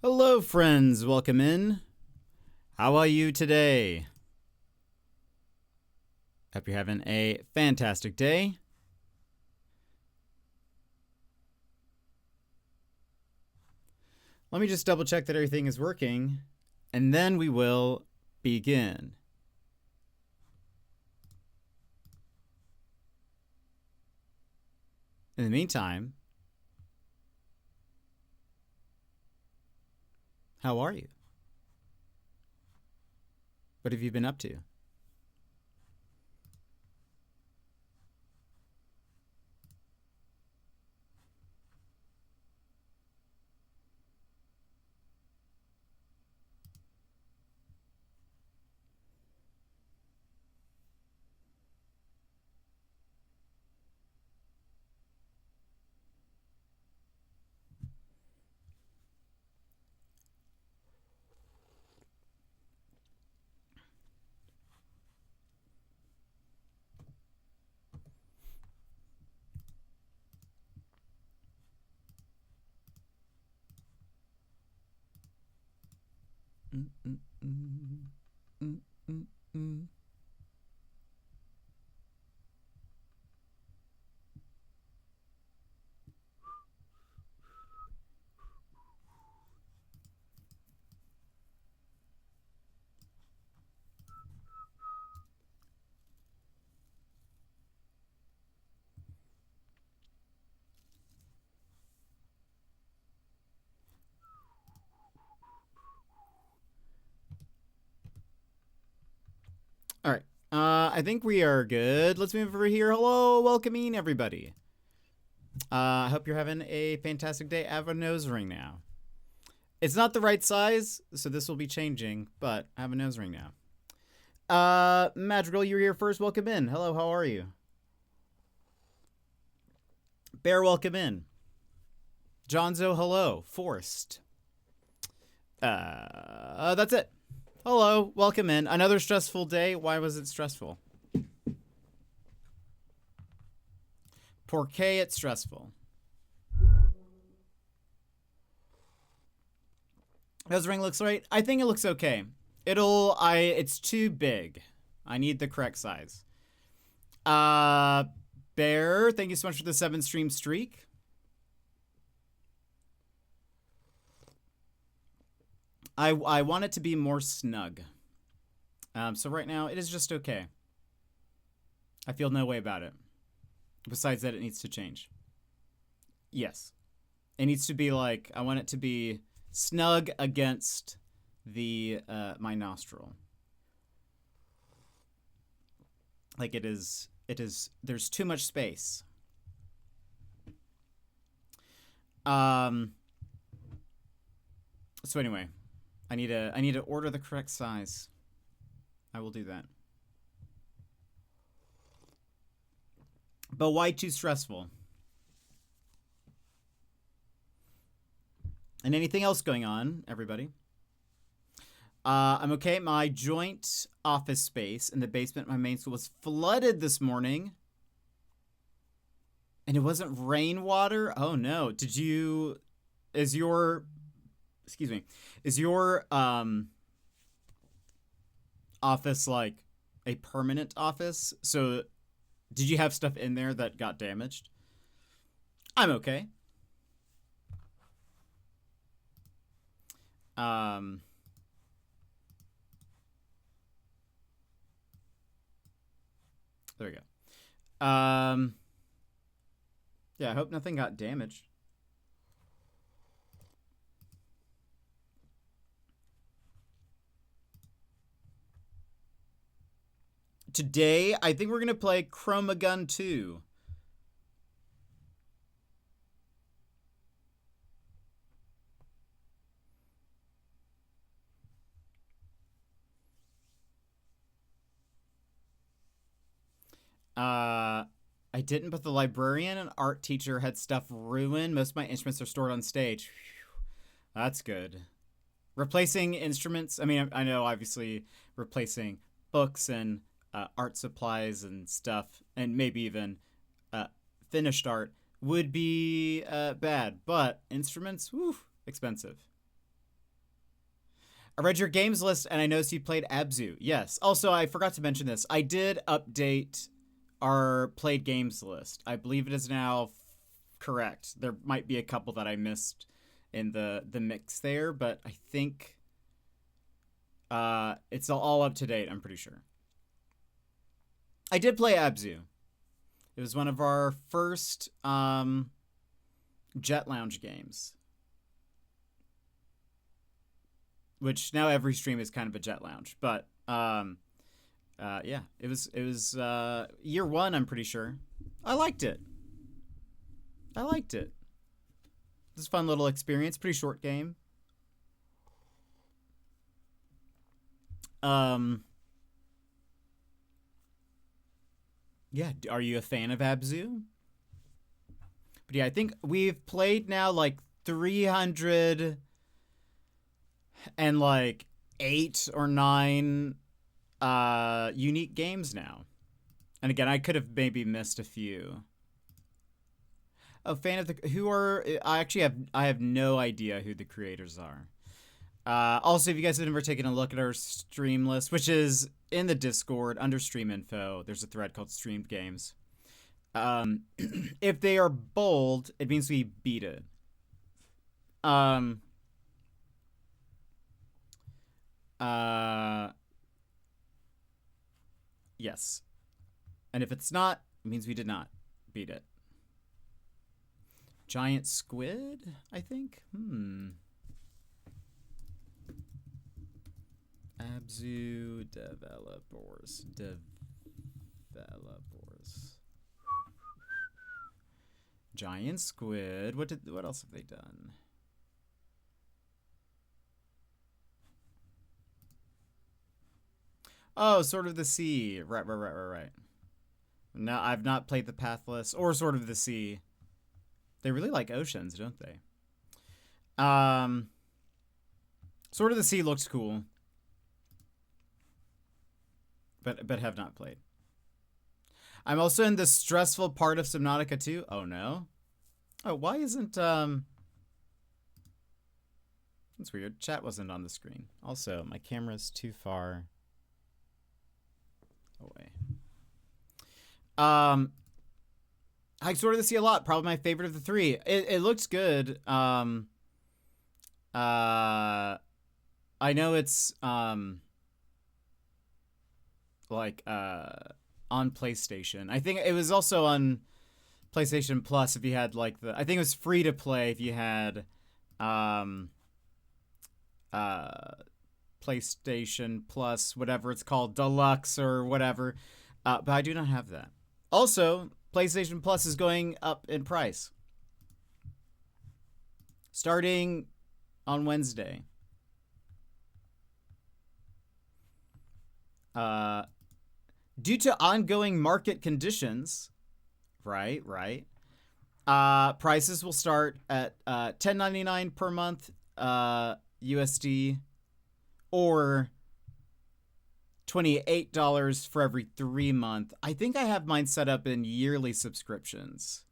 Hello, friends. Welcome in. How are you today? Hope you're having a fantastic day. Let me just double check that everything is working, and then we will begin. In the meantime, how are you? What have you been up to? All right. I think we are good. Let's move over here. Hello, welcoming everybody. I hope you're having a fantastic day. I have a nose ring now. It's not the right size, so this will be changing, but I have a nose ring now. Madrigal, you're here first. Welcome in. Hello, how are you? Bear, welcome in. Johnzo, hello. Forced. That's it. Hello, welcome in. Another stressful day. Why was it stressful? Porque it's stressful. Does the ring looks right? I think it looks okay. It's too big. I need the correct size. Bear, thank you so much for the 7-stream streak. I want it to be more snug. So right now, it is just okay. I feel no way about it. Besides that, it needs to change. Yes. It needs to be like, I want it to be snug against the my nostril. Like it is, there's too much space. So anyway, I need to order the correct size. I will do that. But why too stressful? And anything else going on, everybody? I'm okay. My joint office space in the basement of my main school was flooded this morning. And it wasn't rainwater? Oh no. Is your office like a permanent office? So did you have stuff in there that got damaged? I'm okay. There we go. Yeah, I hope nothing got damaged. Today, I think we're going to play ChromaGun 2. I didn't, but the librarian and art teacher had stuff ruined. Most of my instruments are stored on stage. Whew. That's good. Replacing instruments, I mean, I know obviously replacing books and art supplies and stuff, and maybe even finished art would be bad, but instruments, whew, expensive. I read your games list and I noticed you played Abzu. Yes. Also, I forgot to mention this. I did update our played games list. I believe it is now correct. There might be a couple that I missed in the mix there, but I think it's all up to date, I'm pretty sure. I did play Abzu. It was one of our first Jet Lounge games. Which now every stream is kind of a Jet Lounge, but yeah, it was year one, I'm pretty sure. I liked it. It was a fun little experience, pretty short game. Yeah, are you a fan of Abzu? But yeah, I think we've played now like 300 and like 8 or 9 unique games now. And again, I could have maybe missed a few. A fan of the I have no idea who the creators are. Also, if you guys have never taken a look at our stream list, which is in the Discord under stream info, there's a thread called streamed games. If they are bold, it means we beat it. Yes. And if it's not, it means we did not beat it. Giant squid, I think? Abzu developers. Giant squid. What else have they done? Oh, Sword of the Sea. Right. No, I've not played the Pathless or Sword of the Sea. They really like oceans, don't they? Sword of the Sea looks cool. But have not played. I'm also in the stressful part of Subnautica 2. Oh no. Oh, why isn't That's weird. Chat wasn't on the screen. Also, my camera's too far away. I Sword of the Sea a lot. Probably my favorite of the 3. It looks good. I know it's like on PlayStation. I think it was also on PlayStation Plus if you had like I think it was free to play if you had PlayStation Plus, whatever it's called, Deluxe or whatever. But I do not have that. Also, PlayStation Plus is going up in price. Starting on Wednesday. Due to ongoing market conditions, right, prices will start at $10.99 per month USD or $28 for every 3 months. I think I have mine set up in yearly subscriptions.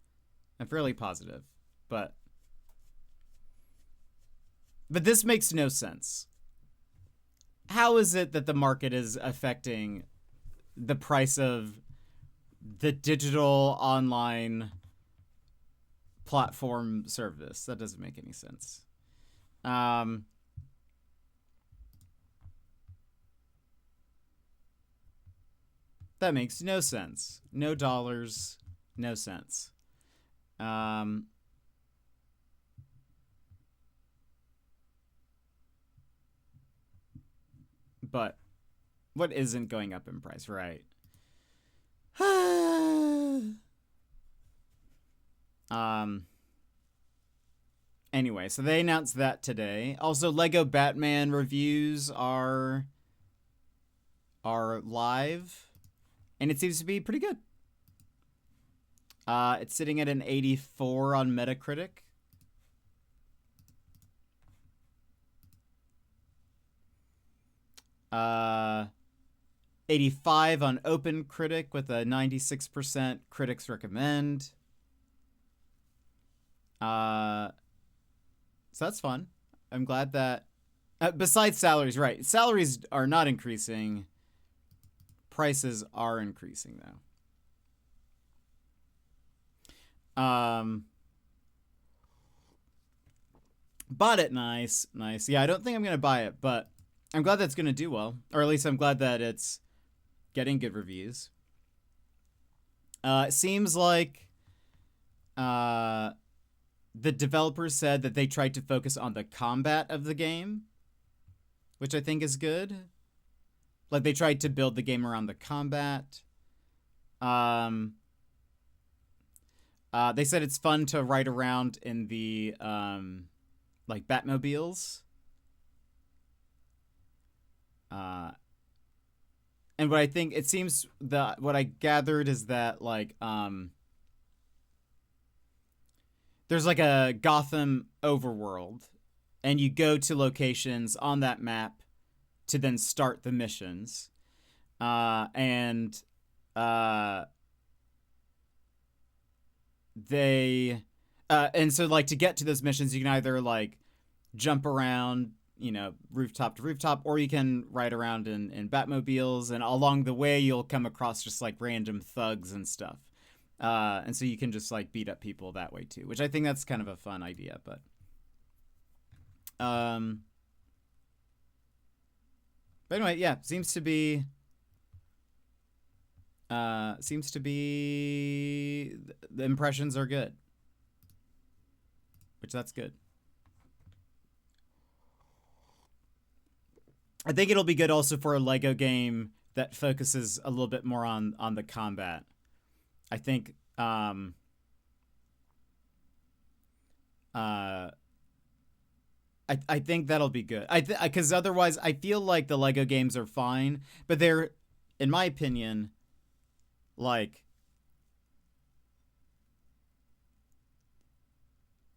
I'm fairly positive, but this makes no sense. How is it that the market is affecting the price of the digital online platform service? That doesn't make any sense. That makes no sense. No dollars, no sense. But what isn't going up in price, right? Anyway, so they announced that today. Also, Lego Batman reviews are live, and it seems to be pretty good. It's sitting at an 84 on Metacritic. Uh, 85 on OpenCritic with a 96% critics recommend. So that's fun. I'm glad that Besides salaries, right? Salaries are not increasing. Prices are increasing though. Bought it, nice. Yeah, I don't think I'm gonna buy it, but I'm glad that's gonna do well, or at least I'm glad that it's getting good reviews. It seems like the developers said that they tried to focus on the combat of the game, which I think is good. Like, they tried to build the game around the combat. They said it's fun to ride around in the like Batmobiles. And what I think, it seems that what I gathered is that like there's like a Gotham overworld, and you go to locations on that map to then start the missions. And so like to get to those missions, you can either like jump around, you know, rooftop to rooftop, or you can ride around in Batmobiles, and along the way you'll come across just like random thugs and stuff. And so you can just like beat up people that way too, which I think that's kind of a fun idea. But anyway, yeah, seems to be the impressions are good, which that's good. I think it'll be good also for a Lego game that focuses a little bit more on the combat. I think I think that'll be good. Because otherwise I feel like the Lego games are fine, but they're, in my opinion, like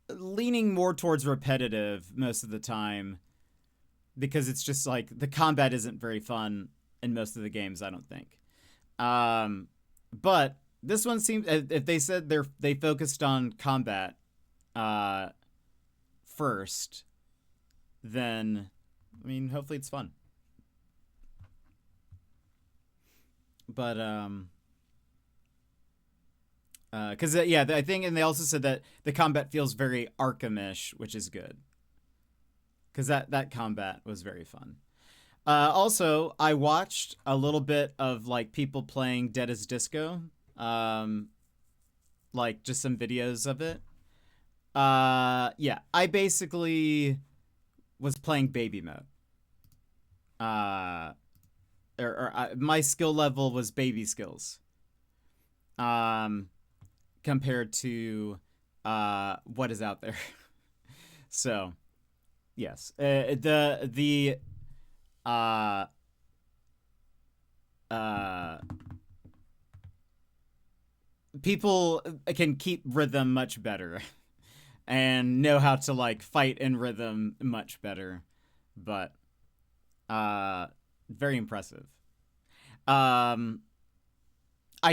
leaning more towards repetitive most of the time, because it's just like the combat isn't very fun in most of the games, I don't think. But this one seems, if they said they focused on combat first, then I mean, hopefully it's fun. But because yeah, I think, and they also said that the combat feels very Arkham-ish, which is good, because that combat was very fun. Also, I watched a little bit of like people playing Dead as Disco, like just some videos of it. Yeah, I basically was playing baby mode. My skill level was baby skills. Compared to what is out there. So, yes, people can keep rhythm much better and know how to like fight in rhythm much better, but very impressive. I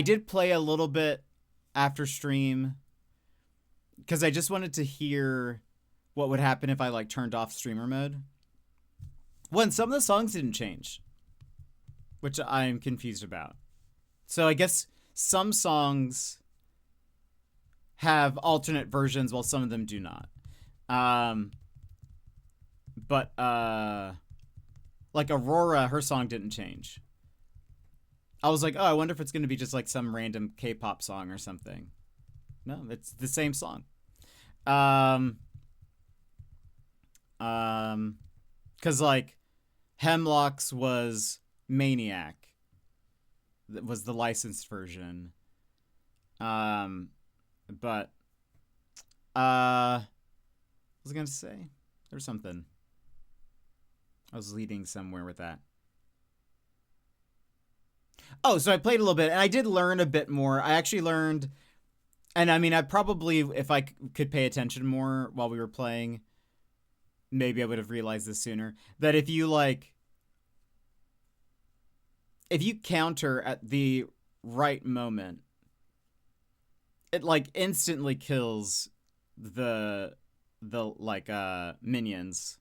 did play a little bit after stream because I just wanted to hear what would happen if I like turned off streamer mode. When some of the songs didn't change, which I'm confused about. So I guess some songs have alternate versions while some of them do not. But like Aurora, her song didn't change. I was like, oh, I wonder if it's going to be just like some random K-pop song or something. No, it's the same song. Because like Hemlock's was Maniac. That was the licensed version. But what was I gonna say? There's something. I was leading somewhere with that. Oh, so I played a little bit, and I did learn a bit more. I actually learned, and I mean, I probably, if I could pay attention more while we were playing, maybe I would have realized this sooner, that if you counter at the right moment, it like instantly kills the like minions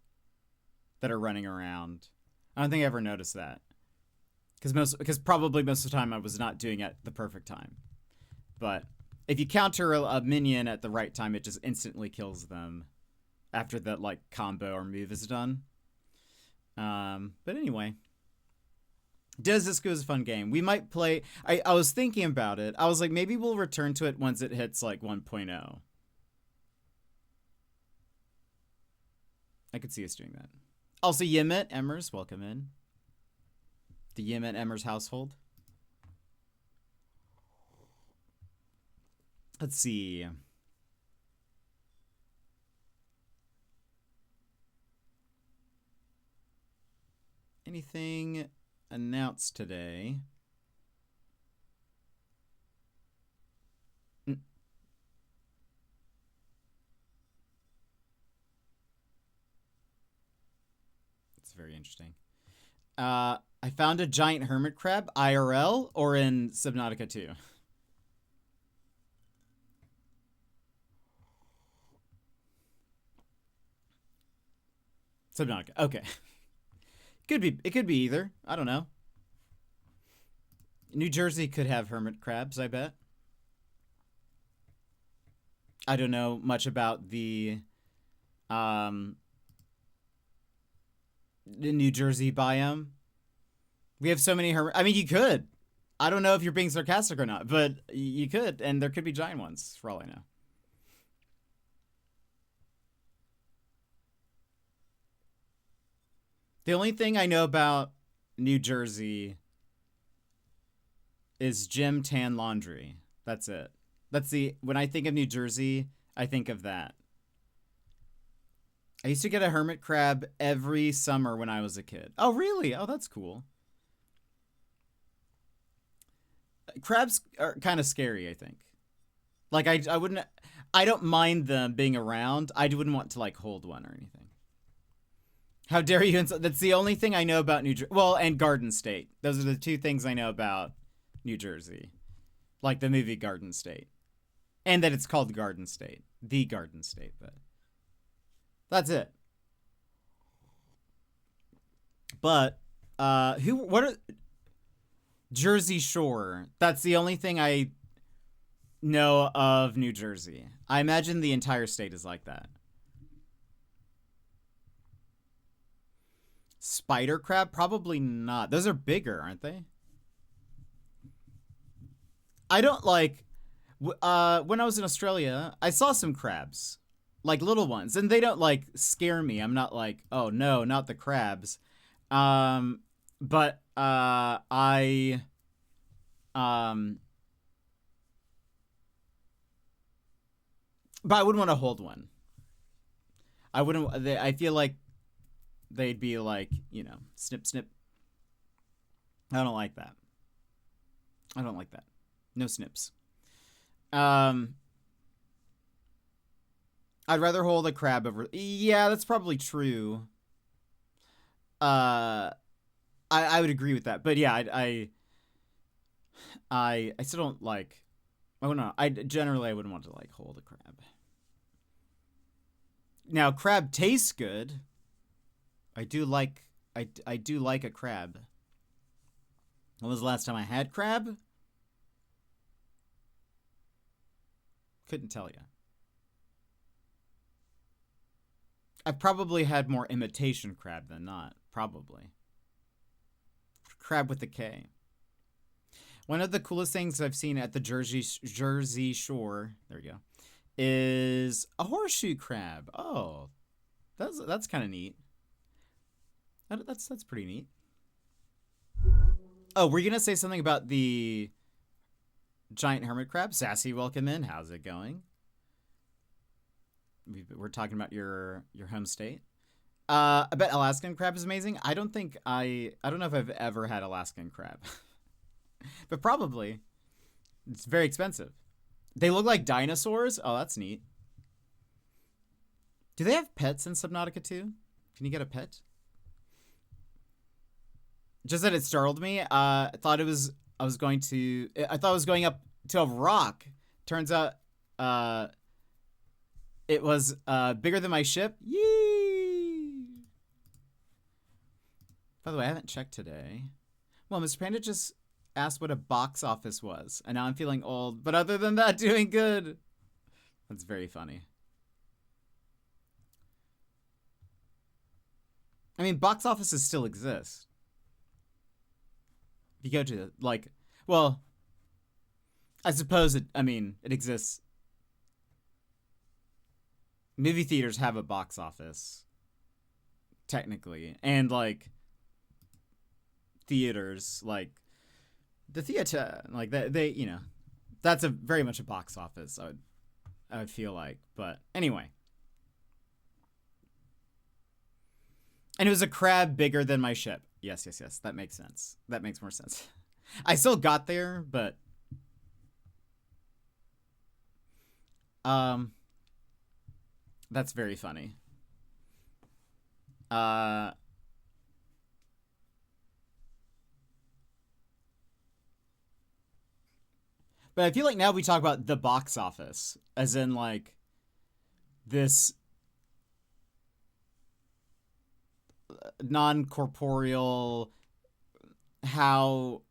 that are running around. I don't think I ever noticed that. Because probably most of the time I was not doing it at the perfect time. But if you counter a minion at the right time, it just instantly kills them after that like combo or move is done. But anyway, Does Disco is a fun game. We might play. I was thinking about it. I was like, maybe we'll return to it once it hits like 1.0. I could see us doing that. Also, Yemet Emmers, welcome in. The Yemet Emmers household. Let's see. Anything announced today? It's very interesting. I found a giant hermit crab, IRL or in Subnautica 2? Subnautica, okay. It could be either. I don't know. New Jersey could have hermit crabs, I bet. I don't know much about the New Jersey biome. We have so many I mean, you could. I don't know if you're being sarcastic or not, but you could, and there could be giant ones, for all I know. The only thing I know about New Jersey is Gym Tan Laundry. That's it. When I think of New Jersey, I think of that. I used to get a hermit crab every summer when I was a kid. Oh, really? Oh, that's cool. Crabs are kind of scary, I think. Like, I don't mind them being around. I wouldn't want to, like, hold one or anything. How dare you? That's the only thing I know about New Jersey. Well, and Garden State. Those are the two things I know about New Jersey. Like the movie Garden State. And that it's called Garden State. The Garden State, but that's it. But, what are... Jersey Shore. That's the only thing I know of New Jersey. I imagine the entire state is like that. Spider crab? Probably not. Those are bigger, aren't they? I don't like... when I was in Australia, I saw some crabs. Like little ones. And they don't, like, scare me. I'm not like, oh, no, not the crabs. But I wouldn't want to hold one. I feel like they'd be like, you know, snip, snip. I don't like that. I don't like that. No snips. I'd rather hold a crab over... Yeah, that's probably true. I would agree with that. But yeah, I still don't like... I don't know. I wouldn't want to, like, hold a crab. Now, crab tastes good. I do like a crab. When was the last time I had crab? Couldn't tell you. I've probably had more imitation crab than not. Probably. Crab with a K. One of the coolest things I've seen at the Jersey Shore, there we go, is a horseshoe crab. Oh, that's kind of neat. That's pretty neat. Oh, were you gonna say something about the giant hermit crab? Sassy, welcome in. How's it going? We're talking about your home state. I bet Alaskan crab is amazing. I don't know if I've ever had Alaskan crab. But probably. It's very expensive. They look like dinosaurs. Oh, that's neat. Do they have pets in Subnautica 2? Can you get a pet? Just that it startled me. I thought I was going up to a rock. Turns out it was bigger than my ship. Yee! By the way, I haven't checked today. Well, Mr. Panda just asked what a box office was, and now I'm feeling old. But other than that, doing good. That's very funny. I mean, box offices still exist. If you go to, like, well, I suppose it exists. Movie theaters have a box office, technically. And, like, theaters, like, the theater, like, they you know, that's very much a box office, I would feel like. But, anyway. And it was a crab bigger than my ship. Yes. That makes sense. That makes more sense. I still got there, but... That's very funny. But I feel like now we talk about the box office, as in, like, this non-corporeal, how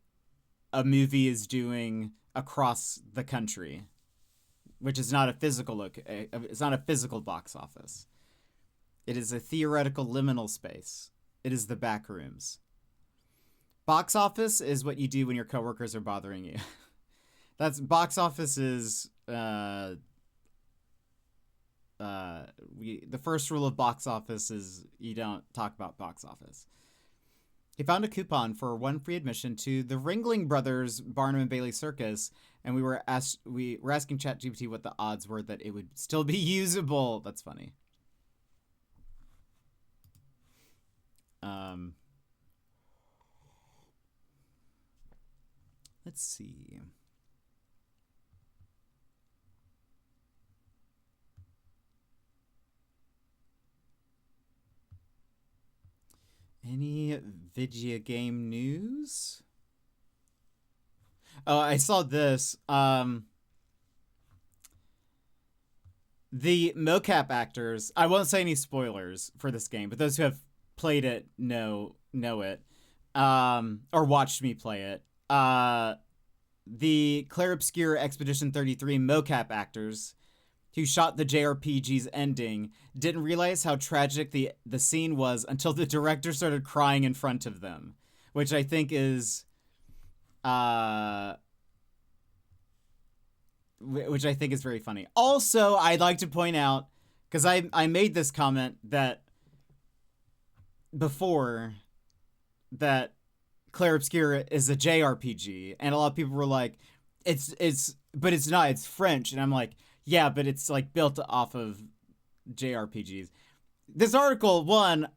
a movie is doing across the country, which is not a physical it's not a physical box office. It is a theoretical liminal space. It is the back rooms. Box office is what you do when your coworkers are bothering you. That's box office is the first rule of box office is you don't talk about box office. He found a coupon for 1 free admission to the Ringling Brothers Barnum and Bailey Circus, and we were asking ChatGPT what the odds were that it would still be usable. That's funny. Let's see. Any video game news? Oh, I saw this. The mocap actors, I won't say any spoilers for this game, but those who have played it know it. Or watched me play it. The Clair Obscur Expedition 33 mocap actors who shot the JRPG's ending didn't realize how tragic the scene was until the director started crying in front of them, which I think is very funny. Also, I'd like to point out, because I made this comment that before, that Clair Obscur is a JRPG, and a lot of people were like, but it's not, it's French, and I'm like, yeah, but it's like built off of JRPGs. This article, one,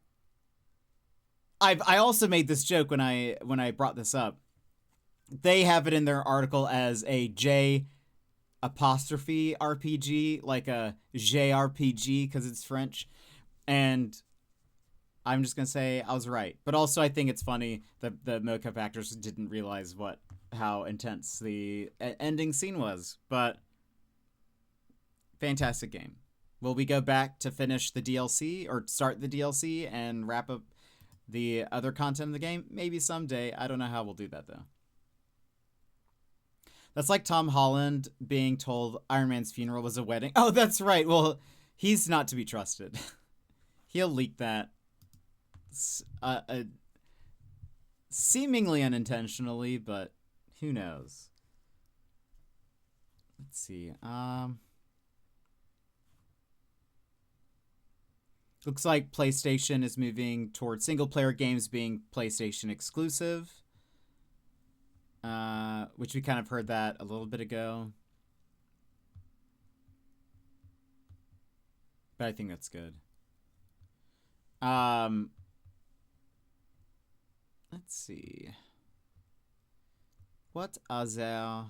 I also made this joke when I brought this up. They have it in their article as a J apostrophe RPG, like a JRPG, because it's French. And I'm just gonna say I was right. But also I think it's funny that the mocap actors didn't realize how intense the ending scene was. But fantastic game. Will we go back to finish the DLC or start the DLC and wrap up the other content of the game? Maybe someday. I don't know how we'll do that, though. That's like Tom Holland being told Iron Man's funeral was a wedding. Oh, that's right. Well, he's not to be trusted. He'll leak that seemingly unintentionally, but who knows? Let's see. Looks like PlayStation is moving towards single-player games being PlayStation exclusive. Which we kind of heard that a little bit ago. But I think that's good. Let's see. What other...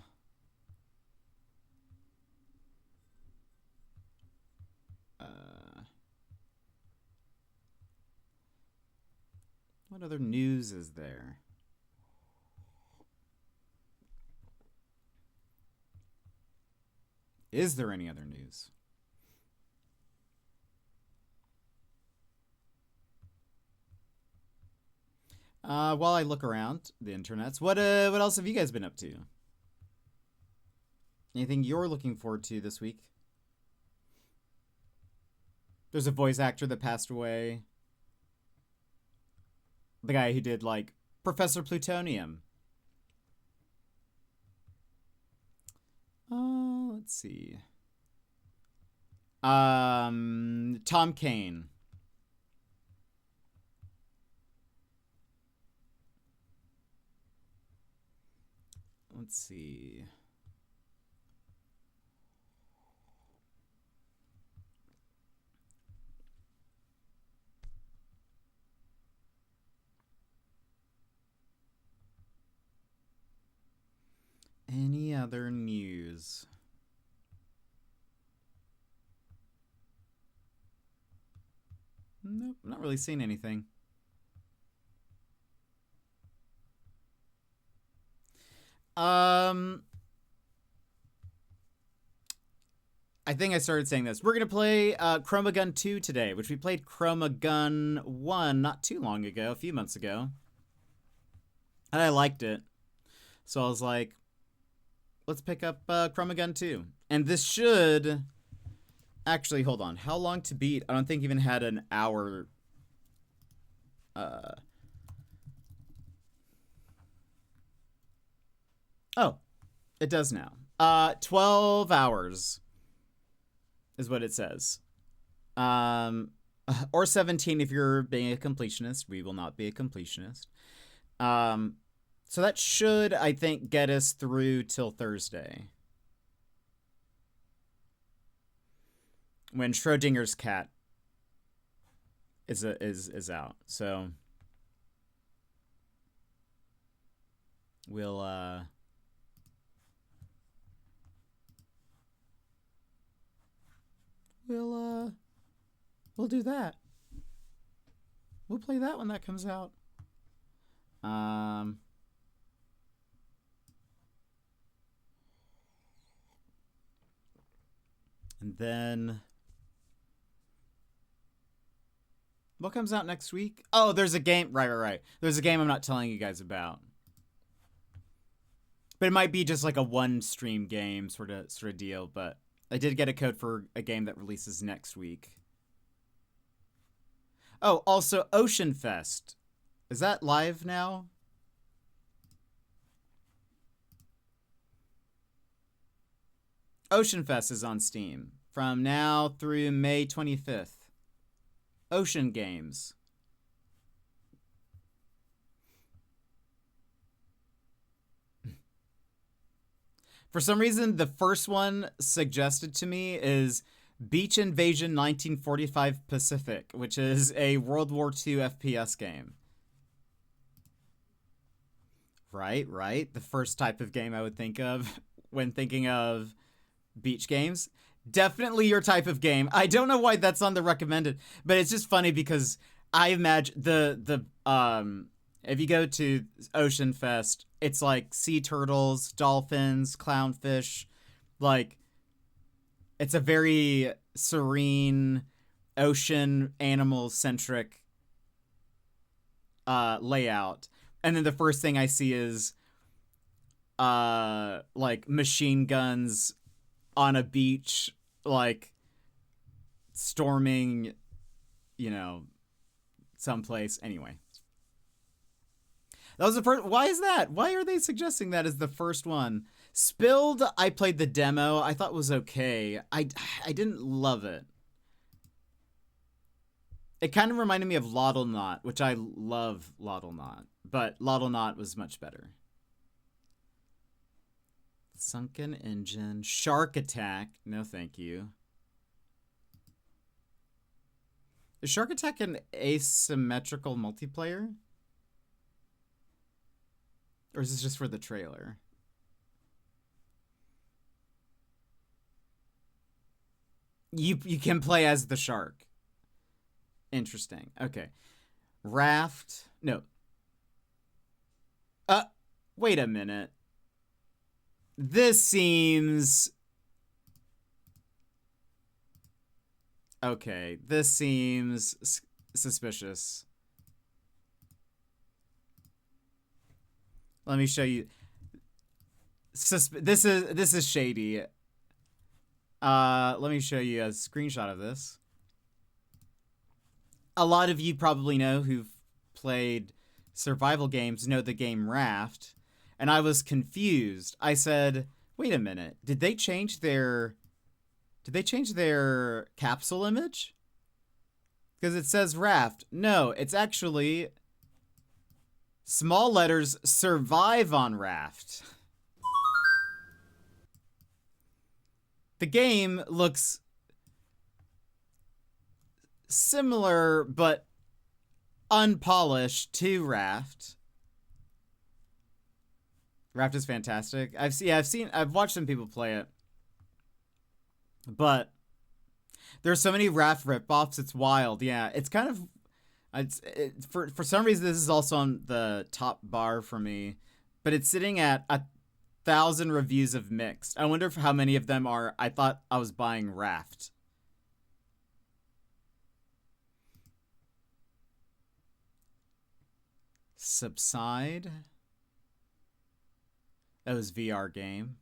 what other news is there? Is there any other news? While I look around the internets, what else have you guys been up to? Anything you're looking forward to this week? There's a voice actor that passed away. The guy who did, like, Professor Plutonium. Let's see. Tom Kane. Let's see. Any other news? Nope, not really seeing anything. I think I started saying this. We're going to play ChromaGun 2 today, which we played ChromaGun 1 not too long ago, a few months ago. And I liked it. So I was like, let's pick up ChromaGun 2. And this should... Actually, hold on. How long to beat? I don't think even had an hour... Oh, it does now. 12 hours is what it says. Or 17 if you're being a completionist. We will not be a completionist. So that should, I think, get us through till Thursday, when Schrodinger's cat is out. So we'll do that. We'll play that when that comes out. And then what comes out next week? Oh, there's a game. Right. There's a game I'm not telling you guys about. But it might be just like a one stream game sort of deal, but I did get a code for a game that releases next week. Oh, also Ocean Fest. Is that live now? Ocean Fest is on Steam from now through May 25th. Ocean Games. For some reason, the first one suggested to me is Beach Invasion 1945 Pacific, which is a World War II FPS game. Right. The first type of game I would think of when thinking of beach games. Definitely your type of game. I don't know why that's on the recommended, but it's just funny because I imagine if you go to Ocean Fest, it's like sea turtles, dolphins, clownfish. Like, it's a very serene, ocean animal centric layout. And then the first thing I see is like machine guns on a beach, like storming, someplace. Anyway. That was the first. Why is that? Why are they suggesting that as the first one? Spilled, I played the demo. I thought it was okay. I didn't love it. It kind of reminded me of Lottle Knot, which I love Lottle Knot. But Lottle Knot was much better. Sunken Engine. Shark Attack. No, thank you. Is Shark Attack an asymmetrical multiplayer? Or is this just for the trailer? You can play as the shark. Interesting. Okay. Raft. No. Wait a minute. This seems... Okay. This seems suspicious. Let me show you. This is shady. Let me show you a screenshot of this. A lot of you probably know who've played survival games know the game Raft, and I was confused. I said, "Wait a minute. Did they change their capsule image? Because it says Raft. No, it's actually small letters survive on Raft." The game looks similar but unpolished to Raft. Raft is fantastic. I've watched some people play it, but there's so many Raft ripoffs. It's wild. Yeah, it's kind of for some reason this is also on the top bar for me, but it's sitting at 1,000 reviews of mixed. I wonder how many of them are I thought I was buying Raft. Subside. That was VR game.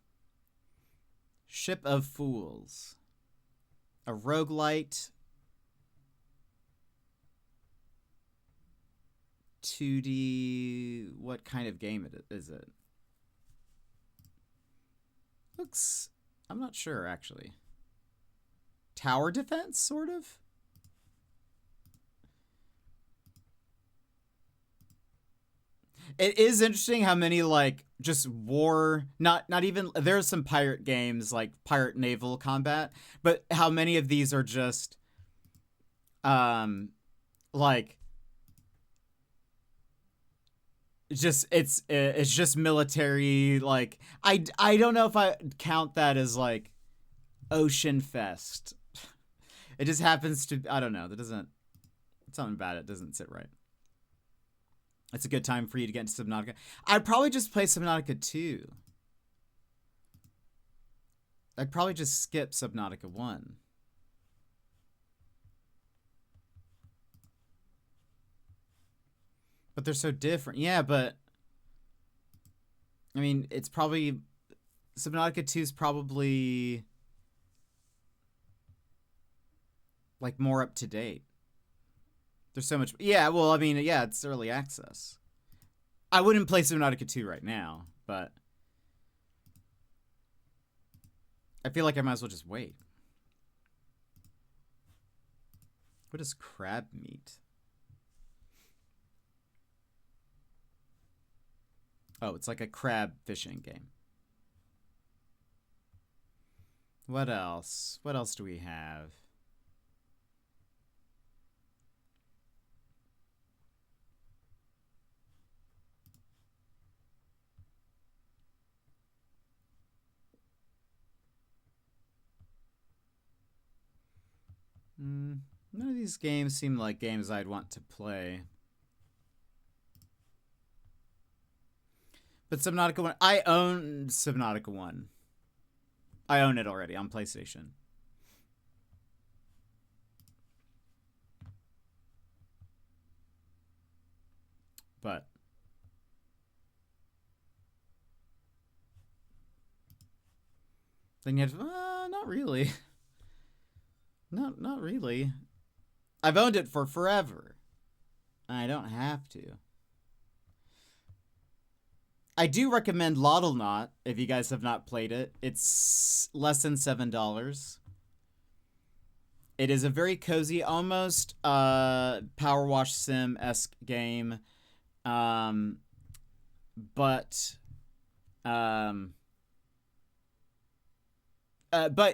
Ship of Fools. A roguelite. 2D. What kind of game is it? Looks... I'm not sure, actually. Tower defense, sort of? It is interesting how many, like, just war... Not even... There's some pirate games, like pirate naval combat, but how many of these are just... like... It's just military, like... I don't know if I count that as, like, Ocean Fest. It just happens to... I don't know. That doesn't... Something about it doesn't sit right. It's a good time for you to get into Subnautica. I'd probably just play Subnautica 2. I'd probably just skip Subnautica 1. But they're so different. Yeah, but... I mean, it's probably... Subnautica 2 is probably... like, more up to date. There's so much... Yeah, well, I mean, yeah, it's early access. I wouldn't play Subnautica 2 right now, but... I feel like I might as well just wait. What is crab meat? Oh, it's like a crab fishing game. What else? What else do we have? None of these games seem like games I'd want to play. But Subnautica 1... I own Subnautica 1. I own it already on PlayStation. But... then you have... not really. Not really. I've owned it for forever. I don't have to. I do recommend Lottlenaut if you guys have not played it. It's less than $7. It is a very cozy, almost Power Wash Sim-esque game. But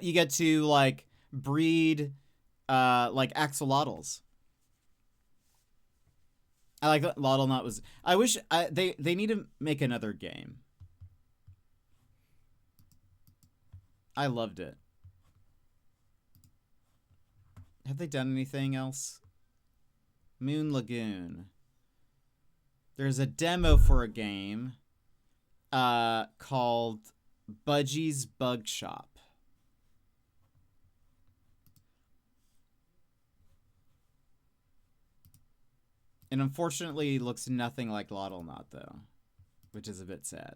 you get to, like, breed like axolotls. I like that Lottlenaut was... I wish they need to make another game. I loved it. Have they done anything else? Moon Lagoon. There's a demo for a game called Budgie's Bug Shop. And unfortunately, looks nothing like Lottlenaut, though. which is a bit sad.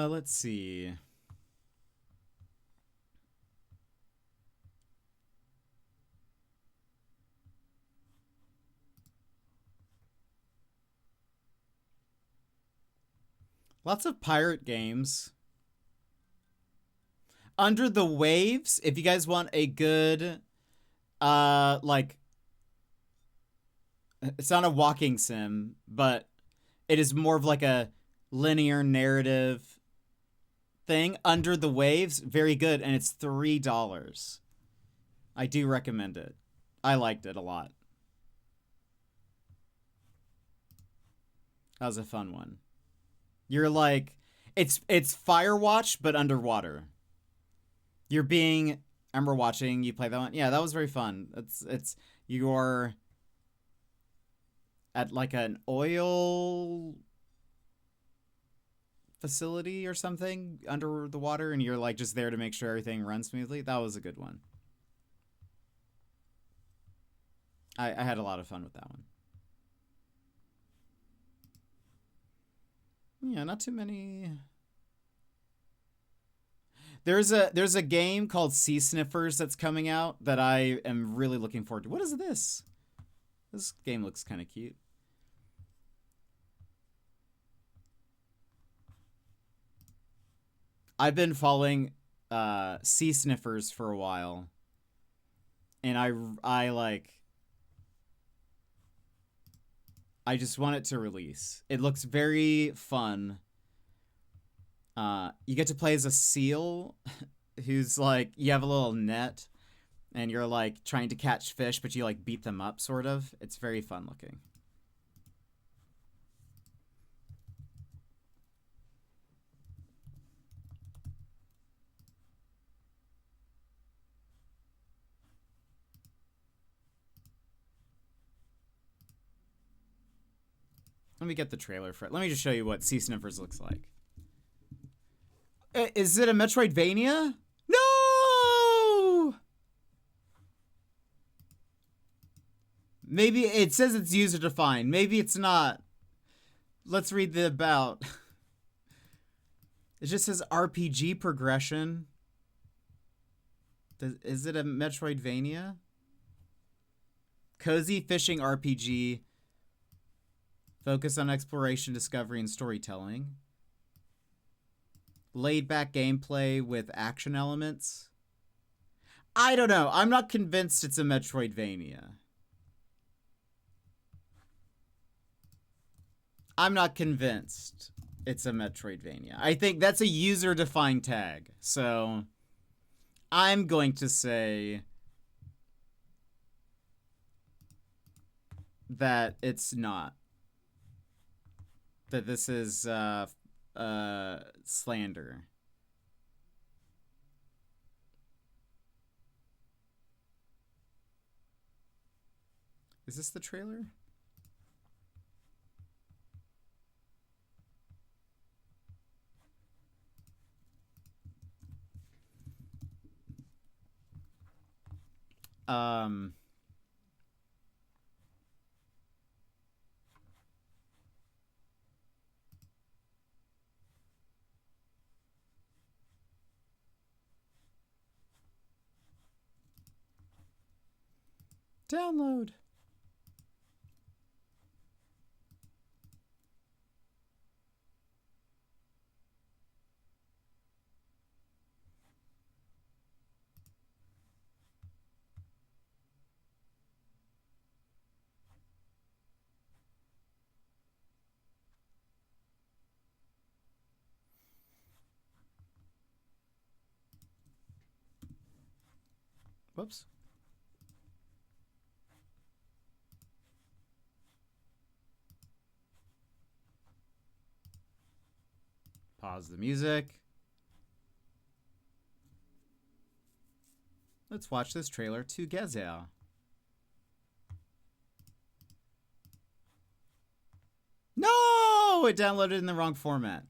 Let's see. Lots of pirate games. Under the Waves, if you guys want a good, like, it's not a walking sim, but it is more of like a linear narrative thing. Under the Waves, very good, and it's $3. I do recommend it. I liked it a lot. That was a fun one. You're like, it's Firewatch, but underwater. You're being, I remember watching you play that one. Yeah, that was very fun. You're at like an oil facility or something under the water, and you're like just there to make sure everything runs smoothly. That was a good one. I had a lot of fun with that one. Yeah, not too many. There's a game called Sea Sniffers that's coming out that I am really looking forward to. What is this? This game looks kind of cute. I've been following Sea Sniffers for a while, and I just want it to release. It looks very fun. You get to play as a seal who's like, you have a little net and you're like trying to catch fish, but you like beat them up sort of. It's very fun looking. Let me get the trailer for it. Let me just show you what Sea Sniffers looks like. Is it a Metroidvania? No! Maybe it says it's user defined. Maybe it's not. Let's read the about. It just says RPG progression. Is it a Metroidvania? Cozy fishing RPG. Focus on exploration, discovery, and storytelling. Laid back gameplay with action elements. I don't know. I'm not convinced it's a Metroidvania. I'm not convinced it's a Metroidvania. I think that's a user-defined tag. So I'm going to say that it's not. That this is slander. Is this the trailer? Download. Whoops. Pause the music. Let's watch this trailer together. No! It downloaded in the wrong format.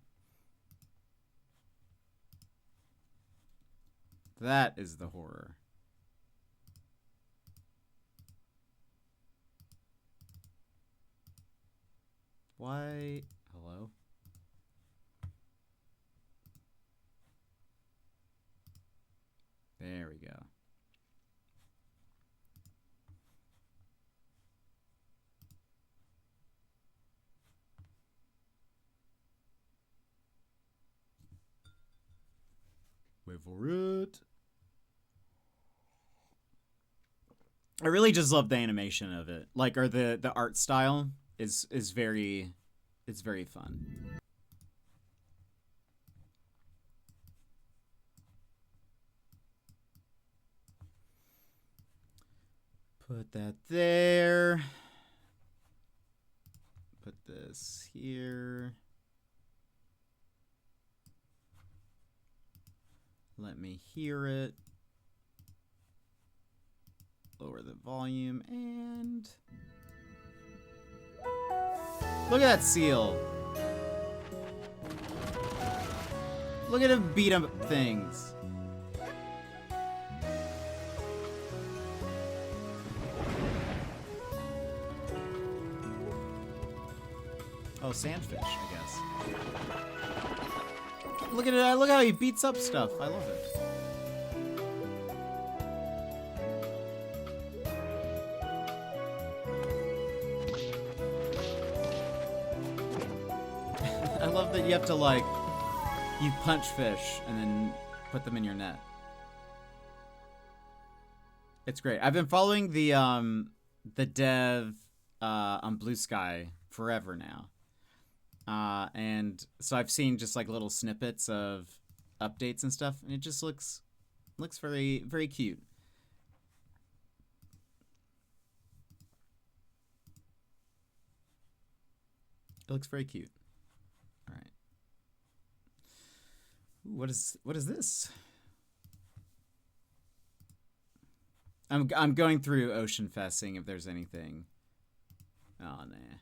That is the horror. Why? Hello? There we go. Wait for it. I really just love the animation of it. Like, or the art style is very, it's very fun. Put that there. Put this here. Let me hear it. Lower the volume and... Look at that seal. Look at him beat up things. Oh, sandfish, I guess. Look at it. Look how he beats up stuff. I love it. I love that you have to, like, you punch fish and then put them in your net. It's great. I've been following the dev on Blue Sky forever now. And so I've seen just like little snippets of updates and stuff, and it just looks very, very cute. It looks very cute. All right. Ooh, what is this? I'm going through Ocean Fest, seeing if there's anything. Oh nah.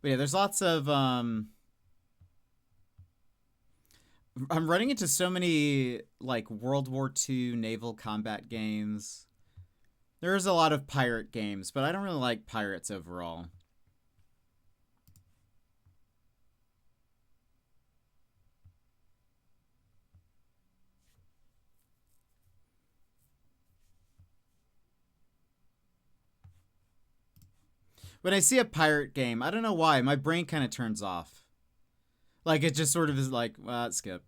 But yeah, there's lots of I'm running into so many like World War II naval combat games. There's a lot of pirate games, but I don't really like pirates overall. When I see a pirate game, I don't know why, my brain kind of turns off. Like, it just sort of is like, well, skip.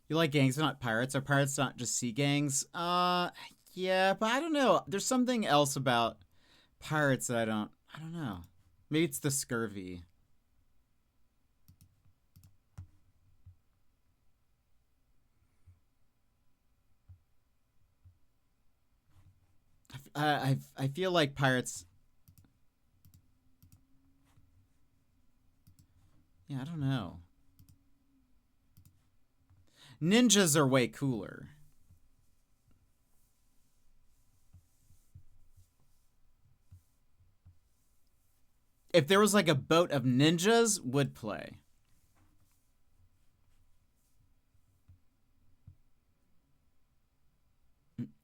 You like gangs but not pirates? Are pirates not just sea gangs? Yeah, but I don't know. There's something else about pirates that I don't know. Maybe it's the scurvy. I feel like pirates... Yeah, I don't know. Ninjas are way cooler. If there was like a boat of ninjas, would play.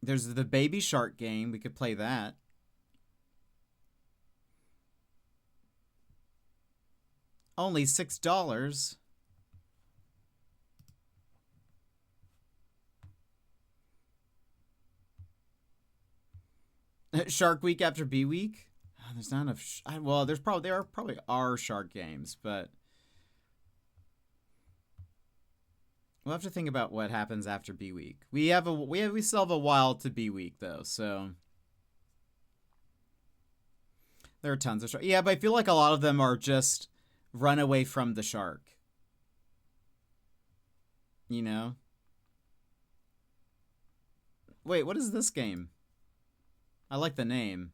There's the Baby Shark game. We could play that. Only $6. Shark Week after B Week? Oh, there's not enough. Well, there probably are shark games, but we'll have to think about what happens after B Week. We still have a while to B Week though, so there are tons of sharks. Yeah, but I feel like a lot of them are just run away from the shark. You know? Wait, what is this game? I like the name.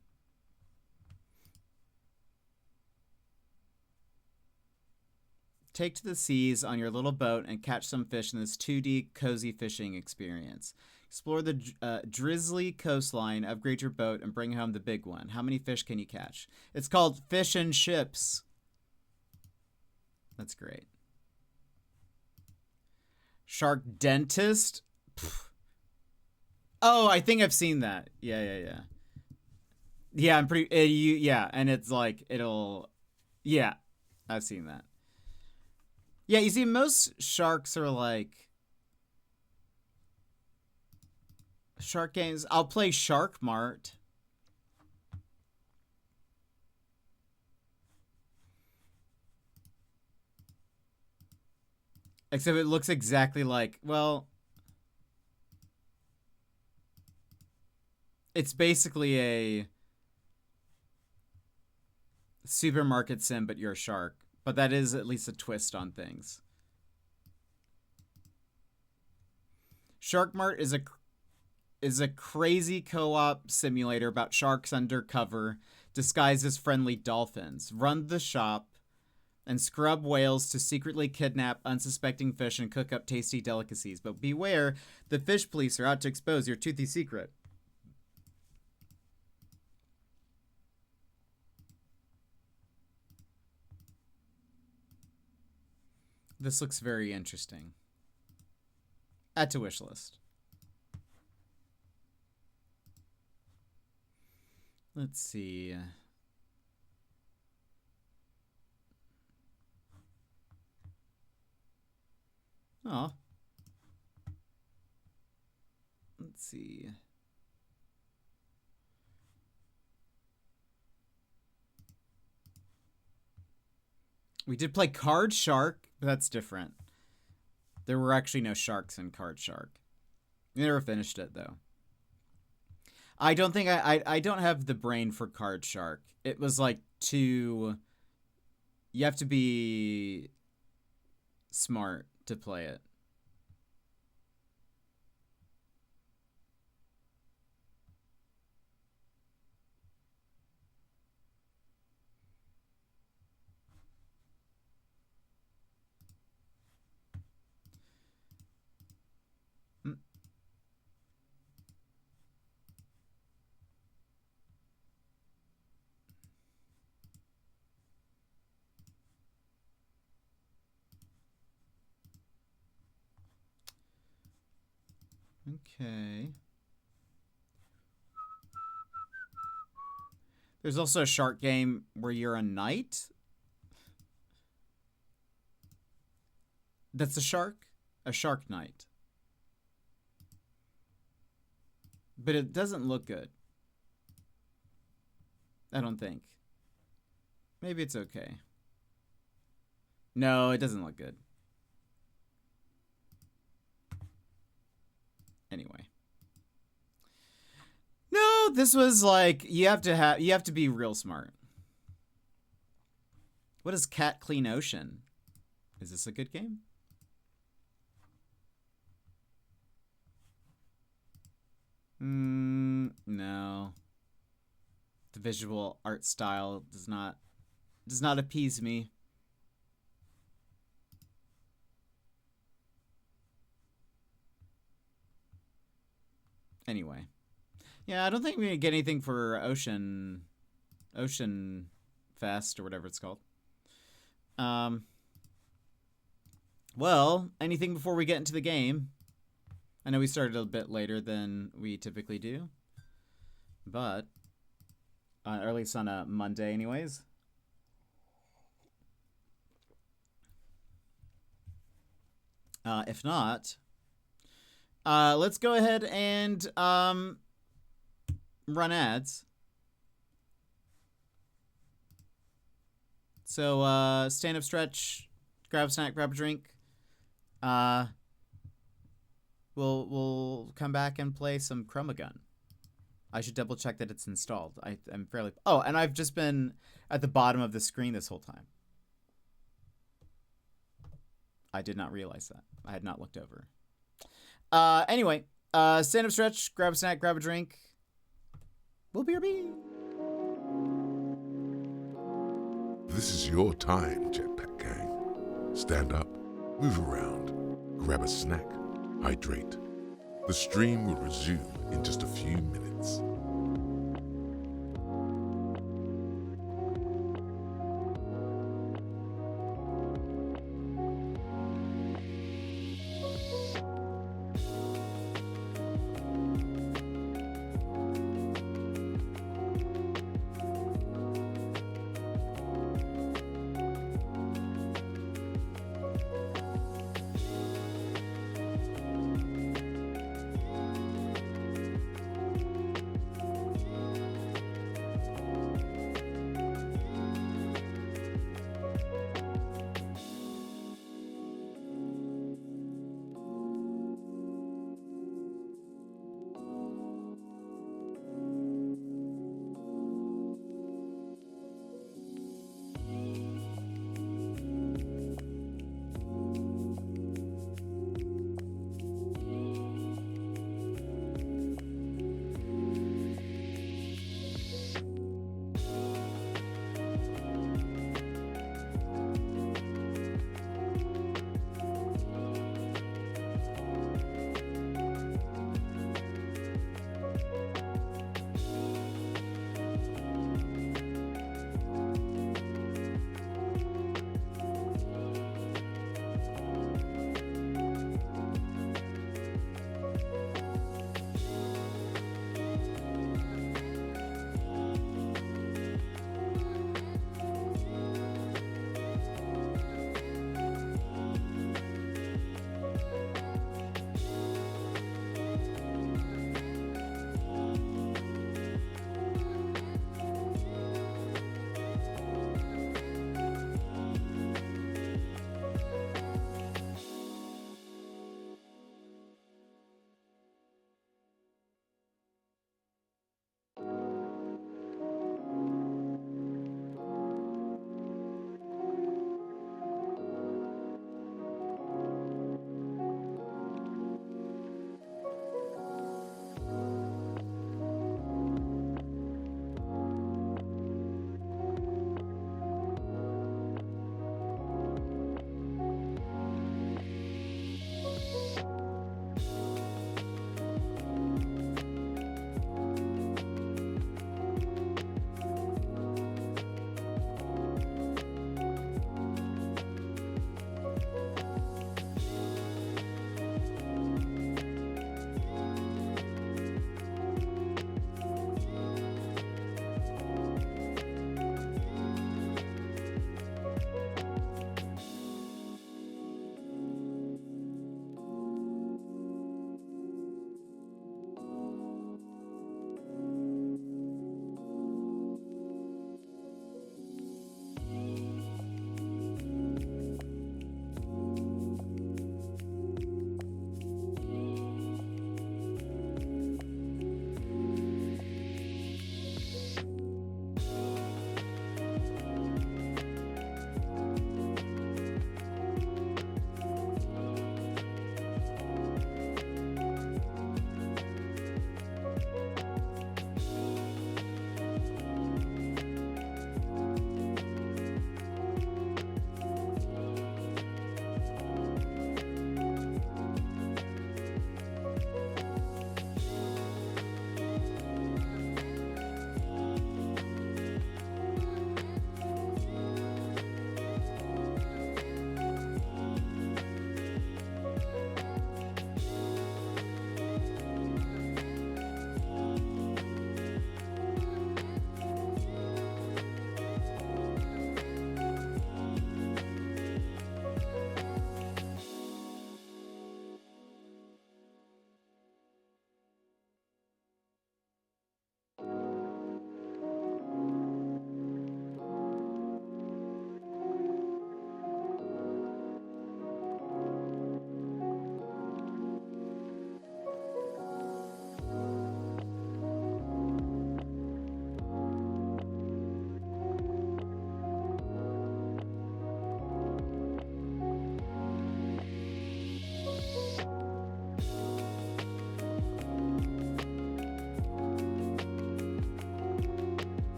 Take to the seas on your little boat and catch some fish in this 2D cozy fishing experience. Explore the drizzly coastline, upgrade your boat, and bring home the big one. How many fish can you catch? It's called Fish and Ships. That's great. Shark Dentist? Pfft. Oh, I think I've seen that. Yeah. Yeah, I'm pretty... yeah, and it's like, it'll... Yeah, I've seen that. Yeah, you see, most sharks are like... Shark games. I'll play Shark Mart. Except it looks exactly like... Well... It's basically a... supermarket sim, but you're a shark. But that is at least a twist on things. Shark Mart is a crazy co-op simulator about sharks undercover, disguised as friendly dolphins. Run the shop and scrub whales to secretly kidnap unsuspecting fish and cook up tasty delicacies. But beware, the fish police are out to expose your toothy secret. This looks very interesting. Add to wish list. Let's see. Oh. Let's see. We did play Card Shark, but that's different. There were actually no sharks in Card Shark. We never finished it, though. I don't think I don't have the brain for Card Shark. It was like too... You have to be smart to play it. Okay. There's also a shark game where you're a knight. That's a shark? A shark knight. But it doesn't look good. I don't think. Maybe it's okay. No, it doesn't look good. Anyway. No, this was like you have to be real smart. What is Cat Clean Ocean? Is this a good game? No. The visual art style does not appease me. Anyway. Yeah, I don't think we get anything for Ocean Fest or whatever it's called. Well, anything before we get into the game? I know we started a bit later than we typically do, but or at least on a Monday anyways. If not, let's go ahead and run ads. So stand up, stretch, grab a snack, grab a drink. We'll come back and play some ChromaGun. I should double check that it's installed. I'm fairly... Oh, and I've just been at the bottom of the screen this whole time. I did not realize that. I had not looked over. Anyway, stand up, stretch, grab a snack, grab a drink. We'll BRB. This is your time, Jetpack Gang. Stand up, move around, grab a snack, hydrate. The stream will resume in just a few minutes.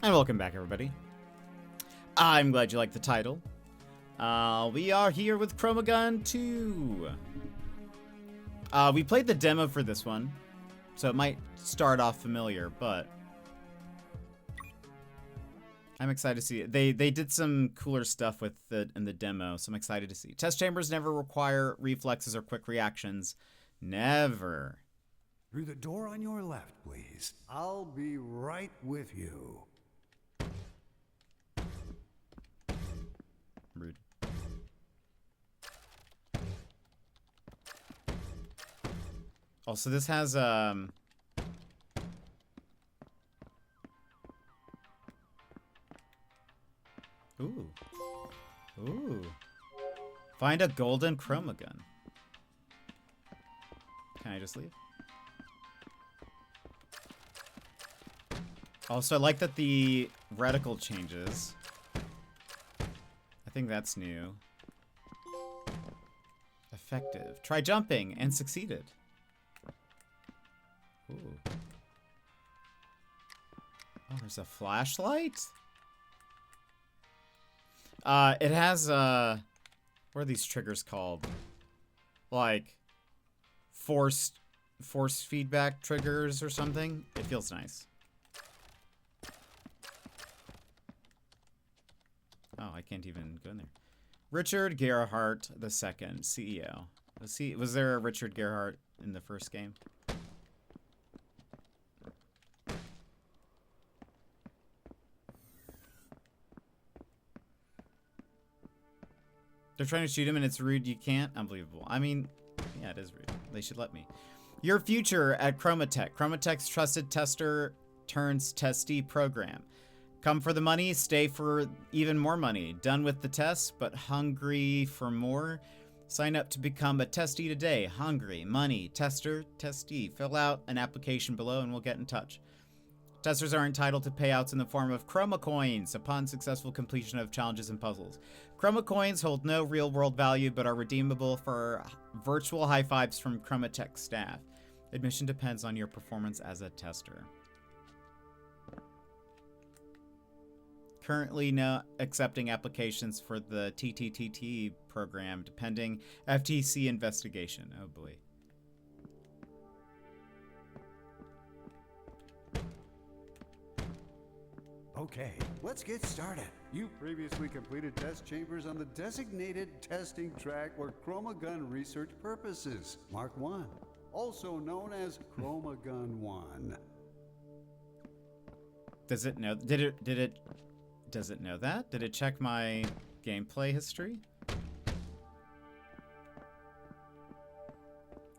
And welcome back, everybody. I'm glad you liked the title. We are here with ChromaGun 2. We played the demo for this one, so it might start off familiar, but I'm excited to see it. They did some cooler stuff with in the demo, so I'm excited to see. Test chambers never require reflexes or quick reactions. Never. Through the door on your left, please. I'll be right with you. Rude. Also, this has Ooh. Ooh. Find a golden ChromaGun. Can I just leave? Also, I like that the reticle changes. I think that's new. Effective. Try jumping and succeeded. Ooh. Oh, there's a flashlight? It has, what are these triggers called? Like, force feedback triggers or something? It feels nice. Oh, I can't even go in there. Richard Gerhardt II, CEO. Was there a Richard Gerhardt in the first game? They're trying to shoot him and it's rude. You can't? Unbelievable. I mean, yeah, it is rude. They should let me. Your future at Chromatech. Chromatech's trusted tester turns testee program. Come for the money, stay for even more money. Done with the tests, but hungry for more? Sign up to become a testee today. Hungry, money, tester, testee. Fill out an application below and we'll get in touch. Testers are entitled to payouts in the form of Chroma Coins upon successful completion of challenges and puzzles. Chroma Coins hold no real-world value but are redeemable for virtual high fives from Chromatech staff. Admission depends on your performance as a tester. Currently no accepting applications for the TTTT program, pending FTC investigation. Oh boy. Okay, let's get started. You previously completed test chambers on the designated testing track for ChromaGun research purposes. Mark 1, also known as ChromaGun 1. Does it know? Does it know that? Did it check my gameplay history?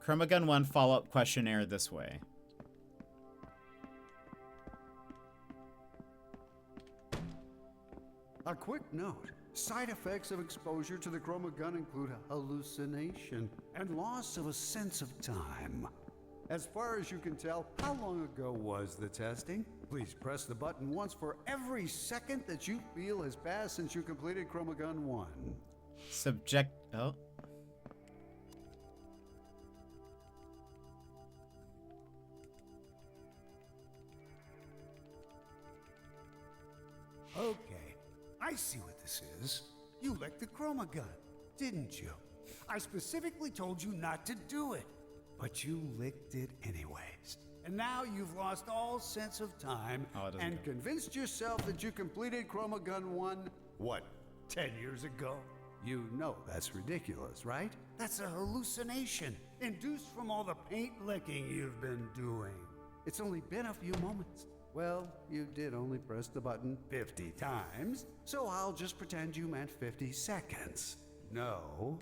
ChromaGun 1 follow-up questionnaire this way. A quick note. Side effects of exposure to the ChromaGun include hallucination and loss of a sense of time. As far as you can tell, how long ago was the testing? Please press the button once for every second that you feel has passed since you completed ChromaGun 1. Oh. Okay, I see what this is. You licked the ChromaGun, didn't you? I specifically told you not to do it, but you licked it anyways. And now you've lost all sense of time and convinced yourself that you completed ChromaGun 1, what, 10 years ago? You know that's ridiculous, right? That's a hallucination, induced from all the paint licking you've been doing. It's only been a few moments. Well, you did only press the button 50 times, so I'll just pretend you meant 50 seconds. No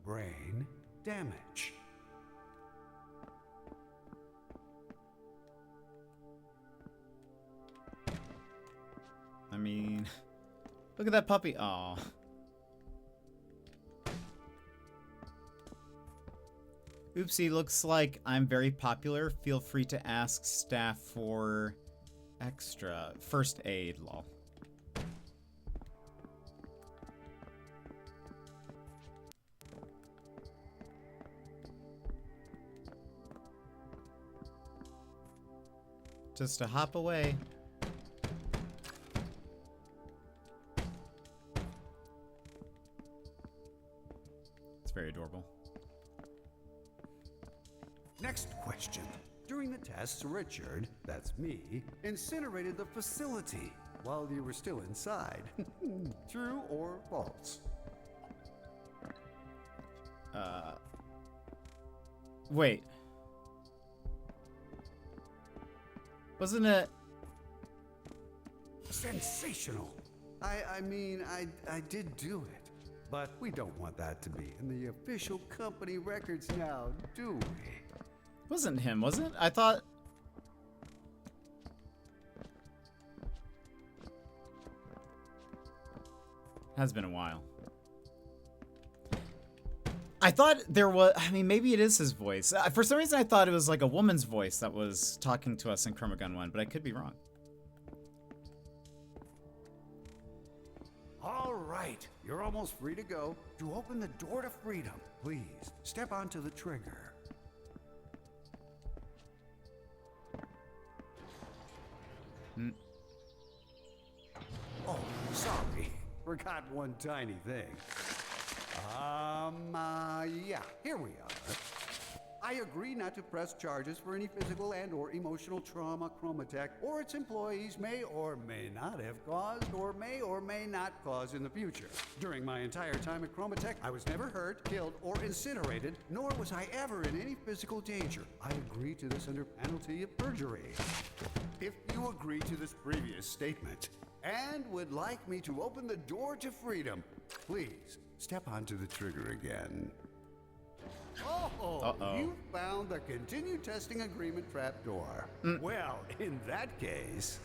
brain damage. I mean, look at that puppy. Aw. Oopsie, looks like I'm very popular. Feel free to ask staff for extra first aid, lol. Just a hop away. very adorable. Next question. During the tests, Richard, that's me, incinerated the facility while you were still inside. True or false? Wait. Wasn't it? Sensational. I mean, I did do it. But we don't want that to be in the official company records now, do we? Wasn't him, was it? I thought... Has been a while. I thought there was... I mean, maybe it is his voice. For some reason, I thought it was like a woman's voice that was talking to us in ChromaGun 1, but I could be wrong. All right, you're almost free to go. To open the door to freedom, please step onto the trigger. Oh, sorry. Forgot one tiny thing. Yeah, here we are. I agree not to press charges for any physical and or emotional trauma Chromatech or its employees may or may not have caused or may not cause in the future. During my entire time at Chromatech, I was never hurt, killed, or incinerated, nor was I ever in any physical danger. I agree to this under penalty of perjury. If you agree to this previous statement and would like me to open the door to freedom, please step onto the trigger again. You found the continued testing agreement trapdoor. Well, in that case,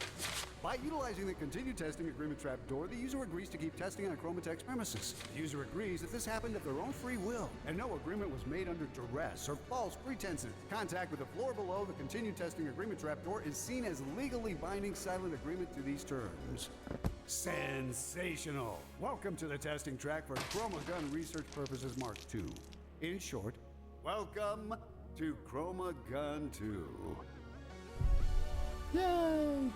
by utilizing the continued testing agreement trapdoor, the user agrees to keep testing on Chromatech's premises. The user agrees that this happened of their own free will, and no agreement was made under duress or false pretenses. Contact with the floor below the continued testing agreement trapdoor is seen as legally binding silent agreement to these terms. Sensational! Welcome to the testing track for ChromaGun Research Purposes Mark II. In short, welcome to ChromaGun 2. Yay!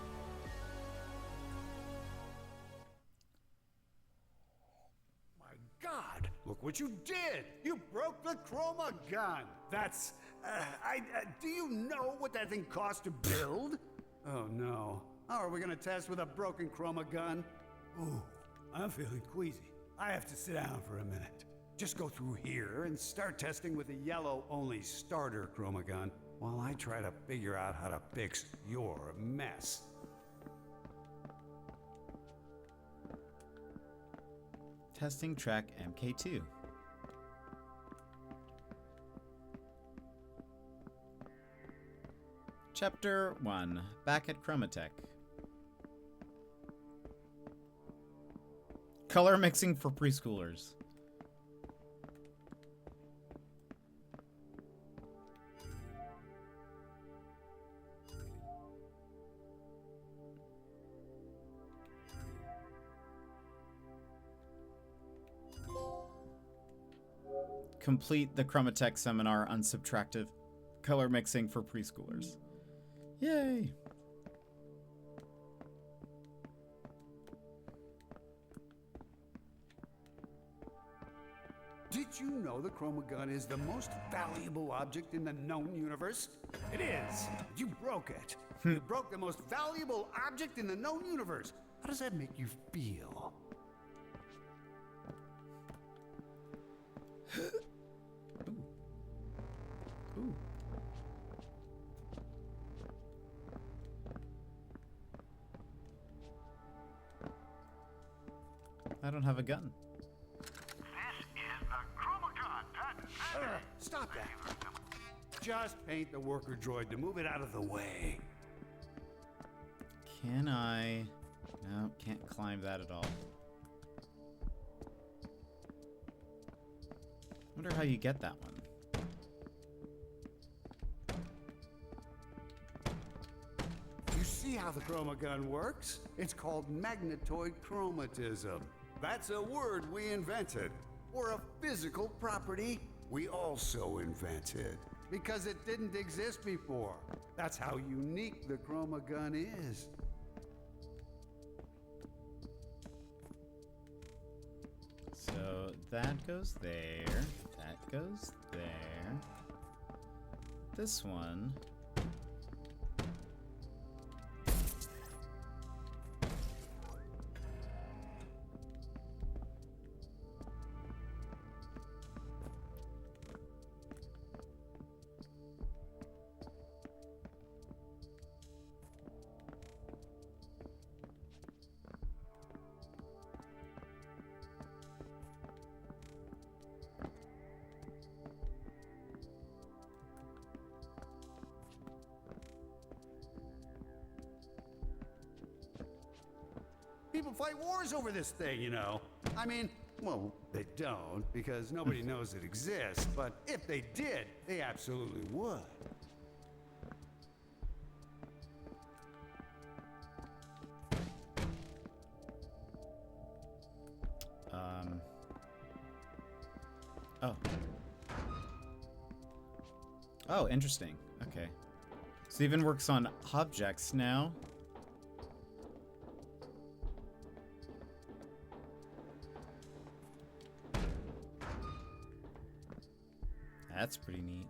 My God, look what you did! You broke the ChromaGun! That's, do you know what that thing cost to build? Oh no. How are we gonna test with a broken ChromaGun? Ooh, I'm feeling queasy. I have to sit down for a minute. Just go through here and start testing with the yellow-only starter ChromaGun while I try to figure out how to fix your mess. Testing track MK2. Chapter 1. Back at Chromatech. Color mixing for preschoolers. Complete the Chromatech seminar on subtractive color mixing for preschoolers. Yay! Did you know the ChromaGun is the most valuable object in the known universe? It is. You broke it. You broke the most valuable object in the known universe. How does that make you feel? Ooh. I don't have a gun. This is the ChromaGun. Stop that. Just paint the worker droid to move it out of the way. Can I? No, can't climb that at all. Wonder how you get that one. You see how the ChromaGun works? It's called magnetoid chromatism. That's a word we invented. Or a physical property we also invented. Because it didn't exist before. That's how unique the ChromaGun is. So That goes there. That goes there. This one. People fight wars over this thing, you know. I mean, well, they don't, because nobody knows it exists, but if they did, they absolutely would. Oh. Oh, interesting. Okay. So even works on objects now. That's pretty neat.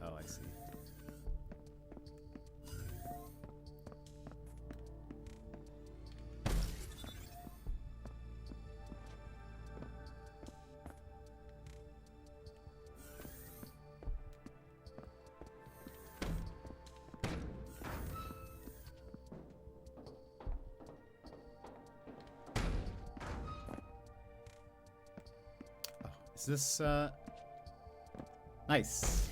Oh, I see. Is this, nice.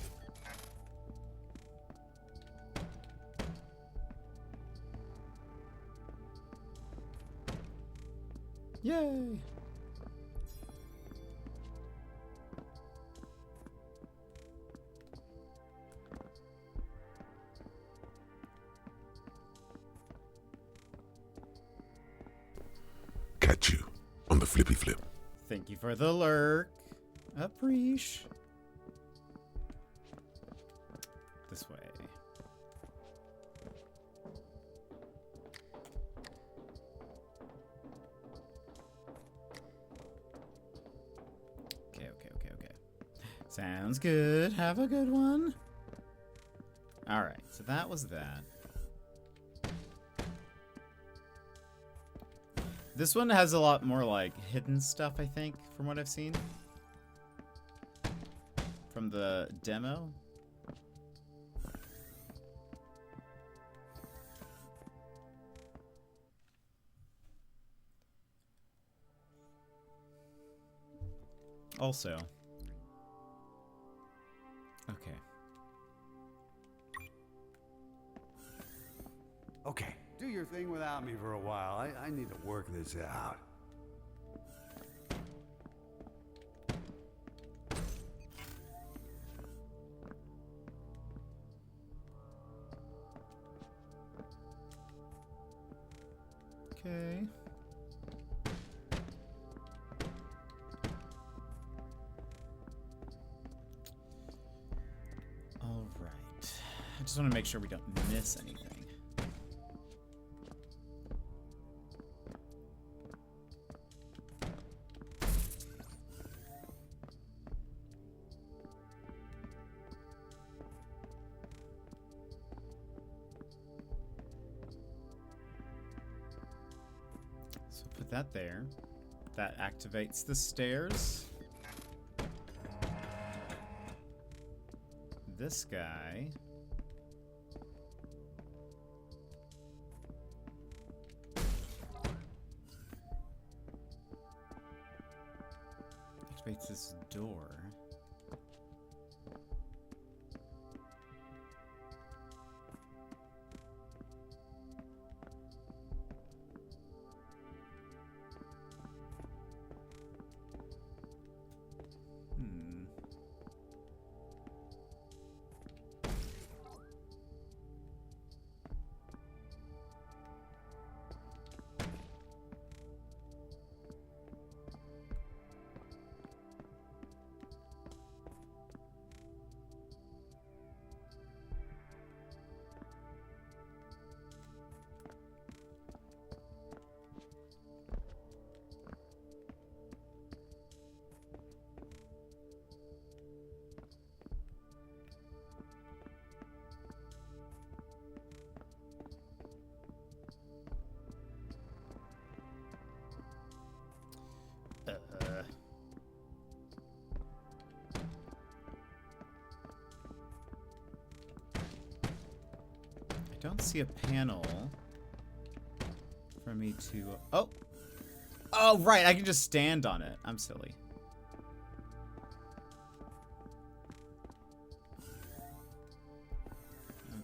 Yay! Catch you on the flippy flip. Thank you for the lurk. Appreciate. This way. Okay. Sounds good. Have a good one. Alright, so that was that. This one has a lot more, like, hidden stuff, I think, from what I've seen. From the demo. Also. Okay. Okay, do your thing without me for a while. I need to work this out. Okay. All right. I just want to make sure we don't miss anything. So put that there. That activates the stairs. This guy. Activates this door. don't see a panel for me to... Oh! Oh, right, I can just stand on it. I'm silly. Okay.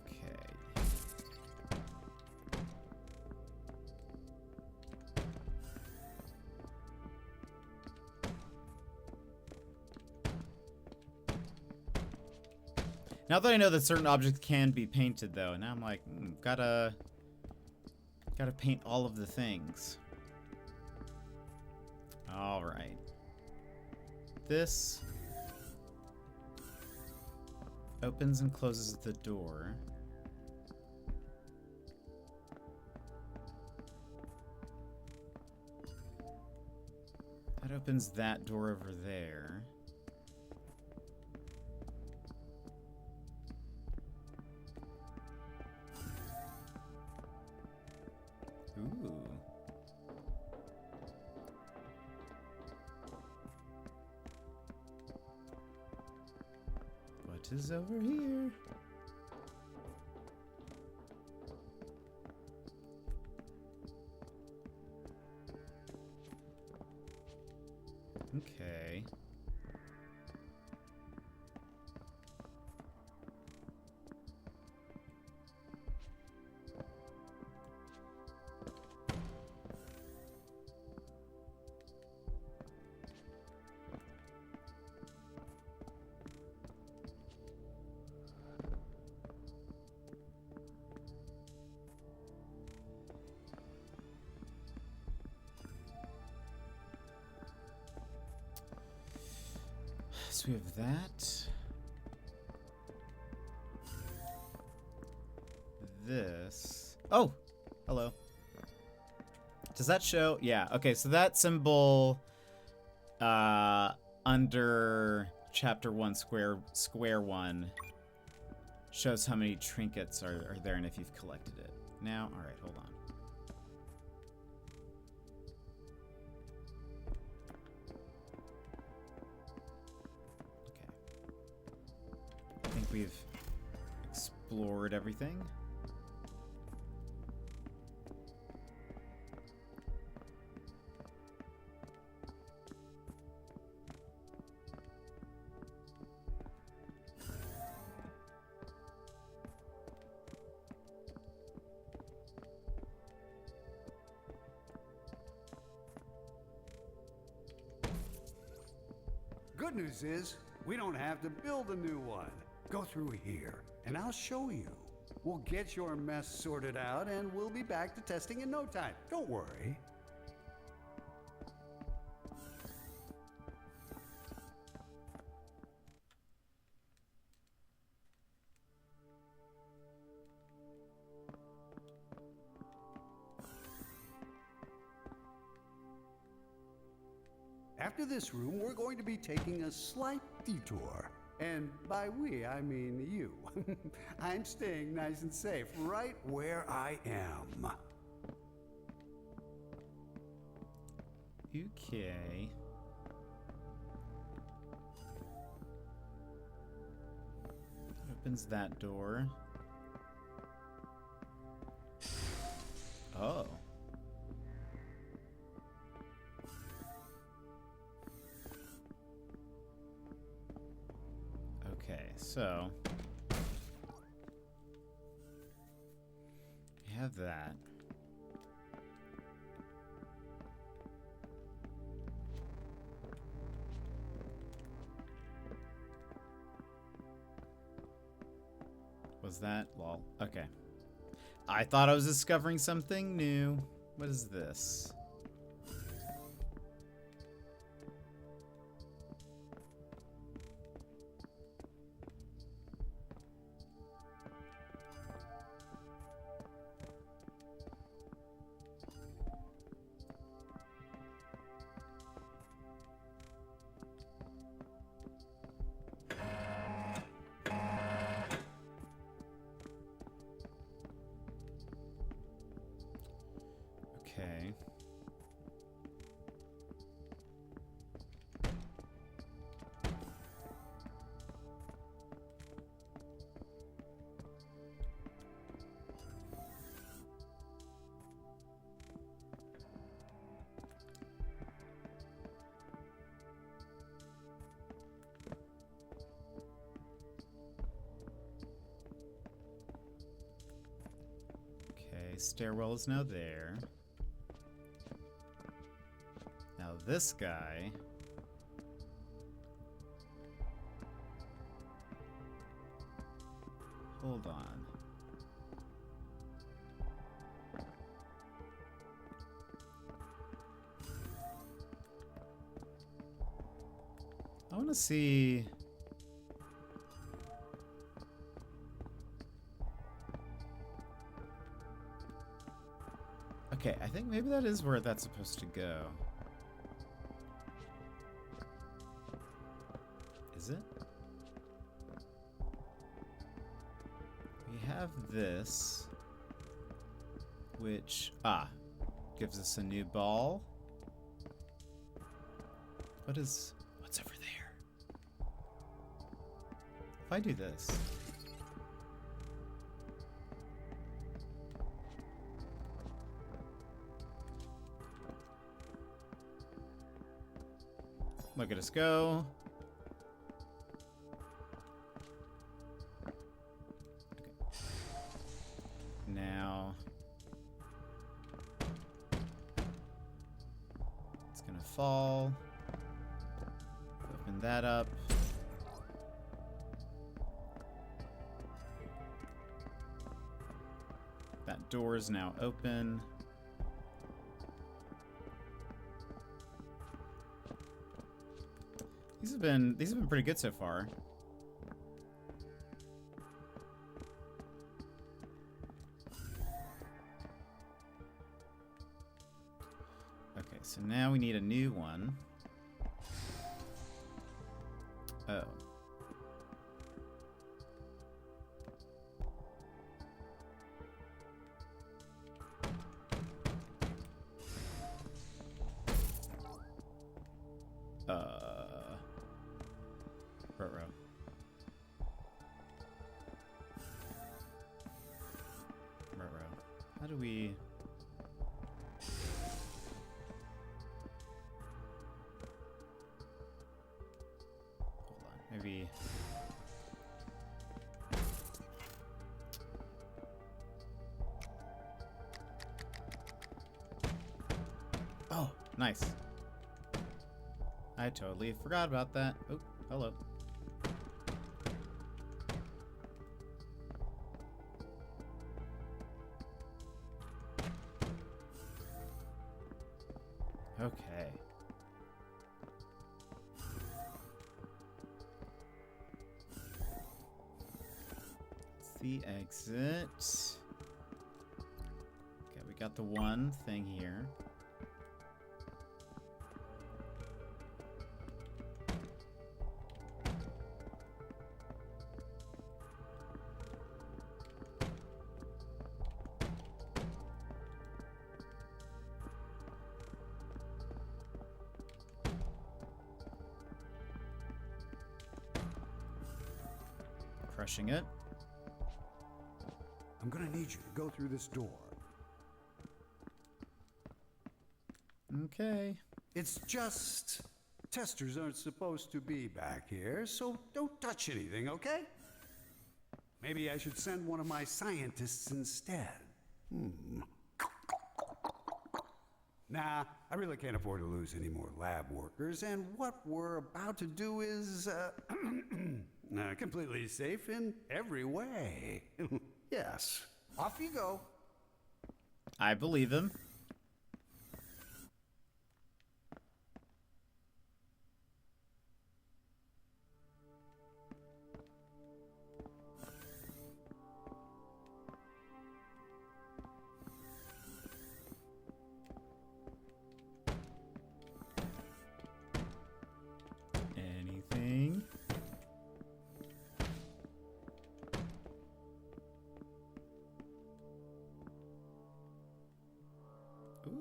Now that I know that certain objects can be painted, though, now I'm like, gotta paint all of the things. All right. This opens and closes the door. That opens that door over there. Ooh. What is over here? Okay. So we have that. This. Oh! Hello. Does that show? Yeah, okay, so that symbol under chapter 1, square 1 shows how many trinkets are there and if you've collected it. Now, alright, hold on. I think we've explored everything. Good news is, we don't have to build a new one. Go through here, and I'll show you. We'll get your mess sorted out, and we'll be back to testing in no time. Don't worry. After this room, we're going to be taking a slight detour. And by we, I mean you. I'm staying nice and safe right where I am. Okay. Opens that door. Oh. Okay, so we have that. Was that? Lol. Okay. I thought I was discovering something new. What is this? Okay. Okay, stairwell is now there. Now this guy. Hold on. I want to see. Okay, I think maybe that is where that's supposed to go. Is it? We have this, which, gives us a new ball. What's over there? If I do this. Look at us go. Okay. Now it's gonna fall. Open that up. That door is now open. These have been pretty good so far. Okay, so now we need a new one. Oh. Ruh-roh. Ruh-roh. How do we... Hold on, maybe... Oh, nice. I totally forgot about that. Oh, hello. Okay. It's the exit. Okay, we got the one thing here. Crushing it. I'm gonna need you to go through this door. Okay. It's just testers aren't supposed to be back here, so don't touch anything, okay? Maybe I should send one of my scientists instead. Nah, I really can't afford to lose any more lab workers, and what we're about to do is completely safe in every way. Yes. Off you go. I believe him. Anything?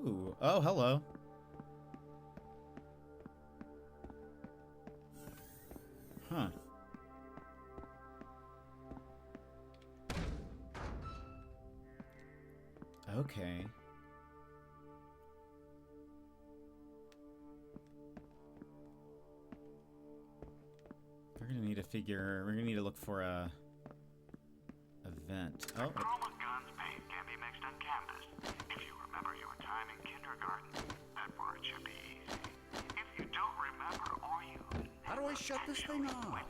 Ooh. Oh, hello. Huh. Okay. We're gonna need to figure. We're gonna need to look for a vent. Oh. ChromaGun's paint can be mixed in candles. I shut this thing off?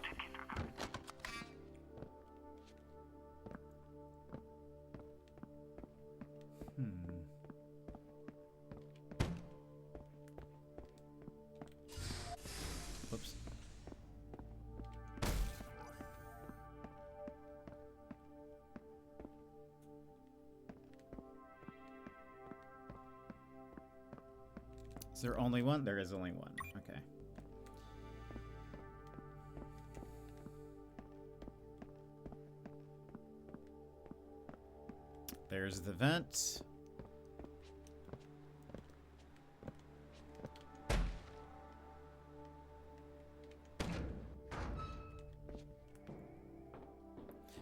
Whoops. Is there only one? There is only one. Okay. There's the vent.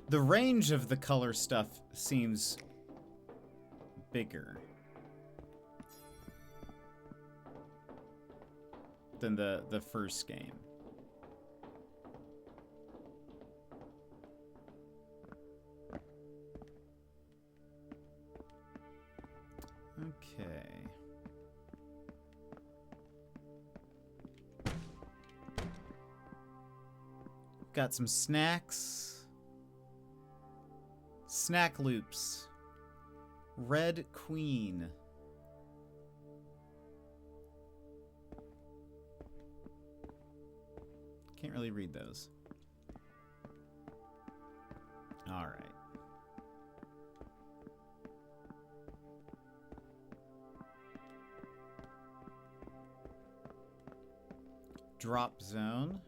The range of the color stuff seems bigger than the first game. Okay. Got some snacks. Snack loops. Red Queen. Can't really read those. All right. Drop zone.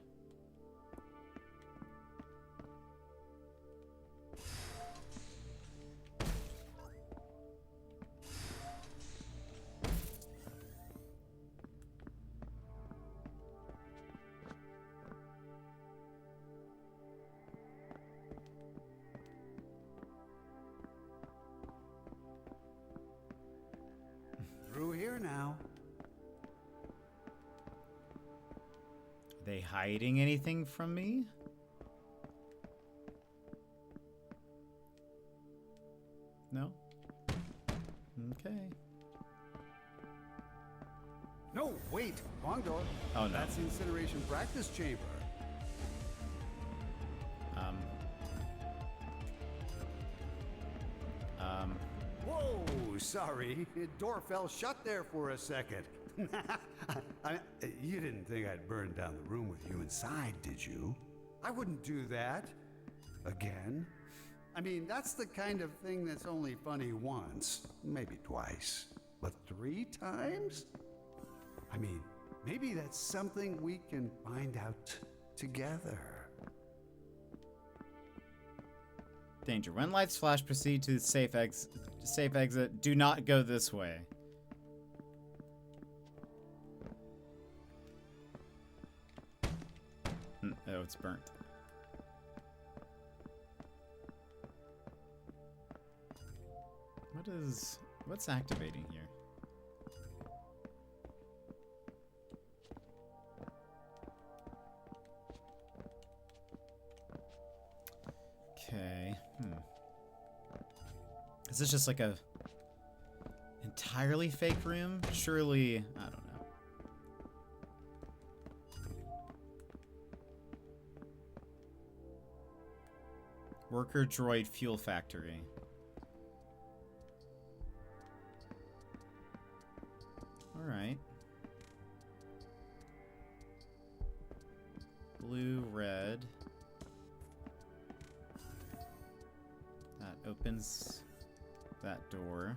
Through here now. They hiding anything from me? No? Okay. No, wait. Wrong door. Oh, no. That's the incineration practice chamber. Whoa, sorry. Door fell shut there for a second. You didn't think I'd burn down the room with you inside, did you? I wouldn't do that. Again? I mean, that's the kind of thing that's only funny once, maybe twice. But 3 times? I mean, maybe that's something we can find out together. Danger. When lights flash, proceed to the safe exit. Do not go this way. Oh, it's burnt. What's activating here? Okay. Is this just like a entirely fake room? Surely, I don't know. Worker droid fuel factory. All right. Blue, red. That opens that door.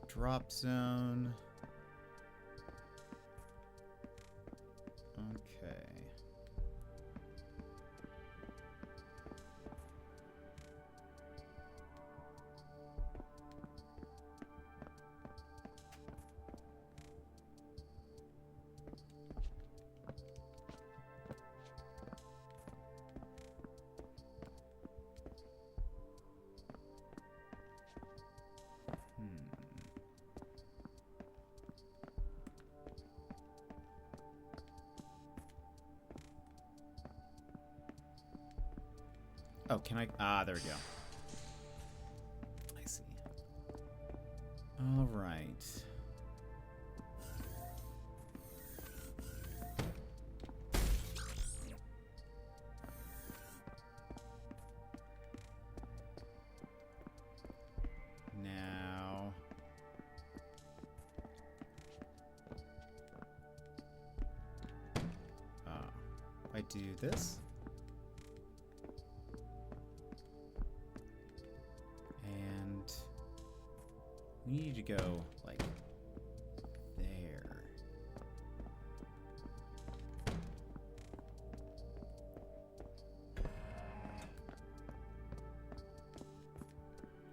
Drop zone. Okay. Oh, can I? Ah, there we go. All right. Now, I do this. And we need to go like there.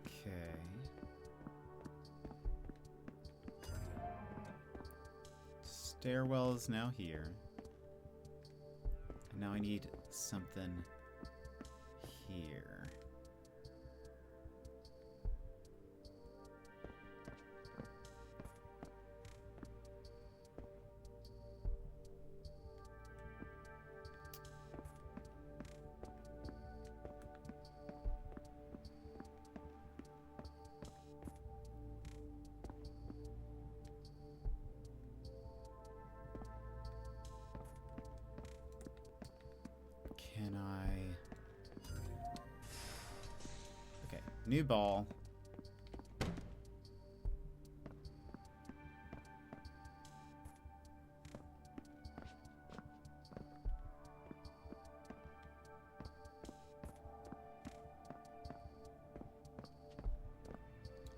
Okay. Stairwell is now here. And now I need something here. Can I... Okay, new ball.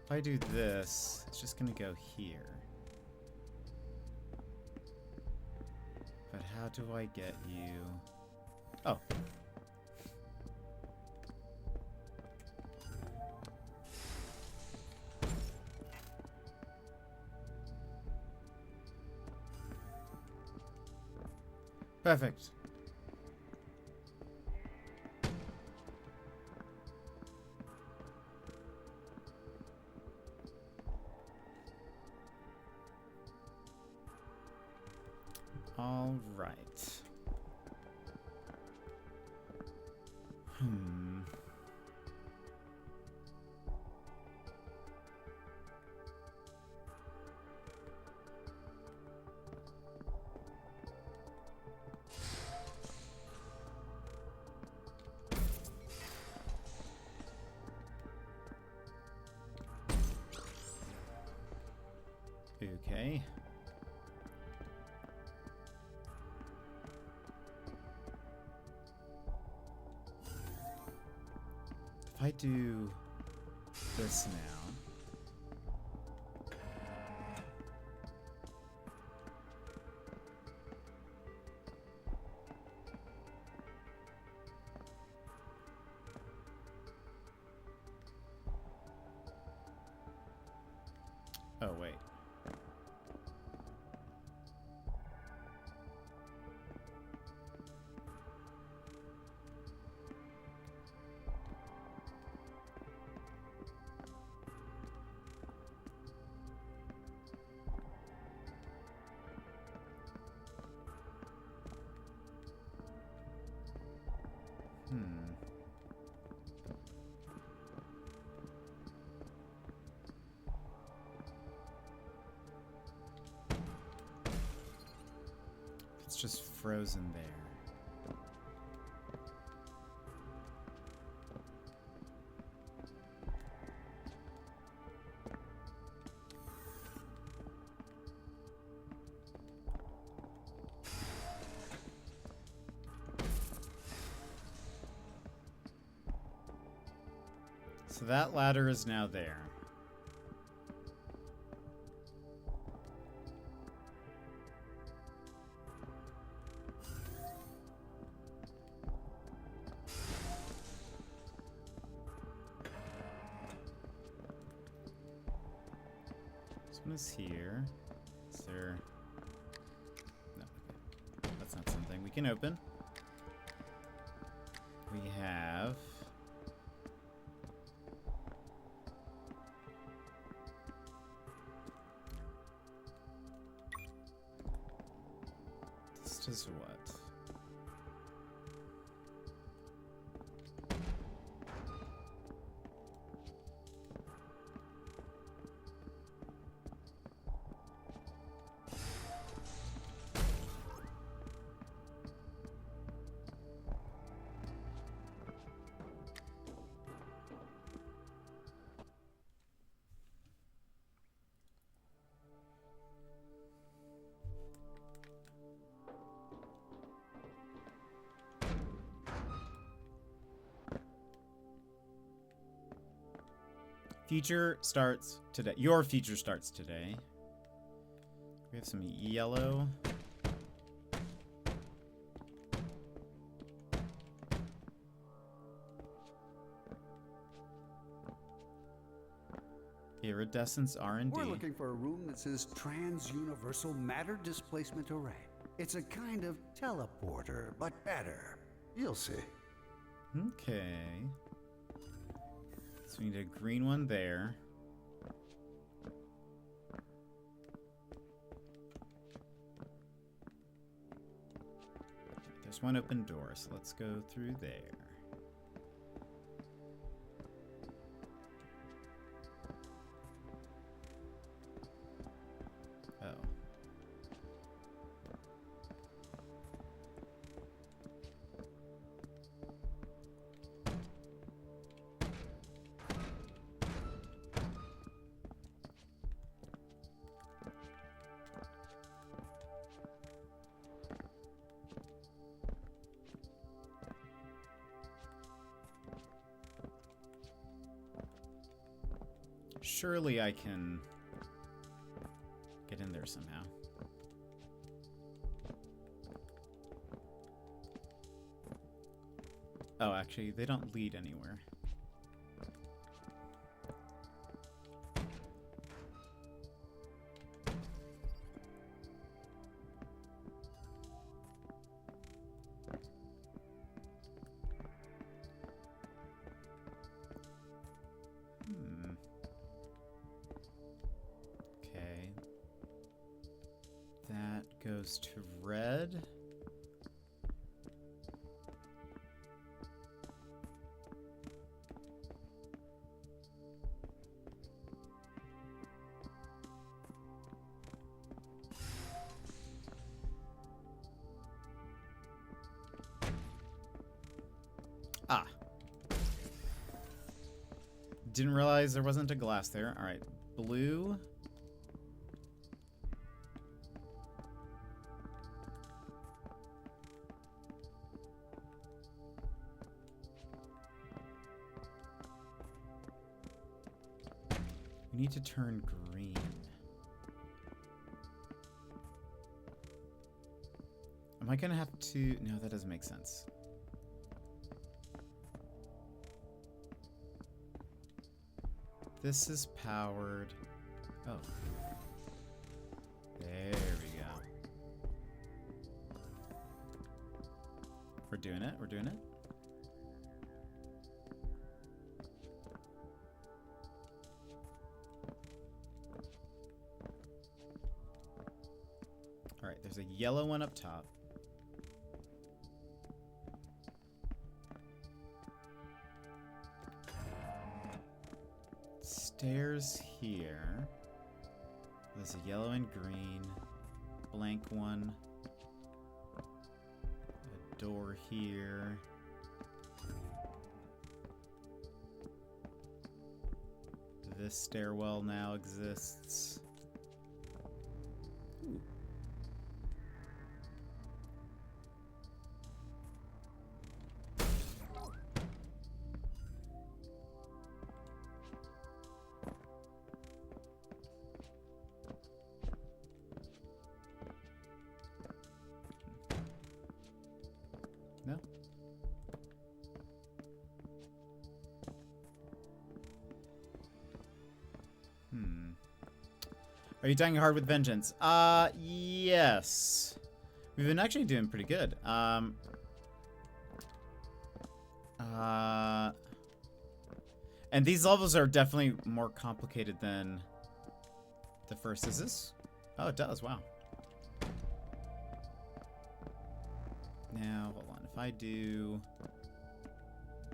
If I do this, it's just gonna go here. But how do I get you... Oh. Perfect. All right. Okay. If I do this now. Oh, wait. It's just frozen there. So that ladder is now there. This one is here. Is there... No, okay. That's not something we can open. We have... This does what? Future starts today. Your future starts today. We have some yellow. Iridescence R&D. We're looking for a room that says Trans-Universal Matter Displacement Array. It's a kind of teleporter, but better. You'll see. Okay. So we need a green one there. There's one open door, so let's go through there. Oh. Surely I can get in there somehow. Oh, actually, they don't lead anywhere. Okay. That goes to red. Ah. Didn't realize there wasn't a glass there. All right. Blue. We need to turn green. Am I gonna have to? No, that doesn't make sense. This is powered. Oh. There we go. We're doing it. We're doing it. All right, there's a yellow one up top. Stairs here. There's a yellow and green. Blank one. A door here. This stairwell now exists. Ooh. No? Are you dying hard with vengeance? Yes. We've been actually doing pretty good. And these levels are definitely more complicated than the first. Is this? Oh, it does. Wow. Now, hold on. If I do...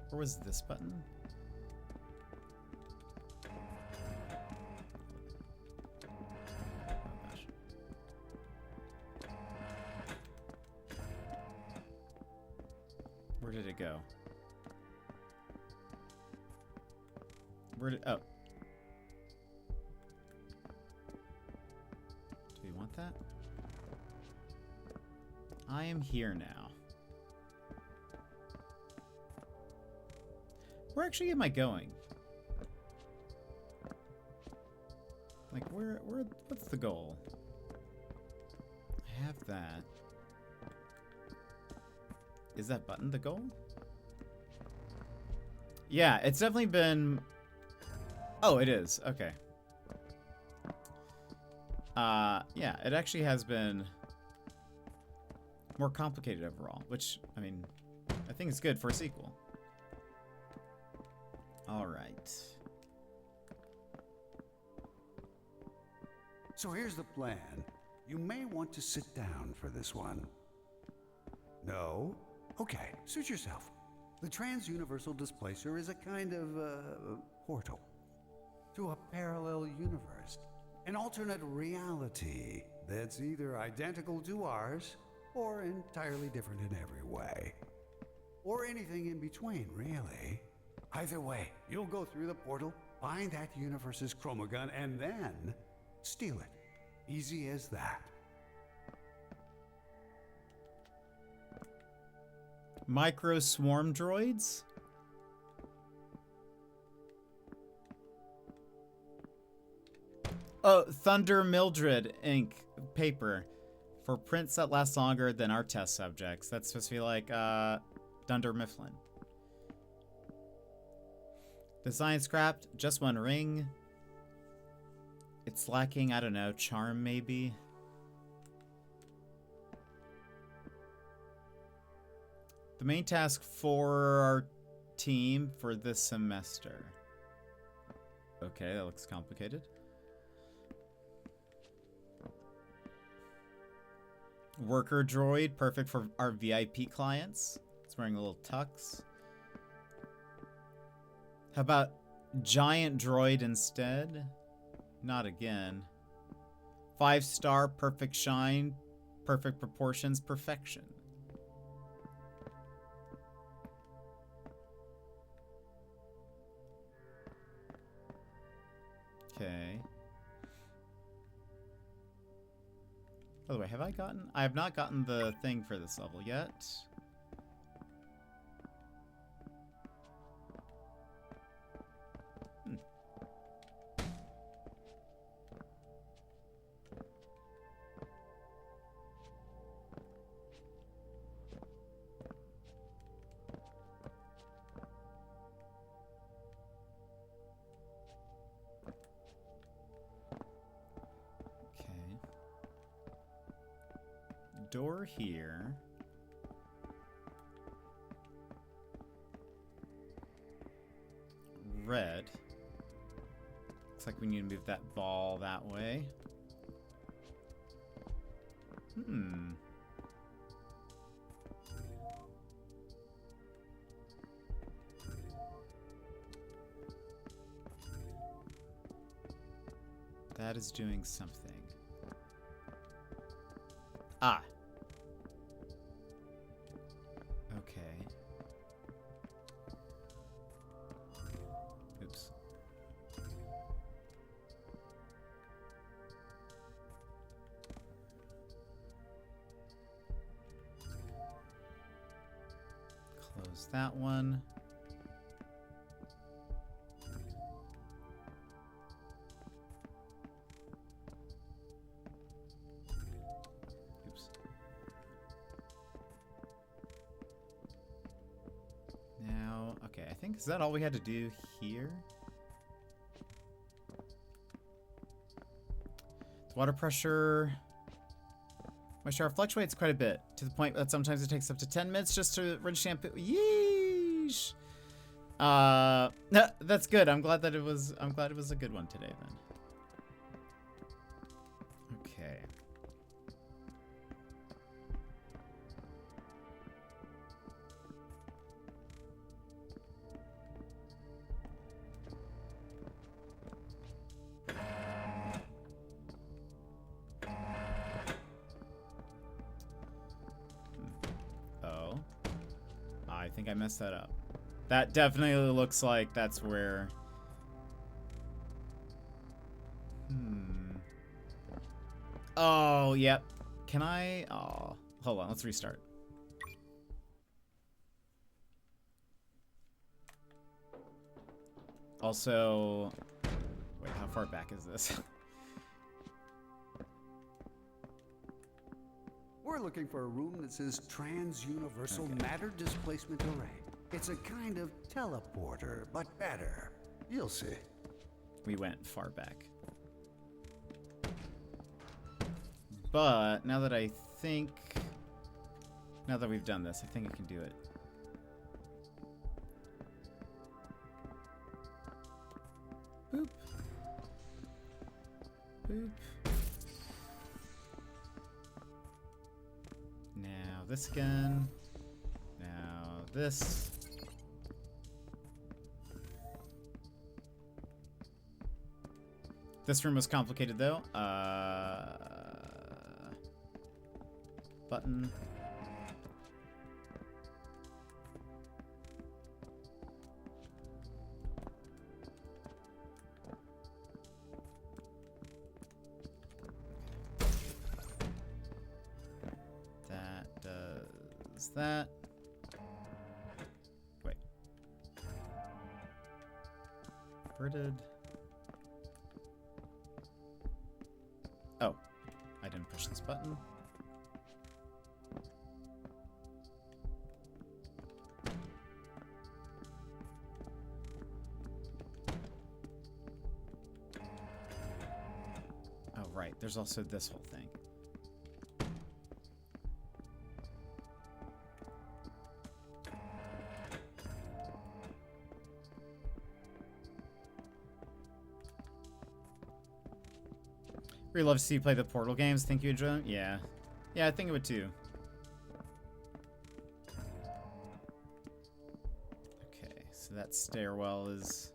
Where was this button? Where did it go? Where did... Oh. Do we want that? I am here now. Where actually am I going? Like, what's the goal? I have that. Is that button the goal? Yeah, it's definitely been... Oh, it is. Okay. Yeah, it actually has been more complicated overall, which, I mean, I think it's good for a sequel. All right. So here's the plan. You may want to sit down for this one. No? Okay, suit yourself. The Trans-Universal Displacer is a kind of, portal to a parallel universe. An alternate reality that's either identical to ours or entirely different in every way. Or anything in between, really. Either way, you'll go through the portal, find that universe's ChromaGun, and then steal it. Easy as that. Micro swarm droids? Oh, Thunder Mildred ink paper for prints that last longer than our test subjects. That's supposed to be like Dunder Mifflin. Design scrapped, just one ring. It's lacking, I don't know, charm maybe. The main task for our team for this semester. Okay, that looks complicated. Worker droid, perfect for our VIP clients. It's wearing a little tux. How about giant droid instead? Not again. 5-star, perfect shine, perfect proportions, perfection. Okay. By the way, have I gotten... I have not gotten the thing for this level yet. Door here. Red. Looks like we need to move that ball that way. That is doing something. Ah. Okay. Oops. Close that one. Oops. Now, okay, I think, is that all we had to do here? The water pressure... My shower fluctuates quite a bit, to the point that sometimes it takes up to 10 minutes just to rinse shampoo. Yeesh! That's good. I'm glad it was a good one today then. Okay. Oh. I think I messed that up. That definitely looks like that's where... Oh, yep. Can I... Oh, hold on. Let's restart. Also... Wait, how far back is this? we're looking for a room that says Trans-Universal Matter Displacement Array. It's a kind of teleporter, but better. You'll see. We went far back. But now that we've done this, I think I can do it. Boop. Boop. Now this again. Now this. This room was complicated though. Button. That does that. Wait. Where did... Oh, I didn't push this button. Oh, right. There's also this whole thing. Really love to see you play the Portal games. Think you enjoy them? Yeah. Yeah, I think it would too. Okay, so that stairwell is...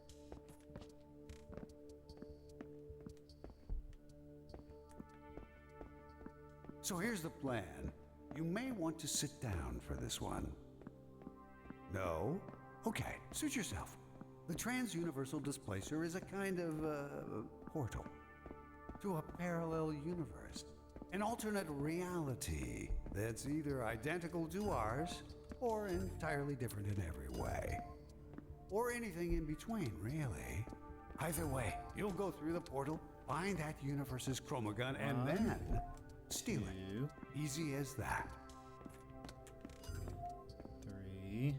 So here's the plan. You may want to sit down for this one. No? Okay, suit yourself. The Trans-Universal Displacer is a kind of, portal to a parallel universe. An alternate reality that's either identical to ours or entirely different in every way. Or anything in between, really. Either way, you'll go through the portal, find that universe's ChromaGun, and then steal it. Easy as that. 3.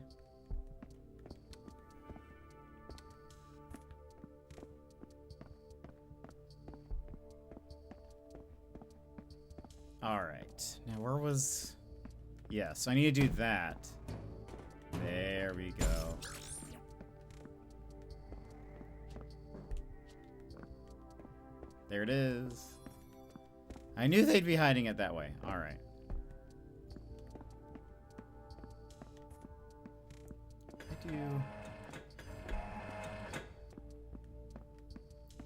Alright. Now where was... Yeah, so I need to do that. There we go. There it is. I knew they'd be hiding it that way. Alright.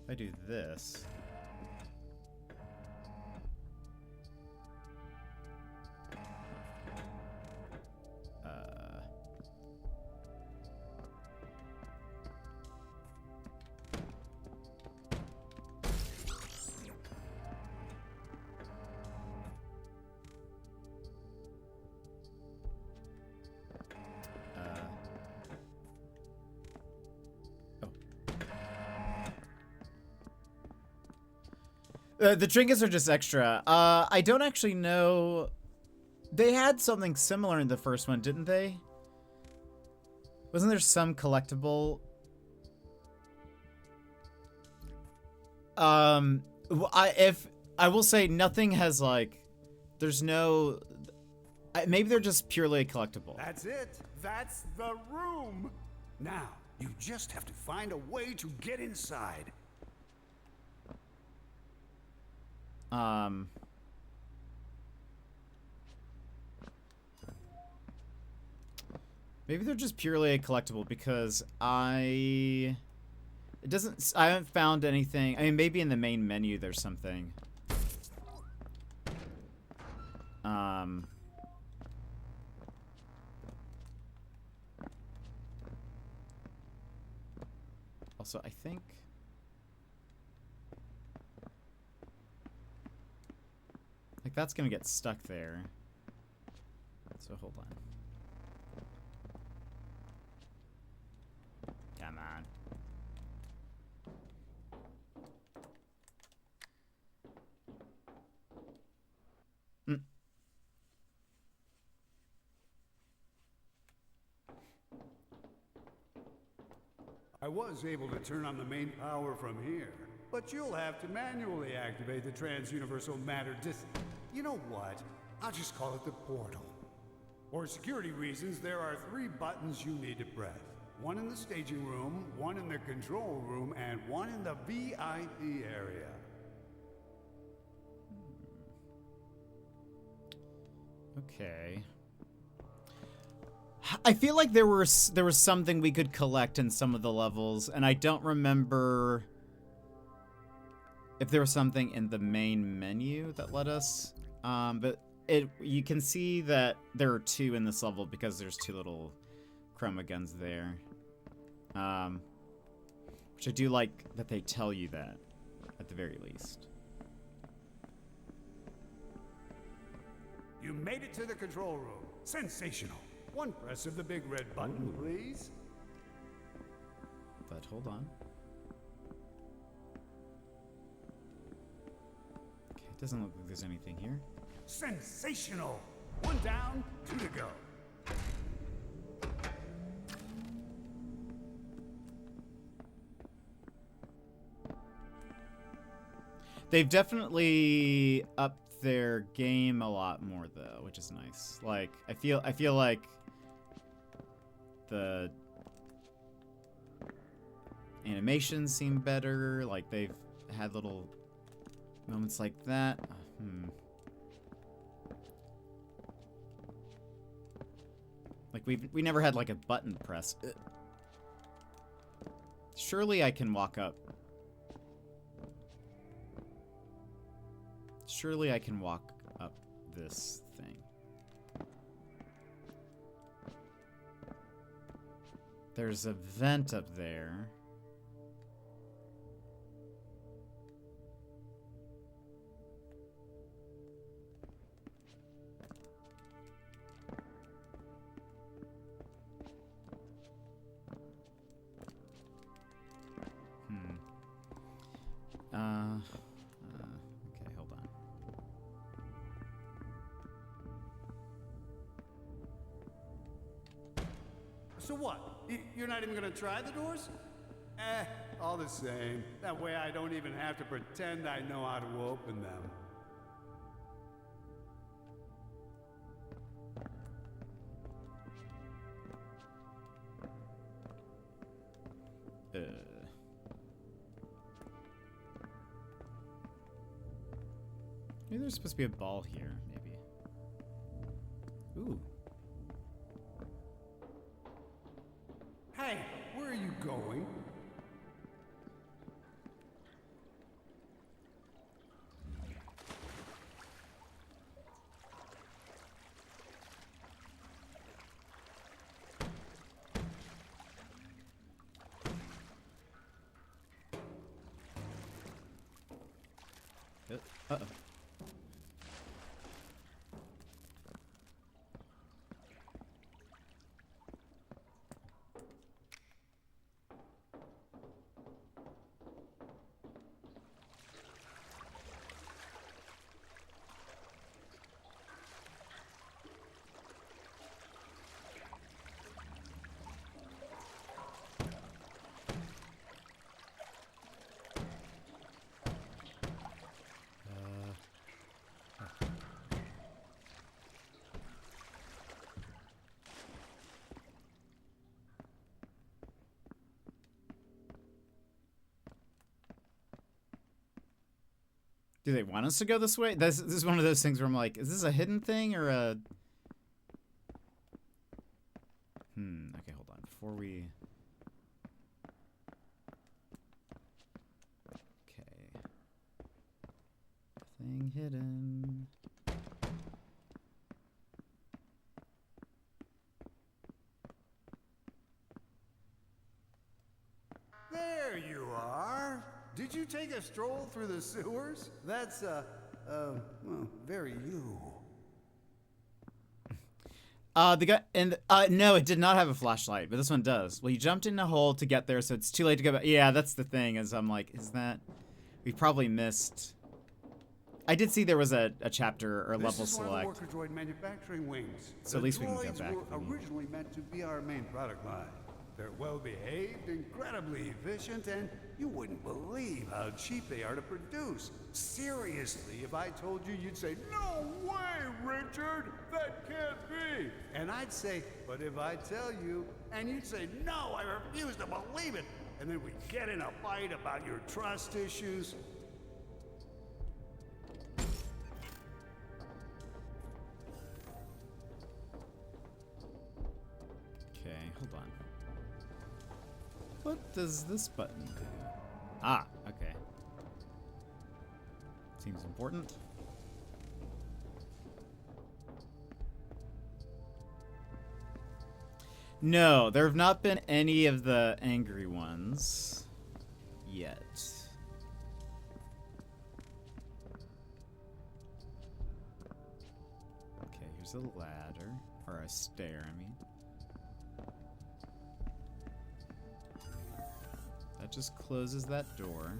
If I do this... The trinkets are just extra. I don't actually know. They had something similar in the first one, didn't they? Wasn't there some collectible? I will say nothing has like. There's no. Maybe they're just purely a collectible. That's it. That's the room. Now you just have to find a way to get inside. Maybe they're just purely a collectible because I haven't found anything. I mean, maybe in the main menu there's something. Also, I think like that's gonna get stuck there. So hold on. Come on. I was able to turn on the main power from here, but you'll have to manually activate the trans-universal matter You know what? I'll just call it the portal. For security reasons, there are 3 buttons you need to press. One in the staging room, one in the control room, and one in the VIP area. Okay. I feel like there was something we could collect in some of the levels, and I don't remember if there was something in the main menu that let us. But you can see that there are 2 in this level because there's 2 little ChromaGuns there. Which I do like that they tell you that, at the very least. You made it to the control room. Sensational. One press of the big red button, please. But hold on. Okay, it doesn't look like there's anything here. Sensational. 1 down, 2 to go. They've definitely upped their game a lot more though, which is nice. Like I feel like the animations seem better. Like they've had little moments like that. Like we never had like a button press. Surely I can walk up. Surely I can walk up this thing. There's a vent up there. Okay, hold on. So what? You're not even gonna try the doors? All the same. That way I don't even have to pretend I know how to open them. Maybe there's supposed to be a ball here, maybe. Ooh. Hey, where are you going? Uh-oh. Do they want us to go this way? This is one of those things where I'm like, is this a hidden thing or a... Okay, hold on. Before we... Okay. Thing hidden. There you are. Did you take a stroll through the sewers? That's, well, very you. The guy, and, no, it did not have a flashlight, but this one does. Well, you jumped in a hole to get there, so it's too late to go back. Yeah, that's the thing, is I'm like, is that... We probably missed... I did see there was a chapter or level select. This is one of the worker droid manufacturing wings. So at least we can go back. Were originally meant to be our main product line. They're well-behaved, incredibly efficient, and you wouldn't believe how cheap they are to produce. Seriously, if I told you, you'd say, "No way, Richard! That can't be!" And I'd say, "But if I tell you," and you'd say, "No, I refuse to believe it!" And then we get in a fight about your trust issues. Okay, hold on. What does this button do? Ah, okay. Seems important. No, there have not been any of the angry ones yet. Okay, here's a ladder, or a stair, I mean. That just closes that door.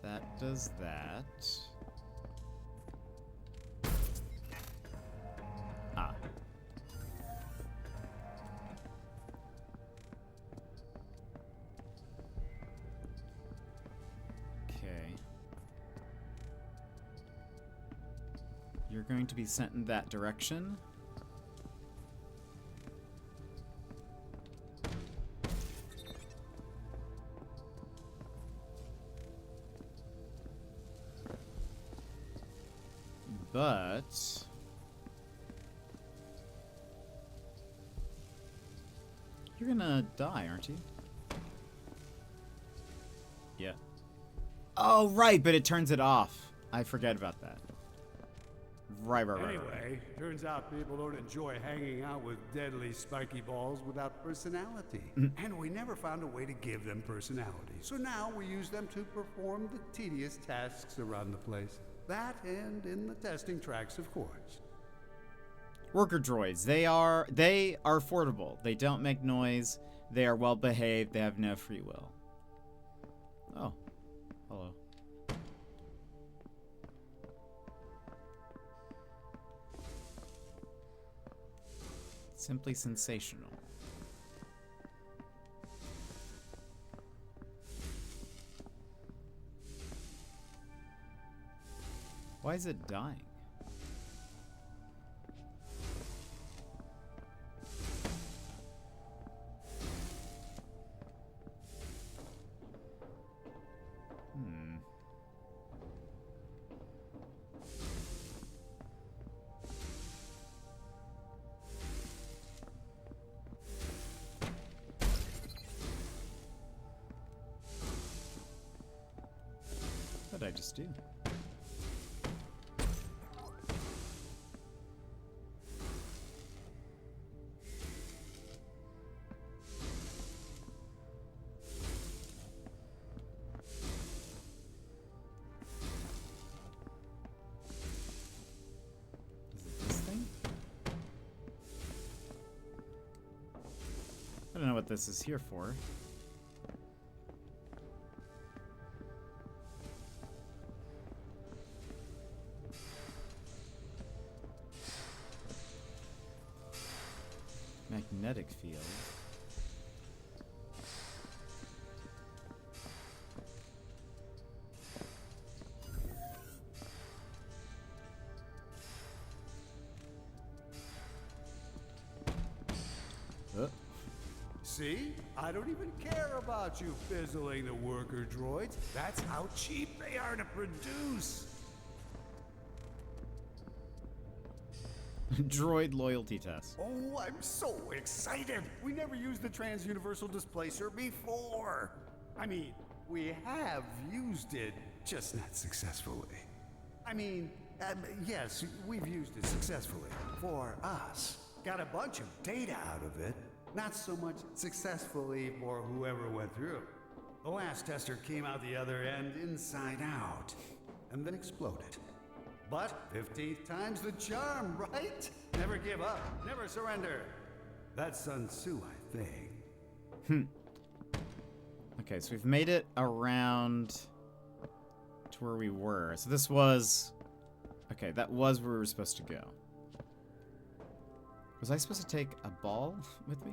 That does that. Ah. Okay. You're going to be sent in that direction. But you're gonna die, aren't you? Yeah. Oh, right, but it turns it off. I forget about that. Right. Anyway, turns out people don't enjoy hanging out with deadly spiky balls without personality. And we never found a way to give them personality. So now we use them to perform the tedious tasks around the place. That and in the testing tracks, of course. Worker droids. They are affordable. They don't make noise. They are well behaved. They have no free will. Oh. Hello. Simply sensational. Why is it dying? What did I just do? I don't know what this is here for. Magnetic field. See? I don't even care about you fizzling the worker droids. That's how cheap they are to produce. Droid loyalty test. Oh, I'm so excited. We never used the trans-universal displacer before. I mean, we have used it, just not successfully. I mean, yes, we've used it successfully. For us. Got a bunch of data out of it. Not so much successfully for whoever went through. The last tester came out the other end inside out, and then exploded. But 15th time's the charm, right? Never give up, never surrender. That's Sun Tzu, I think. Okay, so we've made it around to where we were. So this was... Okay, that was where we were supposed to go. Was I supposed to take a ball with me?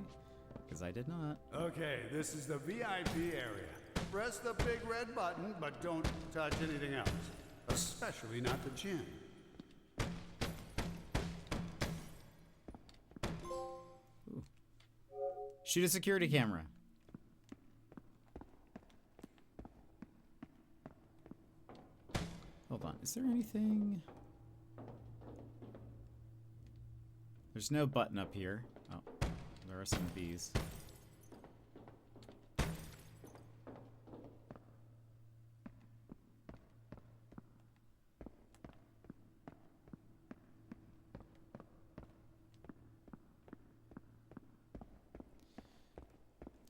Because I did not. Okay, this is the VIP area. Press the big red button, but don't touch anything else. Especially not the gin. Ooh. Shoot a security camera. Hold on, is there anything? There's no button up here. Oh, there are some bees.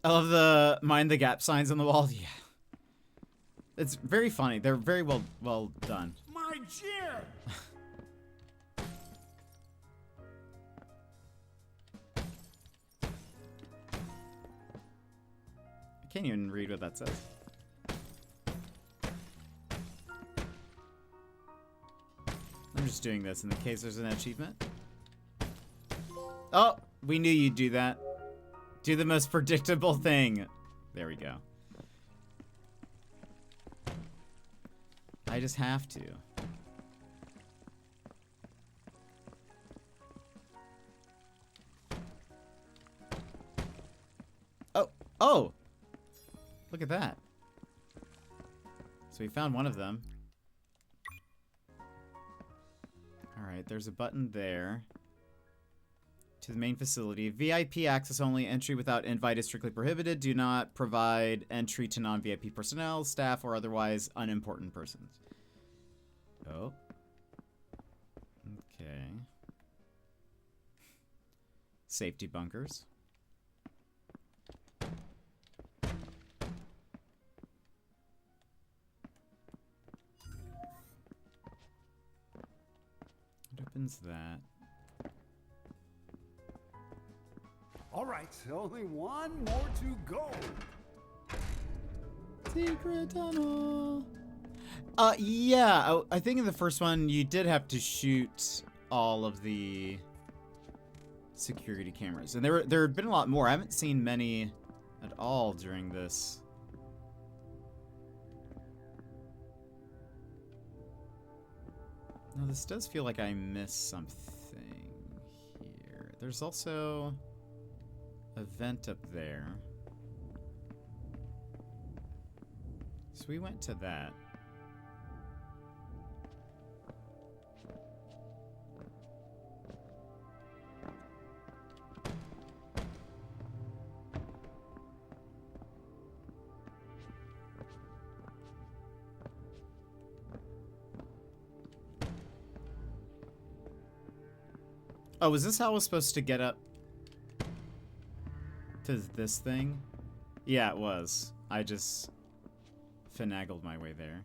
I love the mind the gap signs on the wall. Yeah. It's very funny. They're very well done. My gin! I can't even read what that says. I'm just doing this in the case there's an achievement. Oh, we knew you'd do that. Do the most predictable thing. There we go. I just have to. Oh, oh! Look at that. So we found one of them. Alright, there's a button there. To the main facility. VIP access only. Entry without invite is strictly prohibited. Do not provide entry to non-VIP personnel, staff, or otherwise unimportant persons. Oh. Okay. Safety bunkers. What opens that? All right, only one more to go. Secret tunnel. Yeah. I think in the first one you did have to shoot all of the security cameras, and there had been a lot more. I haven't seen many at all during this. No, this does feel like I missed something here. There's also a vent up there. So we went to that. Oh, is this how I was supposed to get up to this thing? Yeah, it was. I just finagled my way there.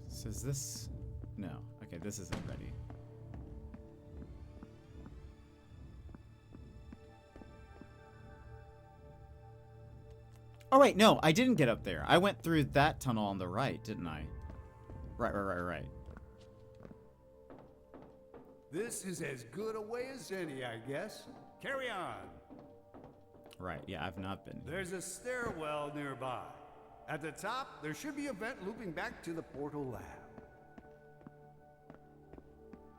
So is this... No. Okay, this isn't ready. Oh, wait, no, I didn't get up there. I went through that tunnel on the right, didn't I? Right. This is as good a way as any, I guess. Carry on. Right, yeah, I've not been. There's a stairwell nearby. At the top, there should be a vent looping back to the portal lab.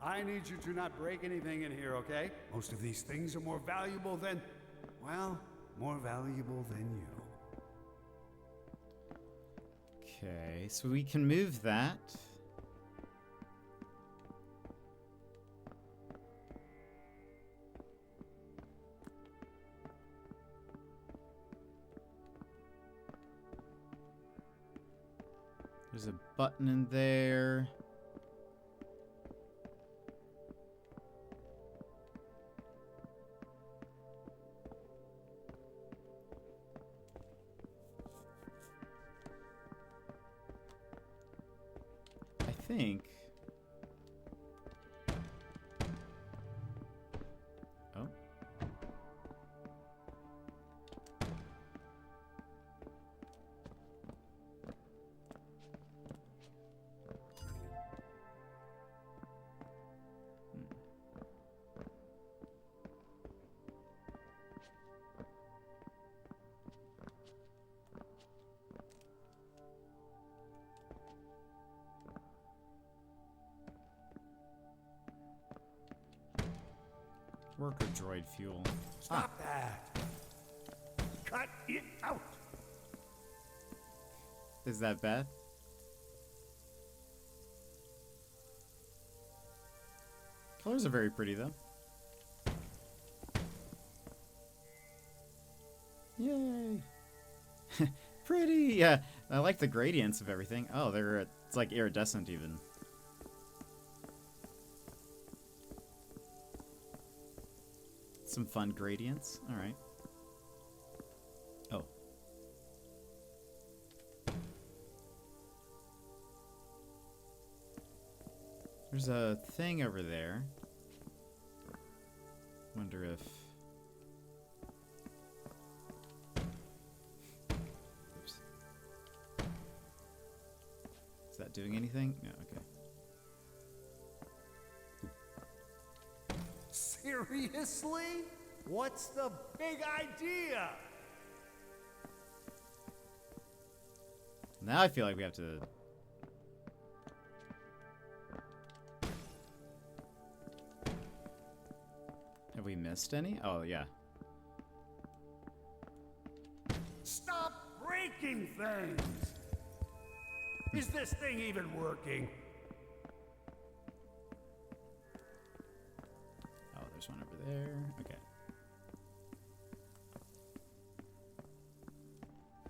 I need you to not break anything in here, okay? Most of these things are more valuable than, well, more valuable than you. Okay, so we can move that. There's a button in there. I think. Oh. Worker droid fuel. Stop that. Cut it out. Is that bad? Colors are very pretty, though. Yay! Pretty! Yeah, I like the gradients of everything. Oh, it's like iridescent, even. Some fun gradients. Alright. Oh. There's a thing over there. Wonder if... Oops. Is that doing anything? No, okay. Seriously? What's the big idea? Now I feel like we have to... Have we missed any? Oh, yeah. Stop breaking things! Is this thing even working? Oh, there's one over there. Okay.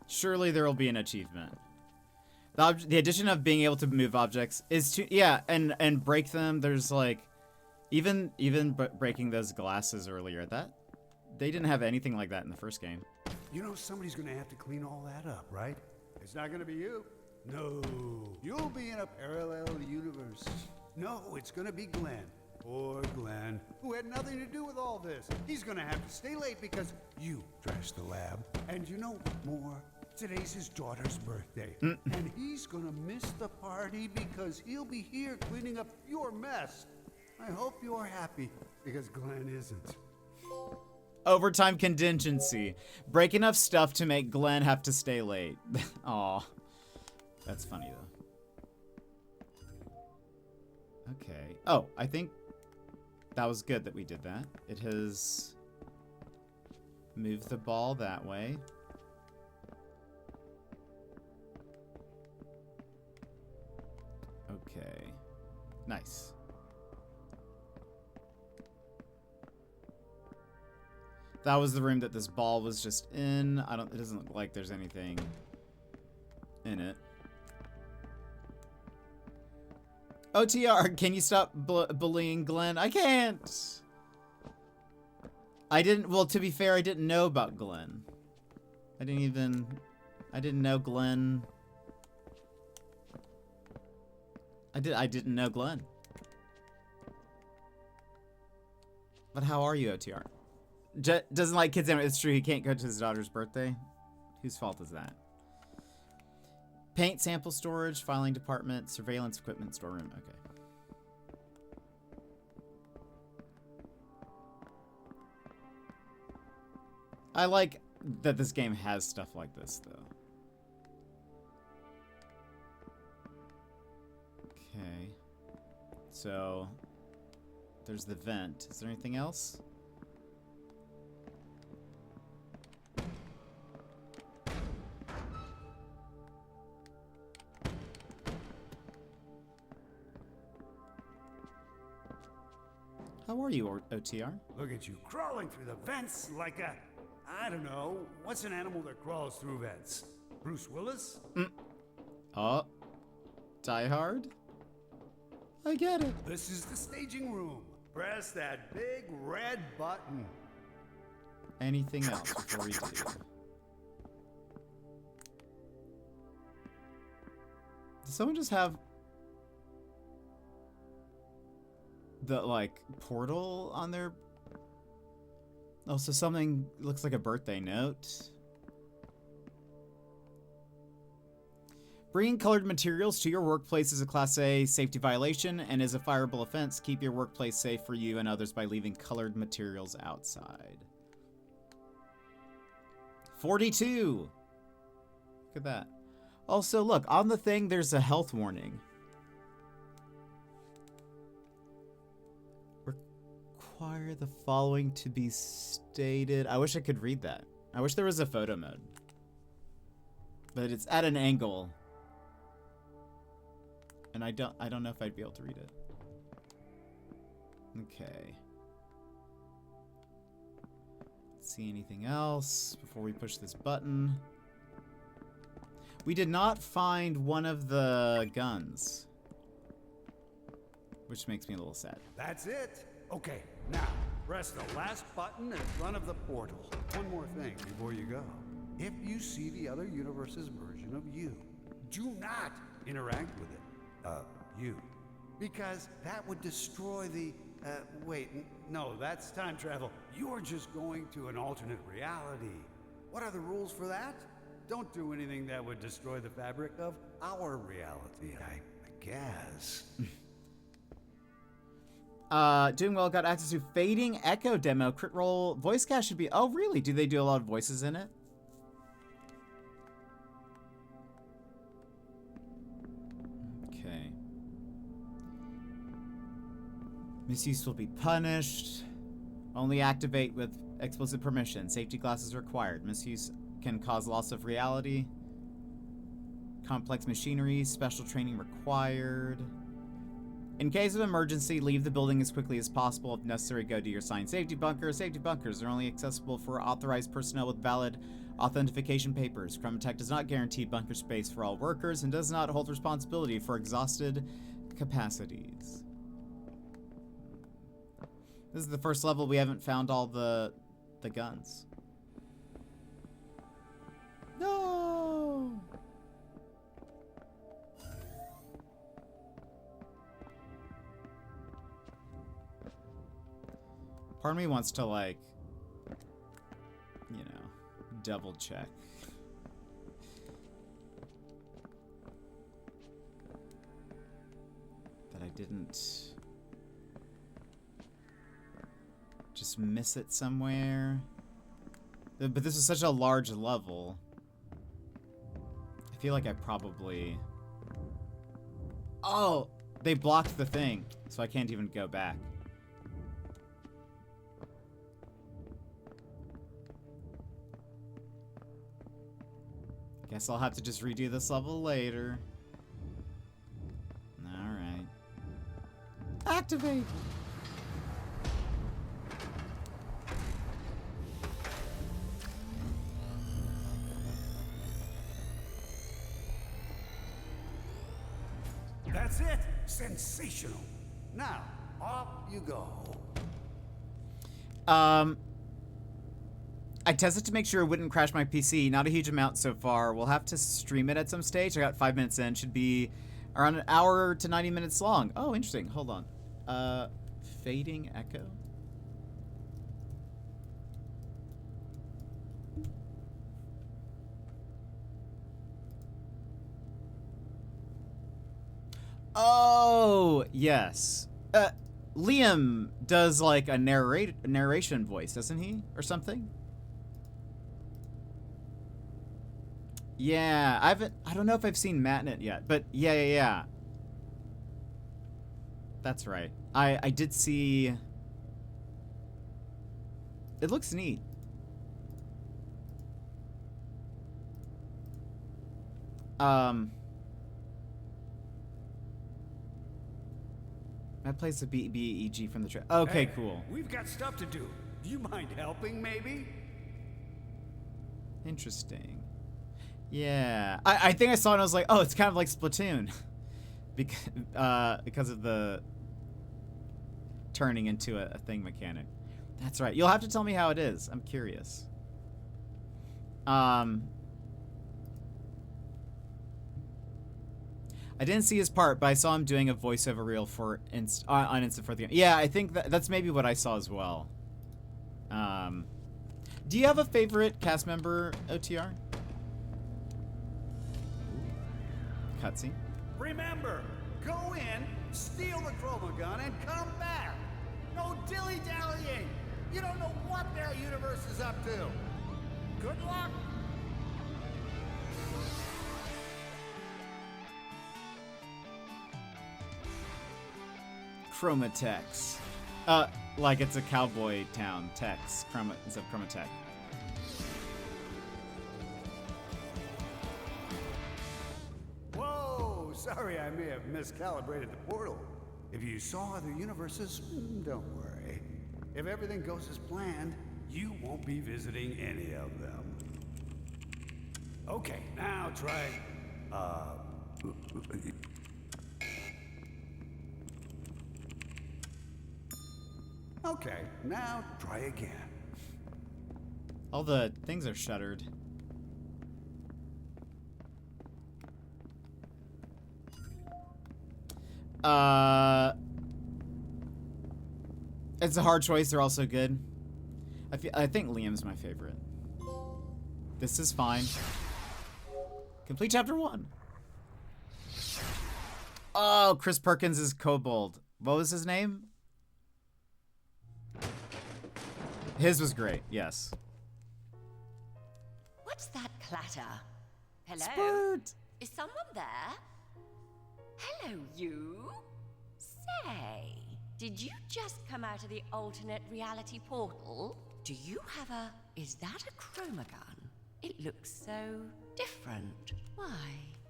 Surely there will be an achievement. The addition of being able to move objects is to... Yeah, and break them. There's like... Even breaking those glasses earlier, they didn't have anything like that in the first game. You know somebody's gonna have to clean all that up, right? It's not gonna be you. No. You'll be in a parallel universe. No, it's gonna be Glenn. Poor Glenn, who had nothing to do with all this. He's gonna have to stay late because you trashed the lab. And you know what more? Today's his daughter's birthday. And he's gonna miss the party because he'll be here cleaning up your mess. I hope you're happy, because Glenn isn't. Overtime contingency. Break enough stuff to make Glenn have to stay late. Aw. That's funny, though. Okay. Oh, I think that was good that we did that. It has moved the ball that way. Okay. Nice. That was the room that this ball was just in. It doesn't look like there's anything in it. OTR, can you stop bullying Glenn? I can't. Well, to be fair, I didn't know about Glenn. I didn't know Glenn. I didn't know Glenn. But how are you, OTR? Doesn't like kids anyway. It's true, he can't go to his daughter's birthday. Whose fault is that? Paint sample storage, filing department, surveillance equipment storeroom. Okay. I like that this game has stuff like this, though. Okay. So, there's the vent. Is there anything else? How are you, OTR? Look at you crawling through the vents like a... I don't know. What's an animal that crawls through vents? Bruce Willis? Oh. Die Hard? I get it. This is the staging room. Press that big red button. Anything else before we do? Does someone just have the, like, portal on their... Oh, so something looks like a birthday note. Bringing colored materials to your workplace is a Class A safety violation and is a fireable offense. Keep your workplace safe for you and others by leaving colored materials outside. 42! Look at that. Also, look, on the thing, there's a health warning. require the following to be stated. I wish I could read that. I wish there was a photo mode. But it's at an angle. And I don't know if I'd be able to read it. Okay. Let's see anything else before we push this button. We did not find one of the guns. Which makes me a little sad. That's it. Okay, now, press the last button in front of the portal. One more thing before you go. If you see the other universe's version of you, do not interact with it. You. Because that would destroy the, wait, no, that's time travel. You're just going to an alternate reality. What are the rules for that? Don't do anything that would destroy the fabric of our reality, I guess. Doing well, got access to Fading Echo demo. Crit roll voice cast should be... Oh, really? Do they do a lot of voices in it? Okay. Misuse will be punished. Only activate with explicit permission. Safety glasses required. Misuse can cause loss of reality. Complex machinery. Special training required. In case of emergency, leave the building as quickly as possible. If necessary, go to your assigned safety bunker. Safety bunkers are only accessible for authorized personnel with valid authentication papers. ChromaTech does not guarantee bunker space for all workers and does not hold responsibility for exhausted capacities. This is the first level we haven't found all the guns. No! Part of me wants to, like, you know, double check. That I didn't just miss it somewhere. But this is such a large level. I feel like I probably... Oh! They blocked the thing, so I can't even go back. Guess I'll have to just redo this level later. Alright. Activate! That's it! Sensational! Now, off you go. I tested to make sure it wouldn't crash my PC. Not a huge amount so far. We'll have to stream it at some stage. I got 5 minutes in. Should be around an hour to 90 minutes long. Oh, interesting. Hold on. Fading Echo? Oh, yes. Liam does like a narration voice, doesn't he? Or something? Yeah, I don't know if I've seen Matt in it yet, but yeah. That's right. I did see... It looks neat. That plays the BEG from the trailer. Okay, Hey, cool. We've got stuff to do. Do you mind helping, maybe? Interesting. Yeah. I think I saw it and I was like, oh, it's kind of like Splatoon. Because of the turning into a thing mechanic. That's right. You'll have to tell me how it is. I'm curious. I didn't see his part, but I saw him doing a voiceover reel for on Instant for the game. Yeah, I think that's maybe what I saw as well. Do you have a favorite cast member, OTR? Cutscene. Remember, go in, steal the ChromaGun, and come back. No dilly-dallying. You don't know what their universe is up to. Good luck. ChromaTex. like it's a cowboy town. Tex, Chroma, instead of Chroma Tech. Whoa! Sorry, I may have miscalibrated the portal. If you saw other universes, don't worry. If everything goes as planned, you won't be visiting any of them. Okay, now try... Okay, now try again. All the things are shuttered. It's a hard choice. They're all so good. I think Liam's my favorite. This is fine. Complete chapter 1. Oh, Chris Perkins is Kobold. What was his name? His was great, yes. What's that clatter? Hello? Spurt! Is someone there? Hello, you? Say, did you just come out of the alternate reality portal? Do you have a... Is that a ChromaGun? It looks so different. Why,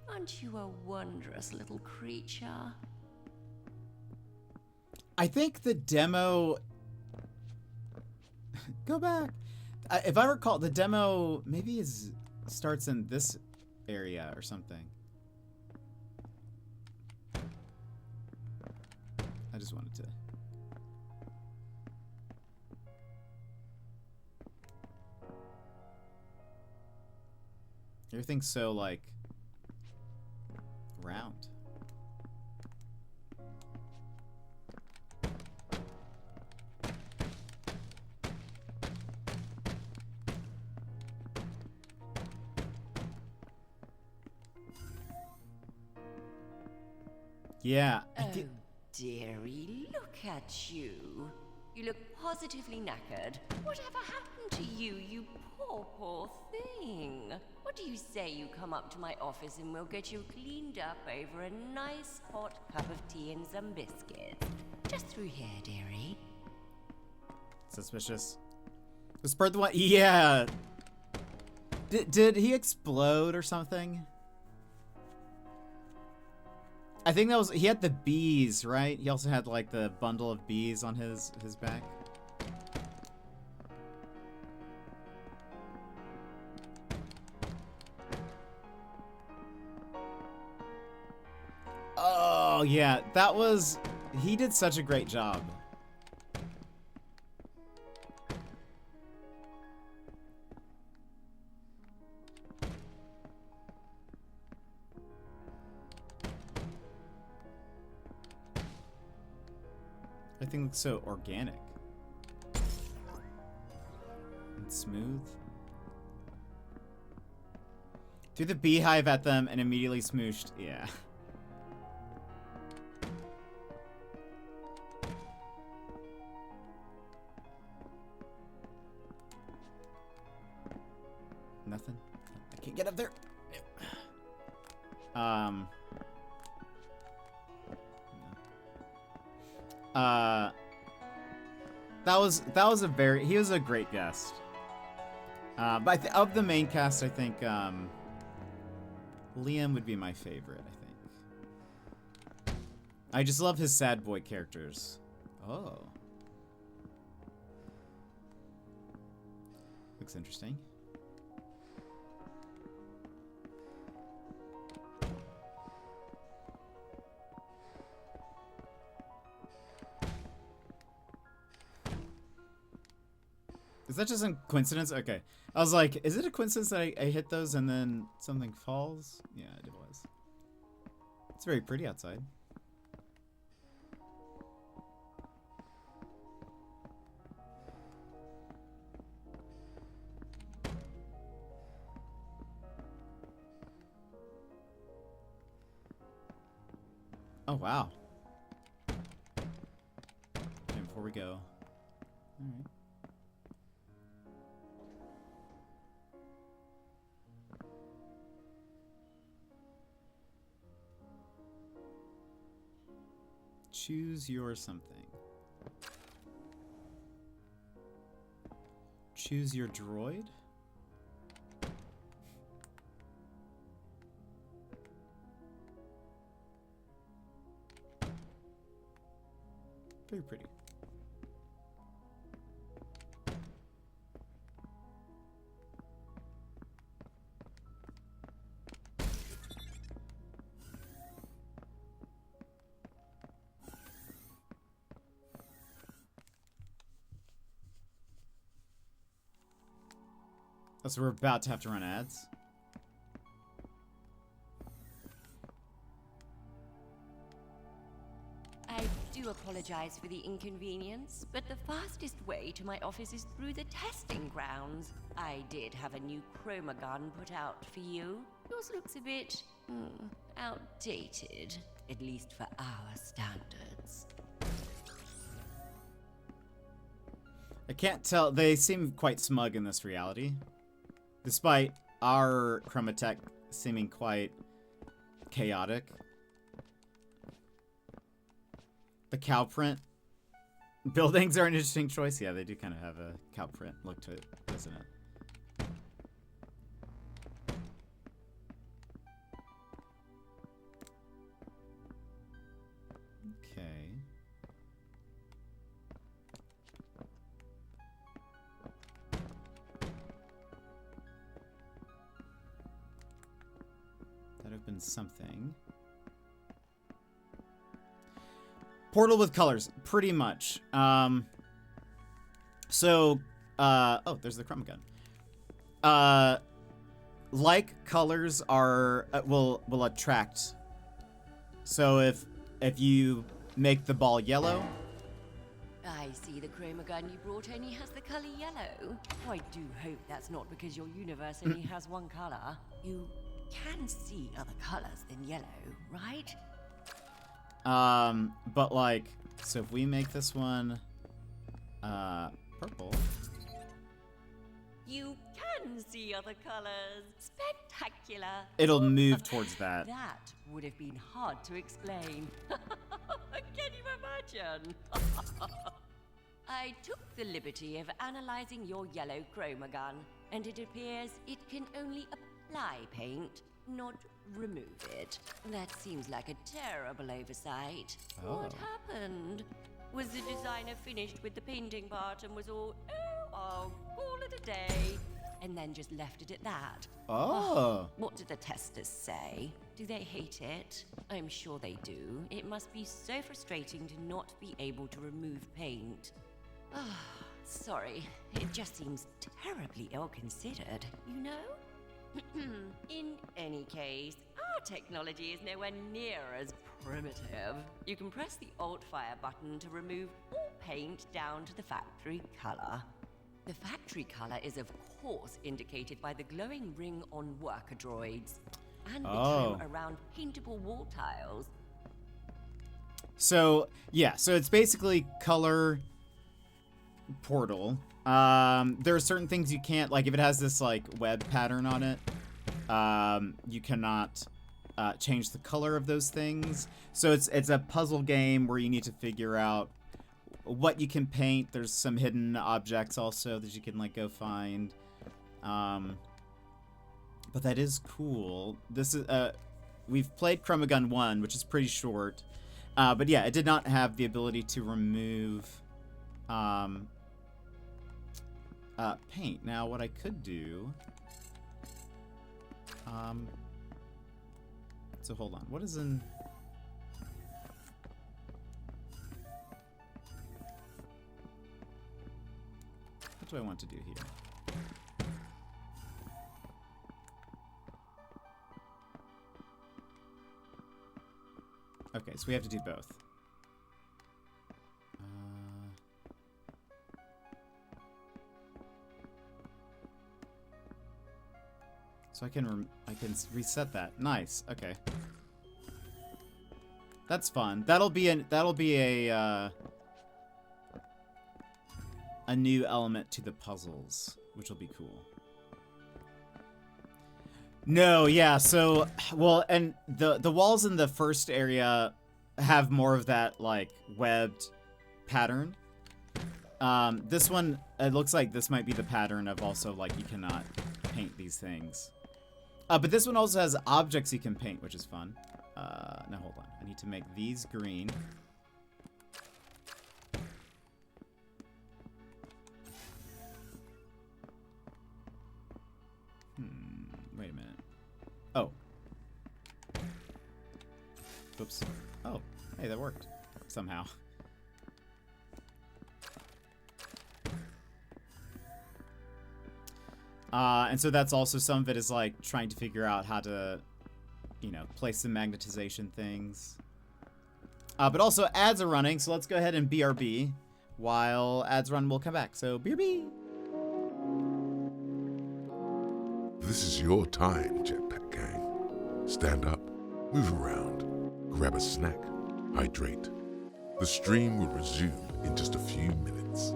aren't you a wondrous little creature? I think the demo... Go back. If I recall, the demo maybe starts in this area or something. I just wanted to... Everything's so, like, round. Yeah. Oh, dearie, look at you. You look positively knackered. Whatever happened to you, you poor, poor thing? What do you say you come up to my office and we'll get you cleaned up over a nice hot cup of tea and some biscuits? Just through here, dearie. Suspicious. Was Spurt the one? Yeah. Did he explode or something? I think that was... He had the bees, right? He also had, like, the bundle of bees on his back. Oh, yeah. That was... He did such a great job. Everything looks so organic and smooth. Threw the beehive at them and immediately smooshed. Yeah. Nothing. I can't get up there. That was a very... He was a great guest. But of the main cast, I think Liam would be my favorite, I think. I just love his sad boy characters. Oh. Looks interesting. Is that just a coincidence? Okay. I was like, is it a coincidence that I hit those and then something falls? Yeah, it was. It's very pretty outside. Oh, wow. Okay, before we go. All right. Choose your something. Choose your droid. Very pretty. Oh, so we're about to have to run ads. I do apologize for the inconvenience, but the fastest way to my office is through the testing grounds. I did have a new ChromaGun put out for you. Yours looks a bit outdated, at least for our standards. I can't tell. They seem quite smug in this reality, despite our Chromatech seeming quite chaotic. The cow print buildings are an interesting choice. Yeah, they do kind of have a cow print look to it, doesn't it? Okay. That opens something. Portal with colors, pretty much. Oh, there's the ChromaGun. Like colors are will attract. So if you make the ball yellow. I see the ChromaGun you brought only has the color yellow. Oh, I do hope that's not because your universe only has one color. You can see other colors than yellow, right? But like, so if we make this one, purple. You can see other colors. Spectacular. It'll move towards that. That would have been hard to explain. Can you imagine? I took the liberty of analyzing your yellow ChromaGun, and it appears it can only apply paint, not remove it. That seems like a terrible oversight. Oh. What happened? Was the designer finished with the painting part and was all, I'll call it a day, and then just left it at that? Oh. What did the testers say? Do they hate it? I'm sure they do. It must be so frustrating to not be able to remove paint. Ah, sorry. It just seems terribly ill-considered, you know? In any case, our technology is nowhere near as primitive. You can press the Alt-Fire button to remove all paint down to the factory color. The factory color is of course indicated by the glowing ring on worker droids and the trim around paintable wall tiles. So, yeah, so it's basically color portal. There are certain things you can't, like if it has this like web pattern on it, you cannot change the color of those things. So it's a puzzle game where you need to figure out what you can paint. There's some hidden objects also that you can like go find. But that is cool. This is we've played ChromaGun 1, which is pretty short. But yeah, it did not have the ability to remove paint. Now what I could do, so hold on, what is in, what do I want to do here? Okay, so we have to do both. So I can reset that. Nice. Okay. That's fun. That'll be a new element to the puzzles, which will be cool. No, yeah, so, well, and the walls in the first area have more of that, like, webbed pattern. This one, it looks like this might be the pattern of also, like, you cannot paint these things. But this one also has objects you can paint, which is fun. Now, hold on. I need to make these green. Wait a minute. Oh. Oops. Oh, hey, that worked. Somehow. And so that's also some of it is like trying to figure out how to, you know, place some magnetization things. But also ads are running, so let's go ahead and BRB while ads run. We'll come back. So BRB. This is your time, Jetpack Gang. Stand up, move around, grab a snack, hydrate. The stream will resume in just a few minutes.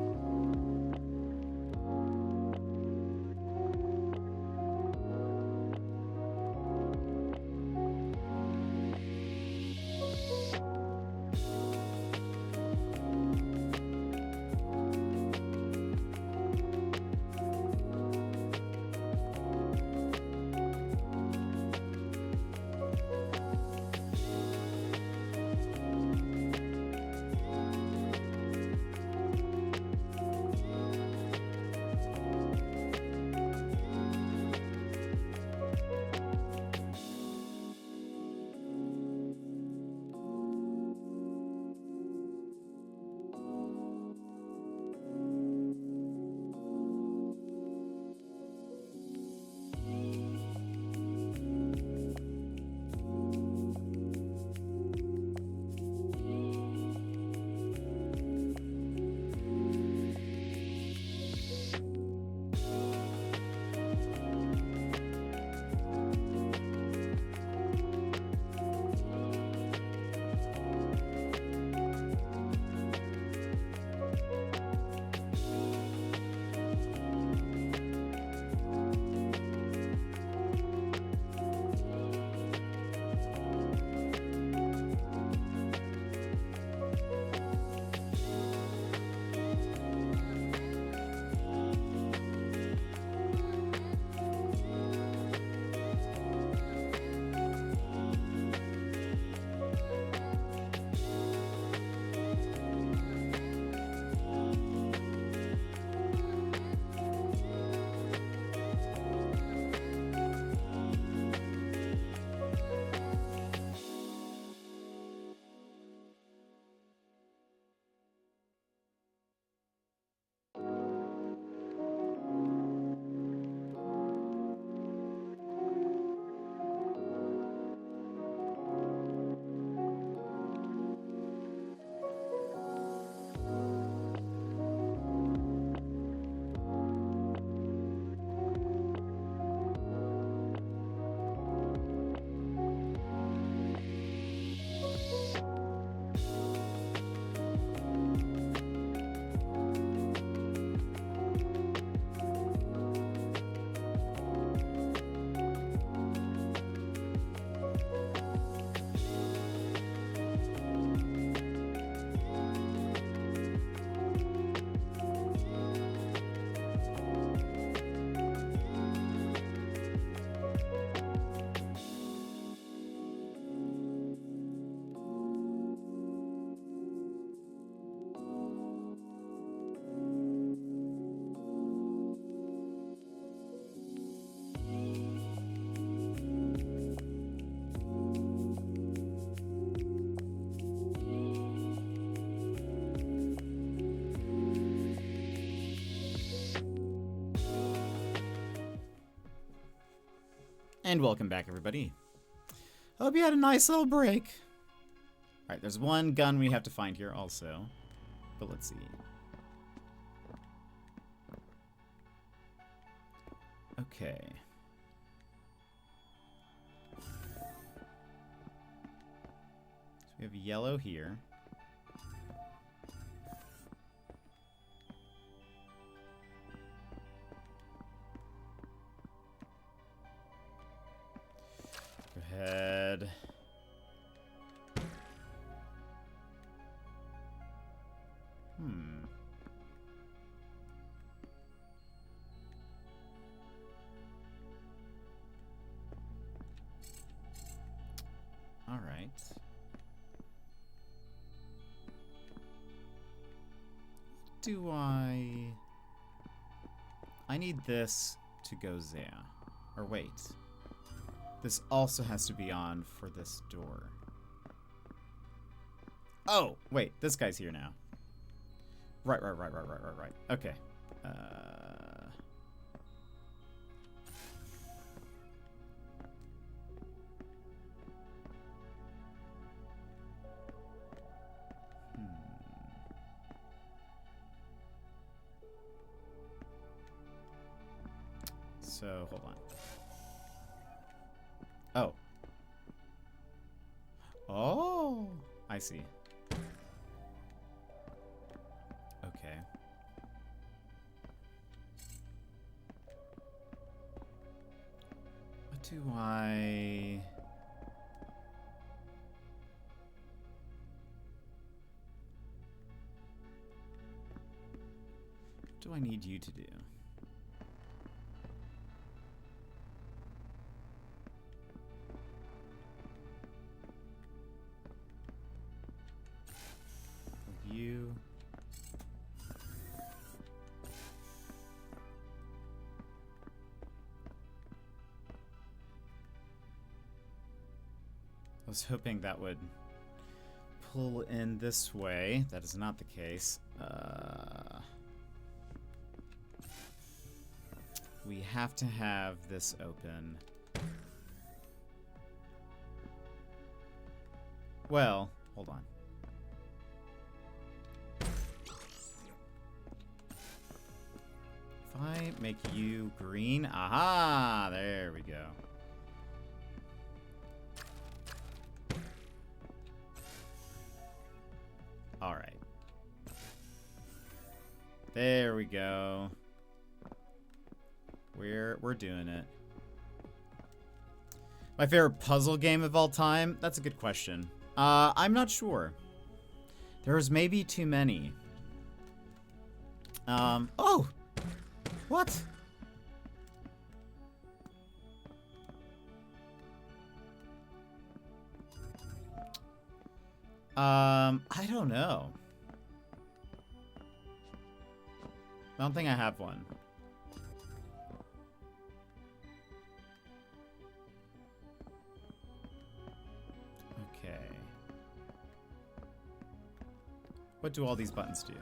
And welcome back, everybody. Hope you had a nice little break. Alright, there's one gun we have to find here also. But let's see. Okay. So we have yellow here. Go ahead. right. Do I need this to go there. Or wait. This also has to be on for this door. Oh, wait, this guy's here now. Right. Okay. So, hold on. Oh. Oh, I see. Okay. What do I... What do I need you to do? You... I was hoping that would pull in this way. That is not the case. We have to have this open. Well, hold on. If I make you green, aha, there we go. All right. There we go. We're doing it. My favorite puzzle game of all time? That's a good question. I'm not sure. There's maybe too many. Oh! What? I don't know. I don't think I have one. Okay. What do all these buttons do?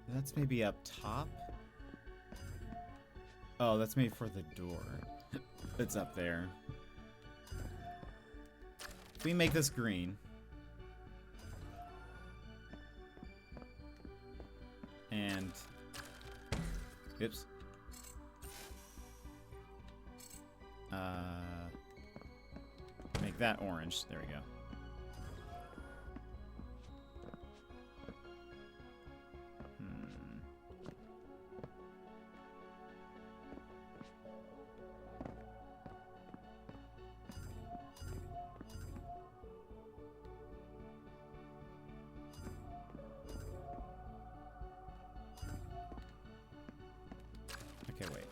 That's maybe up top? Oh, that's maybe for the door. It's up there. If we make this green. And... Oops. Make that orange. There we go. Okay, wait.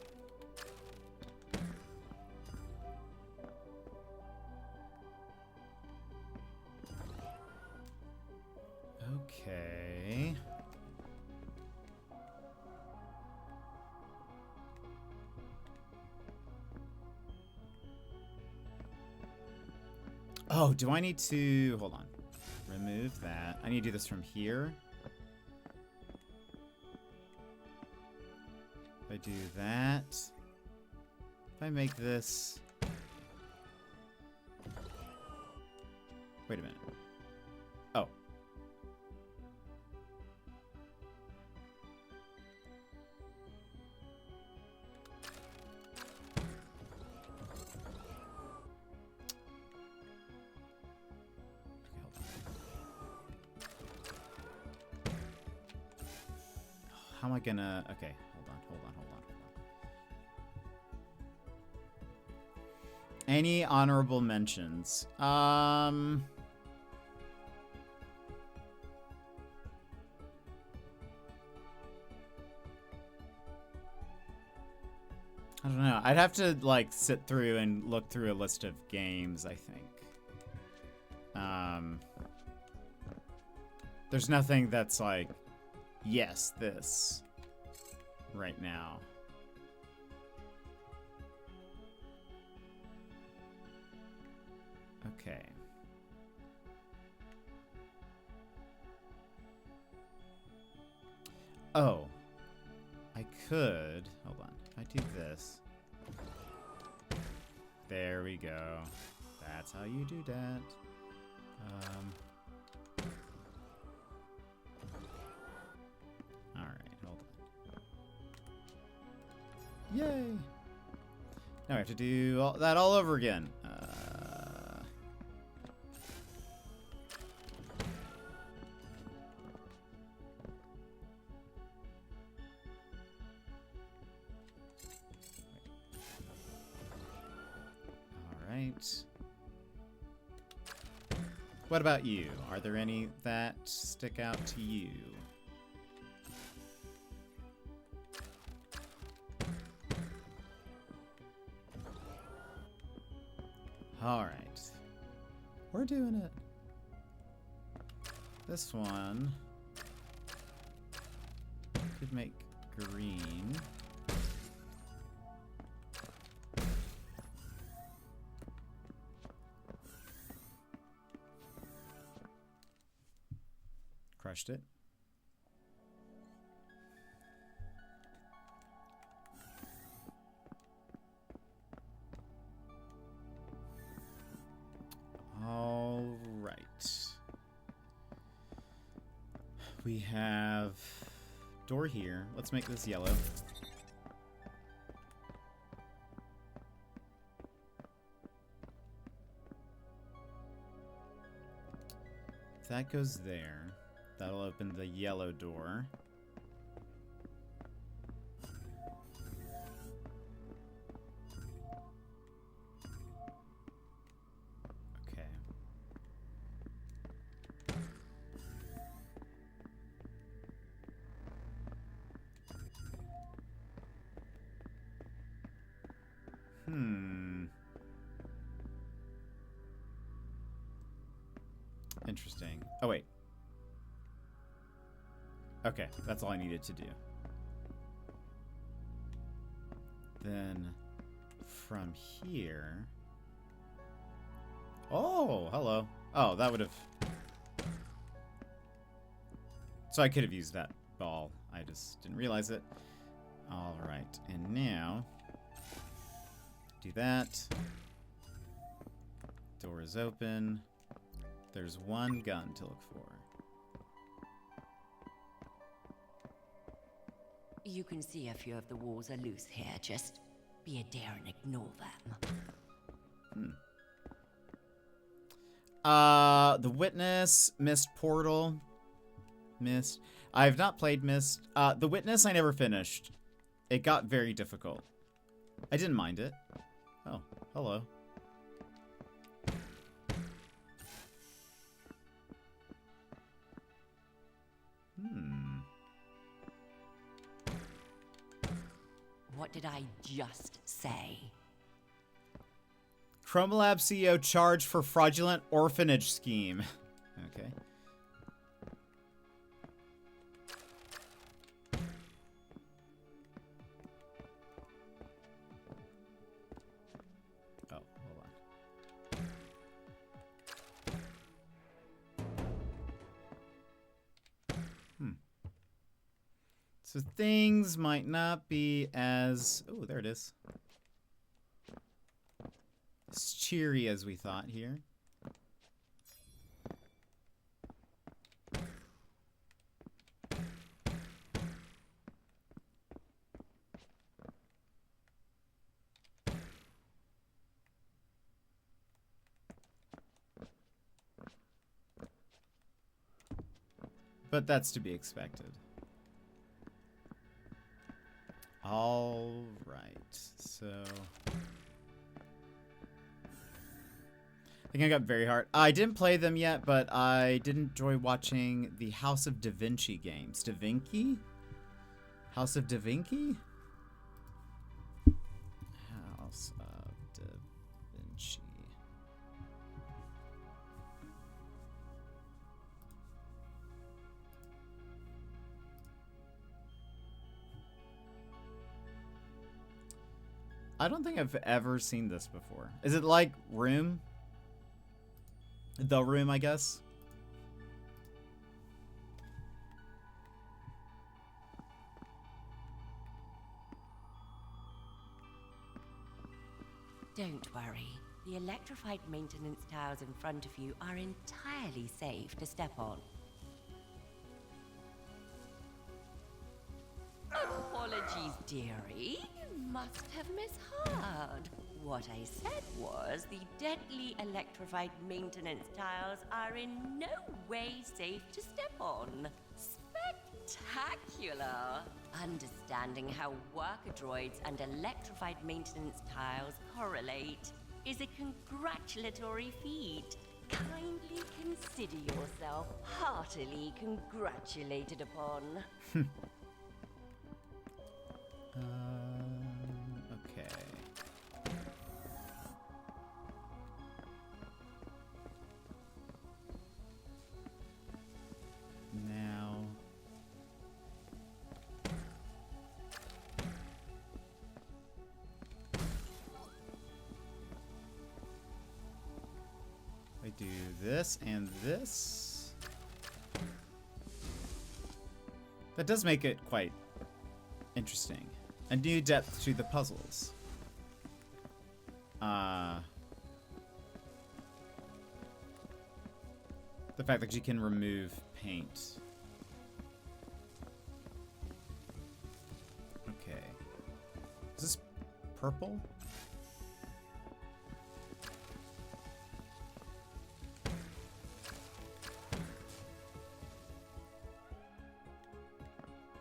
Okay. Oh, do I need to... Hold on. Remove that. I need to do this from here. If I do that... If I make this... Wait a minute. Oh. How am I gonna... Okay, hold on. Any honorable mentions? I don't know. I'd have to like sit through and look through a list of games, I think. There's nothing that's like, yes, this right now. Okay. Oh. I could, hold on. If I do this. There we go. That's how you do that. Alright, hold on. Yay! Now we have to do that all over again. Alright. What about you? Are there any that stick out to you? Alright. We're doing it. This one could make green. Crushed it. All right. We have door here. Let's make this yellow. If that goes there, that'll open the yellow door. Okay. Interesting. Oh, wait. Okay, that's all I needed to do. Then from here... Oh, hello. Oh, that would have... So I could have used that ball. I just didn't realize it. All right, and now... Do that. Door is open. There's one gun to look for. You can see a few of the walls are loose here. Just be a dare and ignore them. The Witness, Mist Portal. Mist. I have not played Mist. The Witness I never finished. It got very difficult. I didn't mind it. Oh, hello. What did I just say? ChromaLab CEO charged for fraudulent orphanage scheme. Okay. Oh, hold on. So things might not be as... Oh, there it is. As cheery as we thought here. But that's to be expected. All right, so I think I got very hard. I didn't play them yet, but I did enjoy watching the House of Da Vinci games. Da Vinci? House of Da Vinci? I don't think I've ever seen this before. Is it like Room? The Room, I guess. Don't worry. The electrified maintenance towers in front of you are entirely safe to step on. Apologies, dearie. You must have misheard. What I said was the deadly electrified maintenance tiles are in no way safe to step on. Spectacular! Understanding how worker droids and electrified maintenance tiles correlate is a congratulatory feat. Kindly consider yourself heartily congratulated upon. Okay. Now. I do this and this. That does make it quite interesting. A new depth to the puzzles. The fact that you can remove paint. Okay. Is this purple?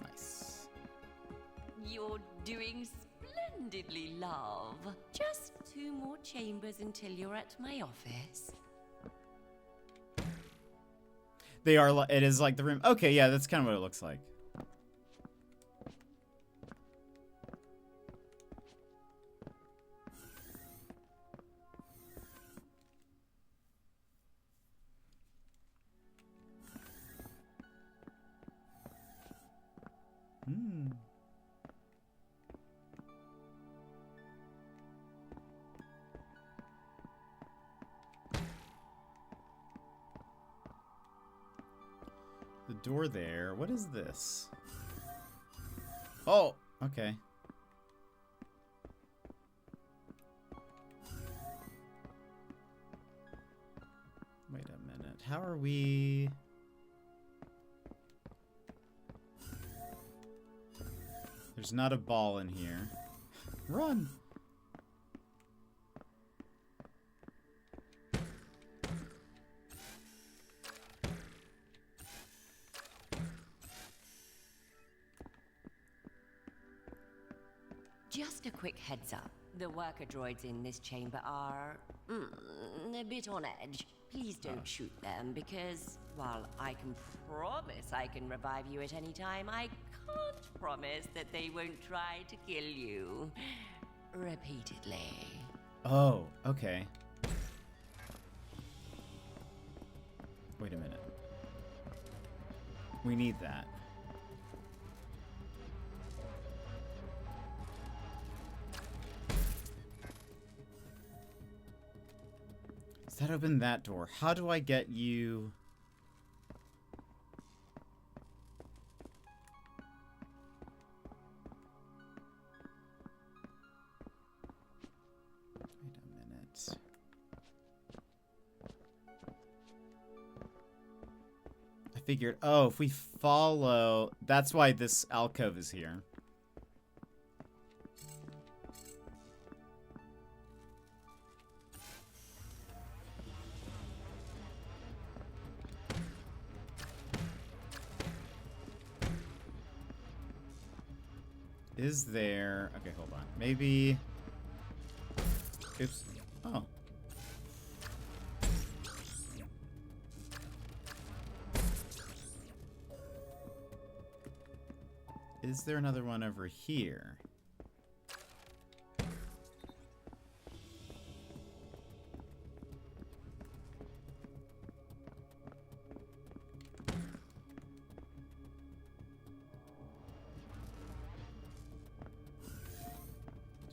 Nice. You're doing splendidly, love. Just 2 more chambers until you're at my office. They are. It is like the room. Okay, yeah, that's kind of what it looks like. Hmm. The door there. What is this? Oh, okay. Wait a minute. How are we? There's not a ball in here. Run! Just a quick heads up. The worker droids in this chamber are a bit on edge. Please don't shoot them because, while I can promise I can revive you at any time, I can't promise that they won't try to kill you. Repeatedly. Oh, okay. Wait a minute. We need that. Does that open that door? How do I get you? Wait a minute. I figured, oh, if we follow, that's why this alcove is here. Is there... Okay, hold on. Maybe... Oops. Oh. Is there another one over here?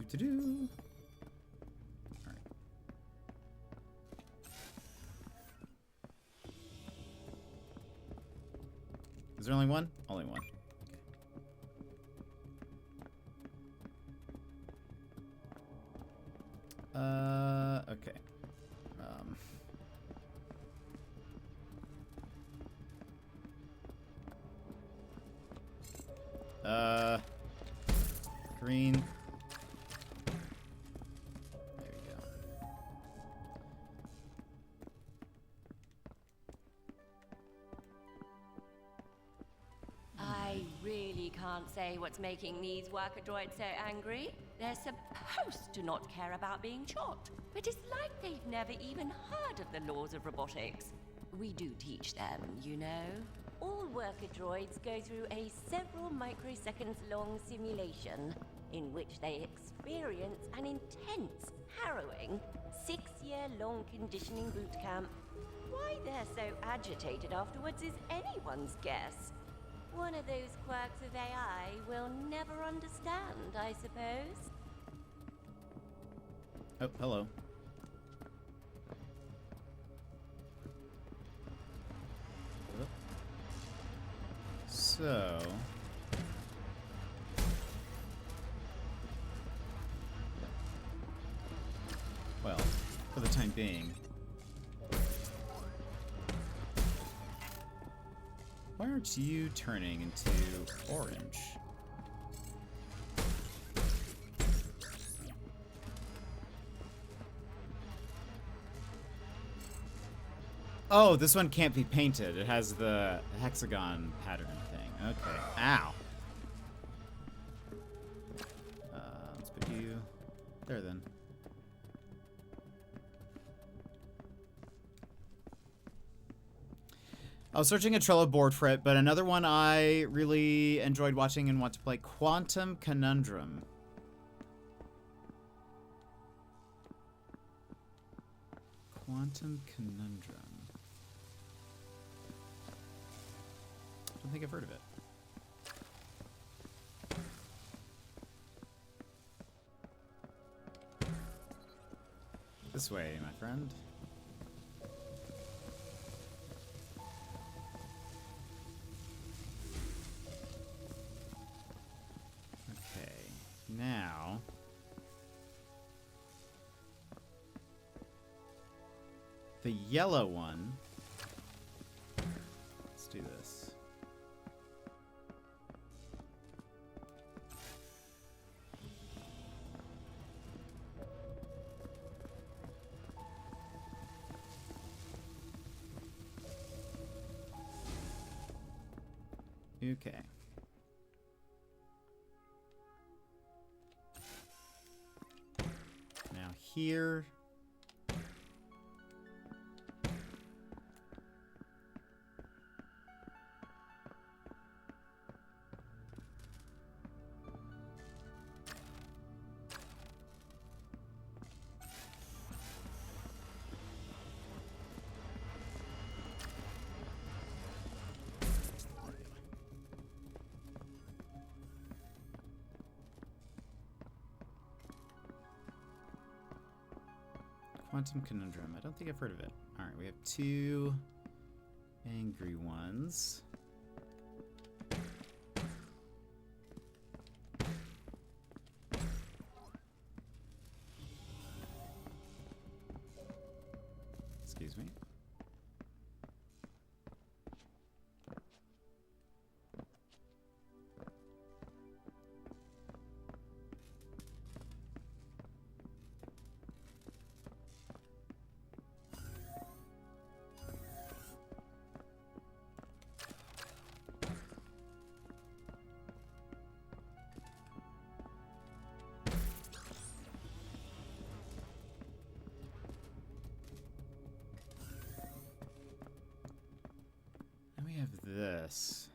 Do. Alright. Is there only one? Only one. Okay. Green. There we go. I really can't say what's making these worker droids so angry. They're supposed to not care about being shot, but it's like they've never even heard of the laws of robotics. We do teach them, you know. All worker droids go through a several microseconds long simulation in which they experience an intense, harrowing, 6-year-long conditioning boot camp. Why they're so agitated afterwards is anyone's guess. One of those quirks of AI we'll never understand, I suppose. Oh, hello. So... well, for the time being... why aren't you turning into orange? Oh, this one can't be painted. It has the hexagon pattern thing. Okay. Ow. Let's put you there then. I was searching a Trello board for it, but another one I really enjoyed watching and want to play, Quantum Conundrum. Quantum Conundrum. I don't think I've heard of it. This way, my friend. Now, the yellow one, let's do this. Okay. Here. Quantum Conundrum. I don't think I've heard of it. Alright, we have 2 angry ones. Excuse me. This.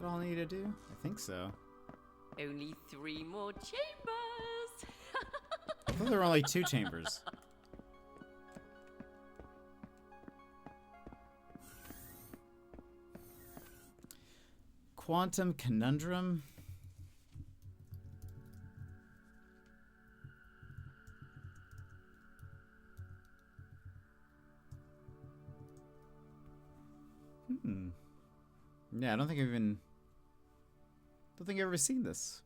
that all I need to do? I think so. Only 3 more chambers. I thought there were only 2 chambers. Quantum conundrum? Yeah, I don't think I've ever seen this.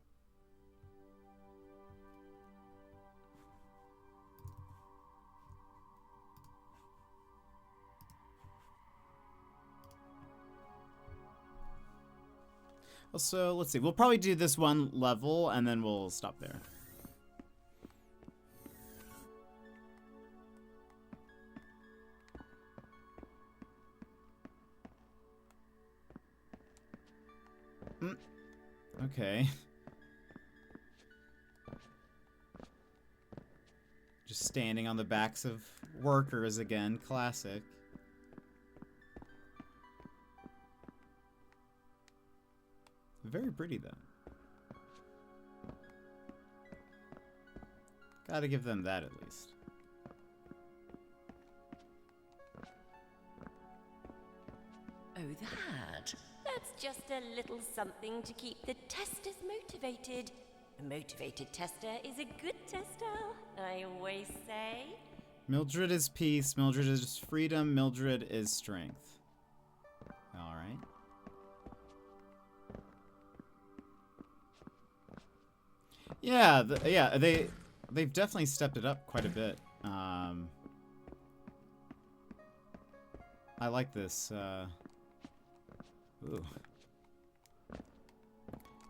Also, let's see. We'll probably do this one level and then we'll stop there. Okay. Just standing on the backs of workers again. Classic. Very pretty, though. Gotta give them that at least. Oh, that? That's just a little something to keep the testers motivated. A motivated tester is a good tester, I always say. Mildred is peace, Mildred is freedom, Mildred is strength. Alright. Yeah, they've definitely stepped it up quite a bit. I like this. Ooh.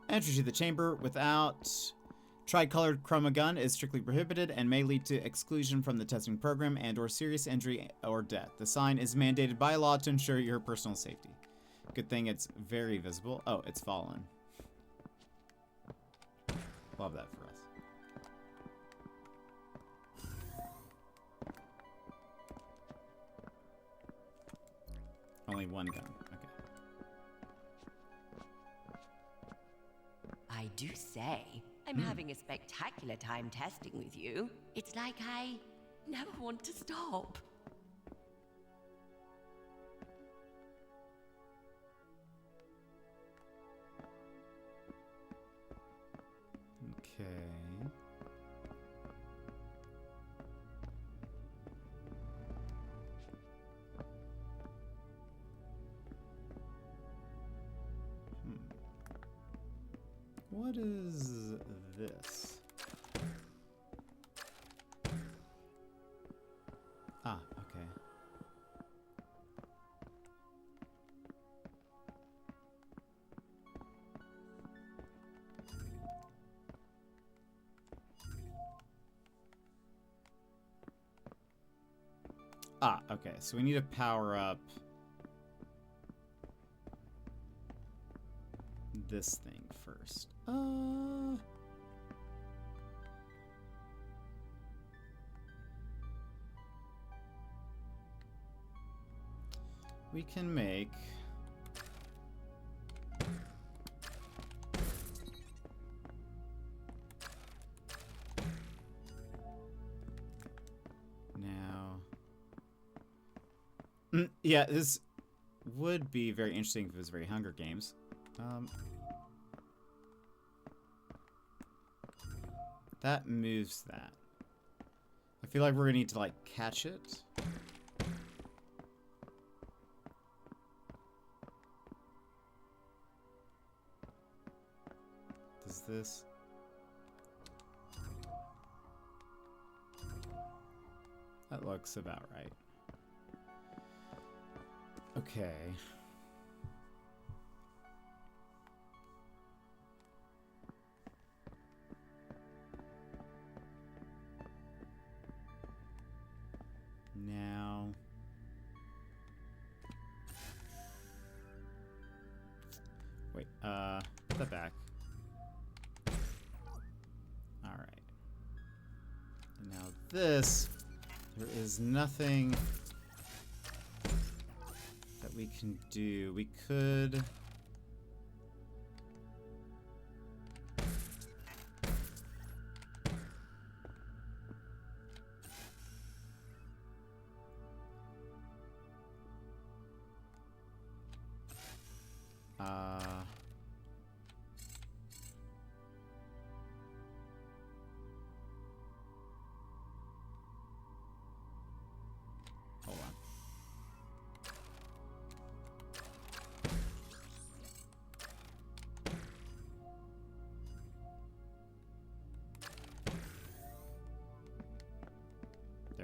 Entry to the chamber without tricolored ChromaGun is strictly prohibited and may lead to exclusion from the testing program and/or serious injury or death. The sign is mandated by law to ensure your personal safety. Good thing it's very visible. Oh, it's fallen. Love that for us. Only one gun. Okay. I do say, I'm having a spectacular time testing with you. It's like I never want to stop. Okay. What is this? Ah, okay. Ah, okay. So we need to power up this thing first. We can make now. Yeah, this would be very interesting if it was very Hunger Games. That moves that. I feel like we're gonna need to like catch it. Does this? That looks about right. Okay. Now, wait, put that back. All right. And now this, there is nothing that we can do. We could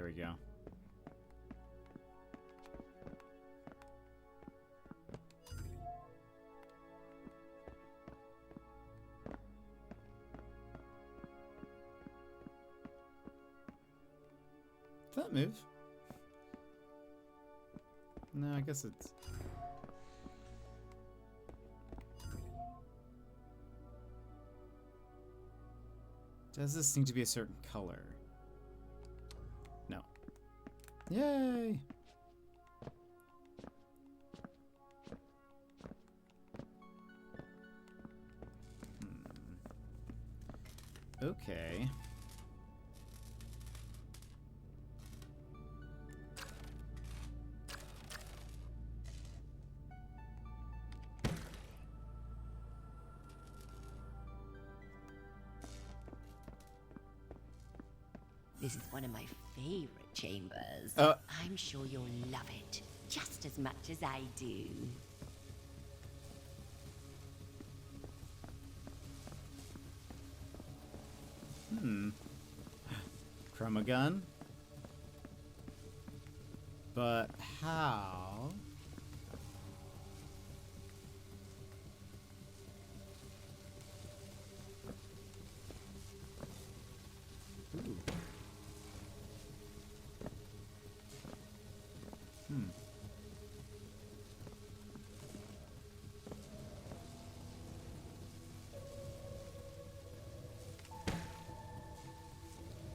we go. Did that move? No, I guess it's... Does this seem to be a certain color? No. Yay! Okay. This is one of my favorite chambers. I'm sure you'll love it, just as much as I do. ChromaGun? But how? Ooh.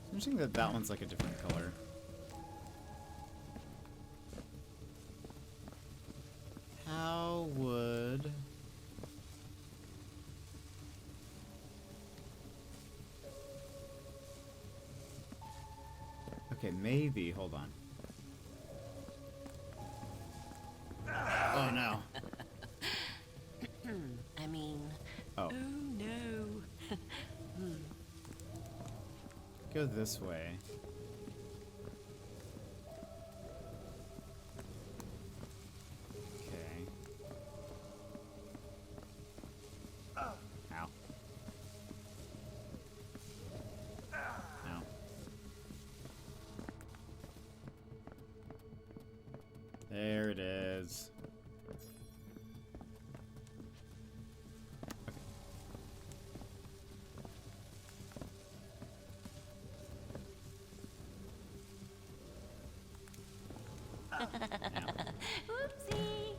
It's interesting that that one's like a different color. How would... Okay, maybe. Hold on. Oh no. I mean, Oh. oh no. Go this way. Okay. Ow. Ow. There it is. Whoopsie!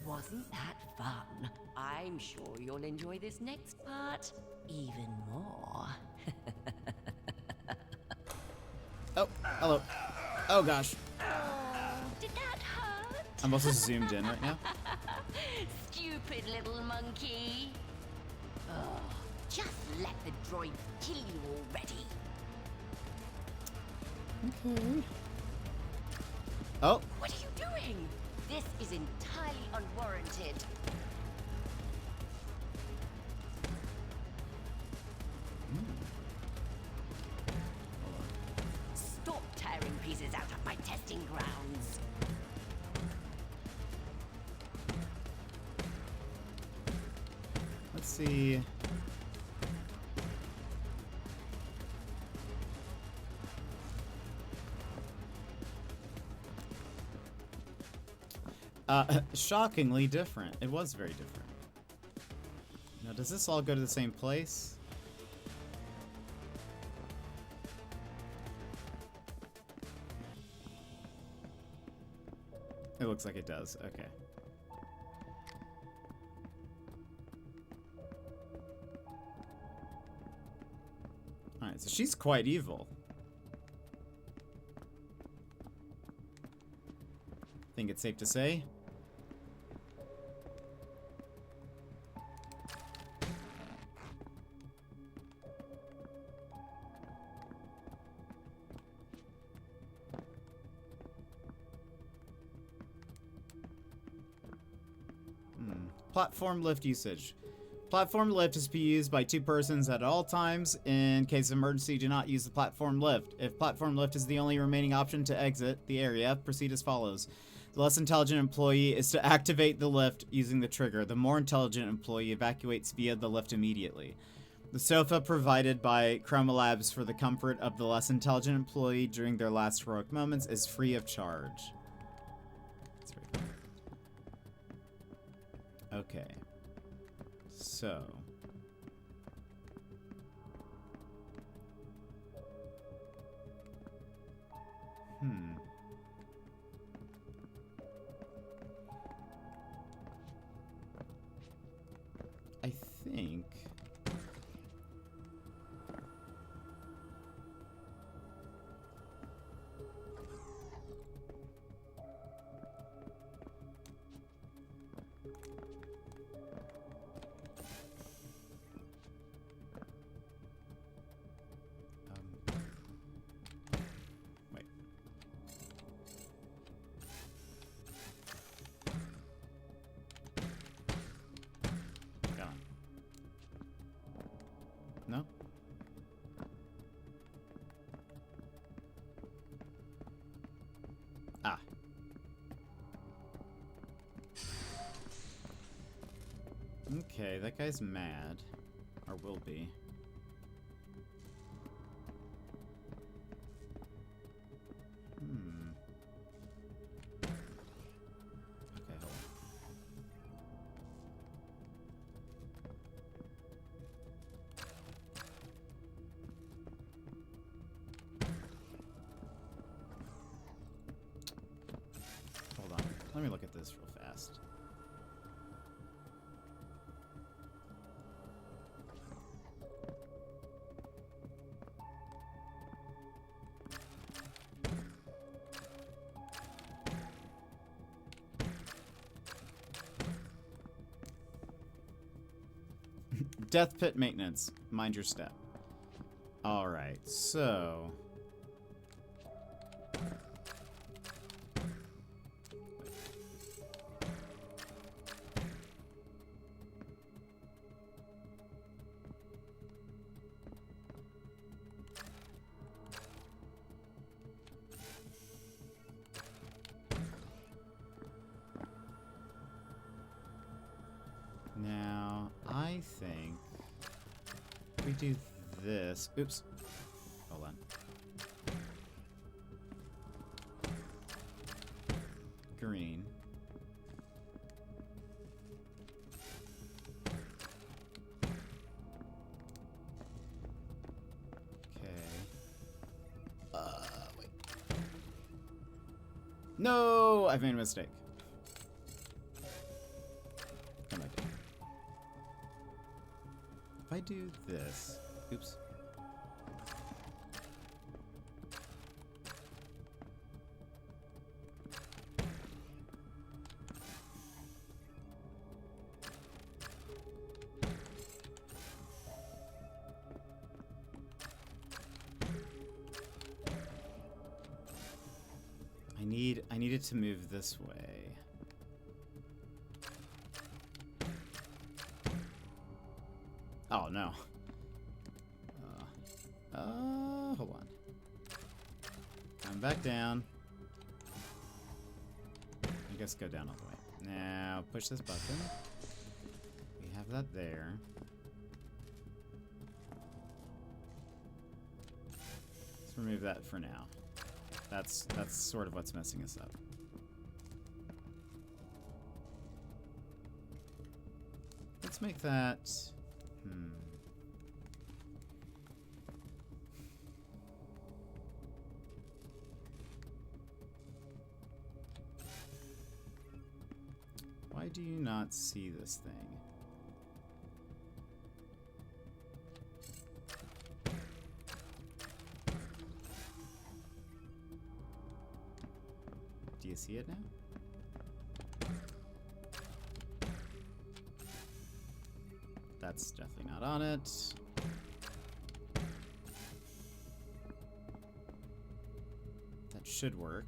Wasn't that fun? I'm sure you'll enjoy this next part even more. Oh, hello. Oh gosh. Oh, did that hurt? I'm also zoomed in right now. Stupid little monkey. Oh, just let the droids kill you already. Okay. Oh. What are you doing? This is entirely unwarranted. Stop tearing pieces out of my testing grounds. Let's see. Shockingly different. It was very different. Now, does this all go to the same place? It looks like it does. Okay. Alright, so she's quite evil. Think it's safe to say? Platform lift usage. Platform lift is to be used by two persons at all times. In case of emergency, do not use the platform lift. If platform lift is the only remaining option to exit the area, proceed as follows. The less intelligent employee is to activate the lift using the trigger. The more intelligent employee evacuates via the lift immediately. The sofa provided by Chroma Labs for the comfort of the less intelligent employee during their last heroic moments is free of charge. That's very cool. Okay. So. I think. Wait. Got on. No? Ah. Okay, that guy's mad. Or will be. Okay, hold on. Hold on. Let me look at this real fast. Death pit maintenance. Mind your step. Alright, so. Now, I think we do this. Oops. Hold on. Green. Okay. Wait. No! I've made a mistake. Come back down. If I do this, oops. I need it to move this way. Oh no. Hold on. I'm back down. I guess go down all the way. Now push this button. We have that there. Let's remove that for now. That's sort of what's messing us up. Let's make that. Why do you not see this thing? Do you see it now? That's definitely not on it. That should work.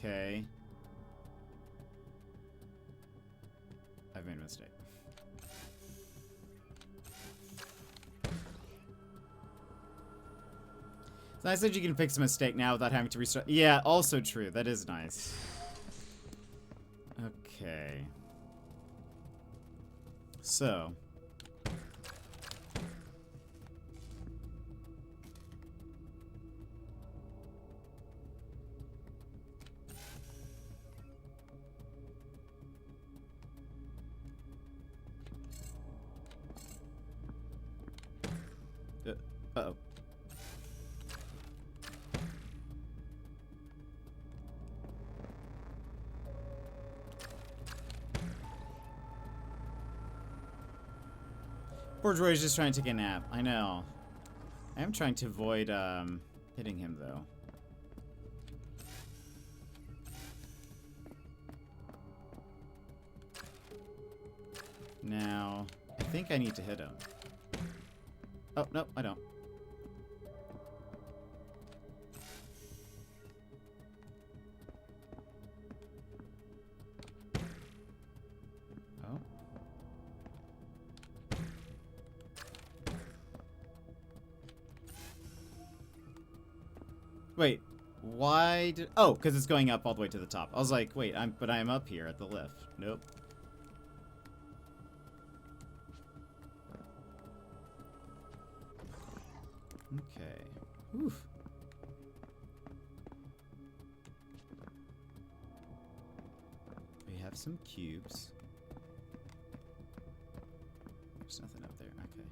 Okay. I've made a mistake. It's nice that you can fix a mistake now without having to restart. Yeah, also true. That is nice. Okay. So. Uh-oh. Poor Droid is just trying to take a nap. I know. I am trying to avoid hitting him though. Now, I think I need to hit him. Oh, no, I don't. Oh. Wait, why did... Oh, because it's going up all the way to the top. I was like, wait, but I'm up here at the lift. Nope. Okay. Oof. We have some cubes. There's nothing up there. Okay.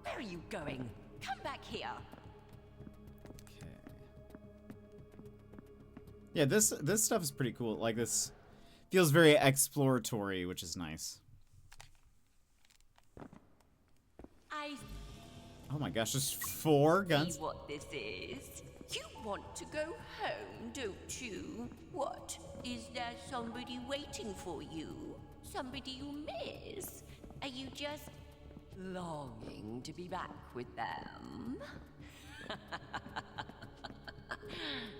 Where are you going? Come back here. Okay. Yeah, this stuff is pretty cool. Like, this feels very exploratory, which is nice. Oh my gosh, there's 4 guns. See what this is? You want to go home, don't you? What? Is there somebody waiting for you? Somebody you miss? Are you just longing to be back with them?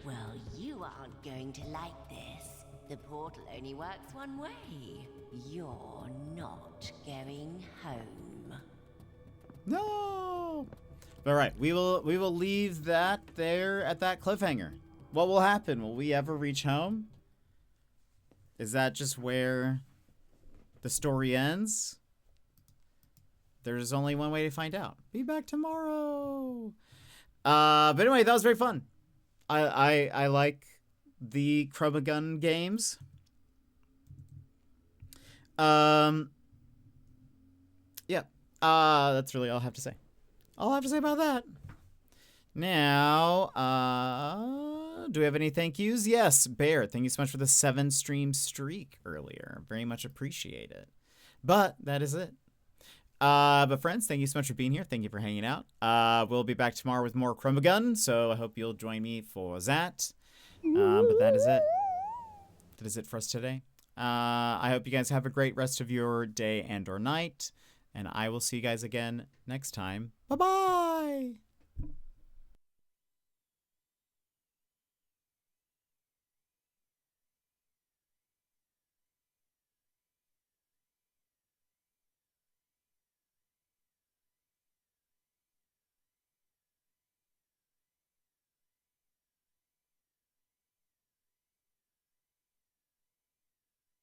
Well, you aren't going to like this. The portal only works one way. You're not going home. No. All right, we will leave that there at that cliffhanger. What will happen? Will we ever reach home? Is that just where the story ends? There's only one way to find out. Be back tomorrow. But anyway, that was very fun. I like the ChromaGun games. Yeah. That's really all I have to say. All I have to say about that. Now, do we have any thank yous? Yes, Bear, thank you so much for the 7-stream streak earlier. Very much appreciate it. But that is it. But friends, thank you so much for being here. Thank you for hanging out. We'll be back tomorrow with more ChromaGun, so I hope you'll join me for that. But that is it. That is it for us today. I hope you guys have a great rest of your day and or night. And I will see you guys again next time. Bye-bye!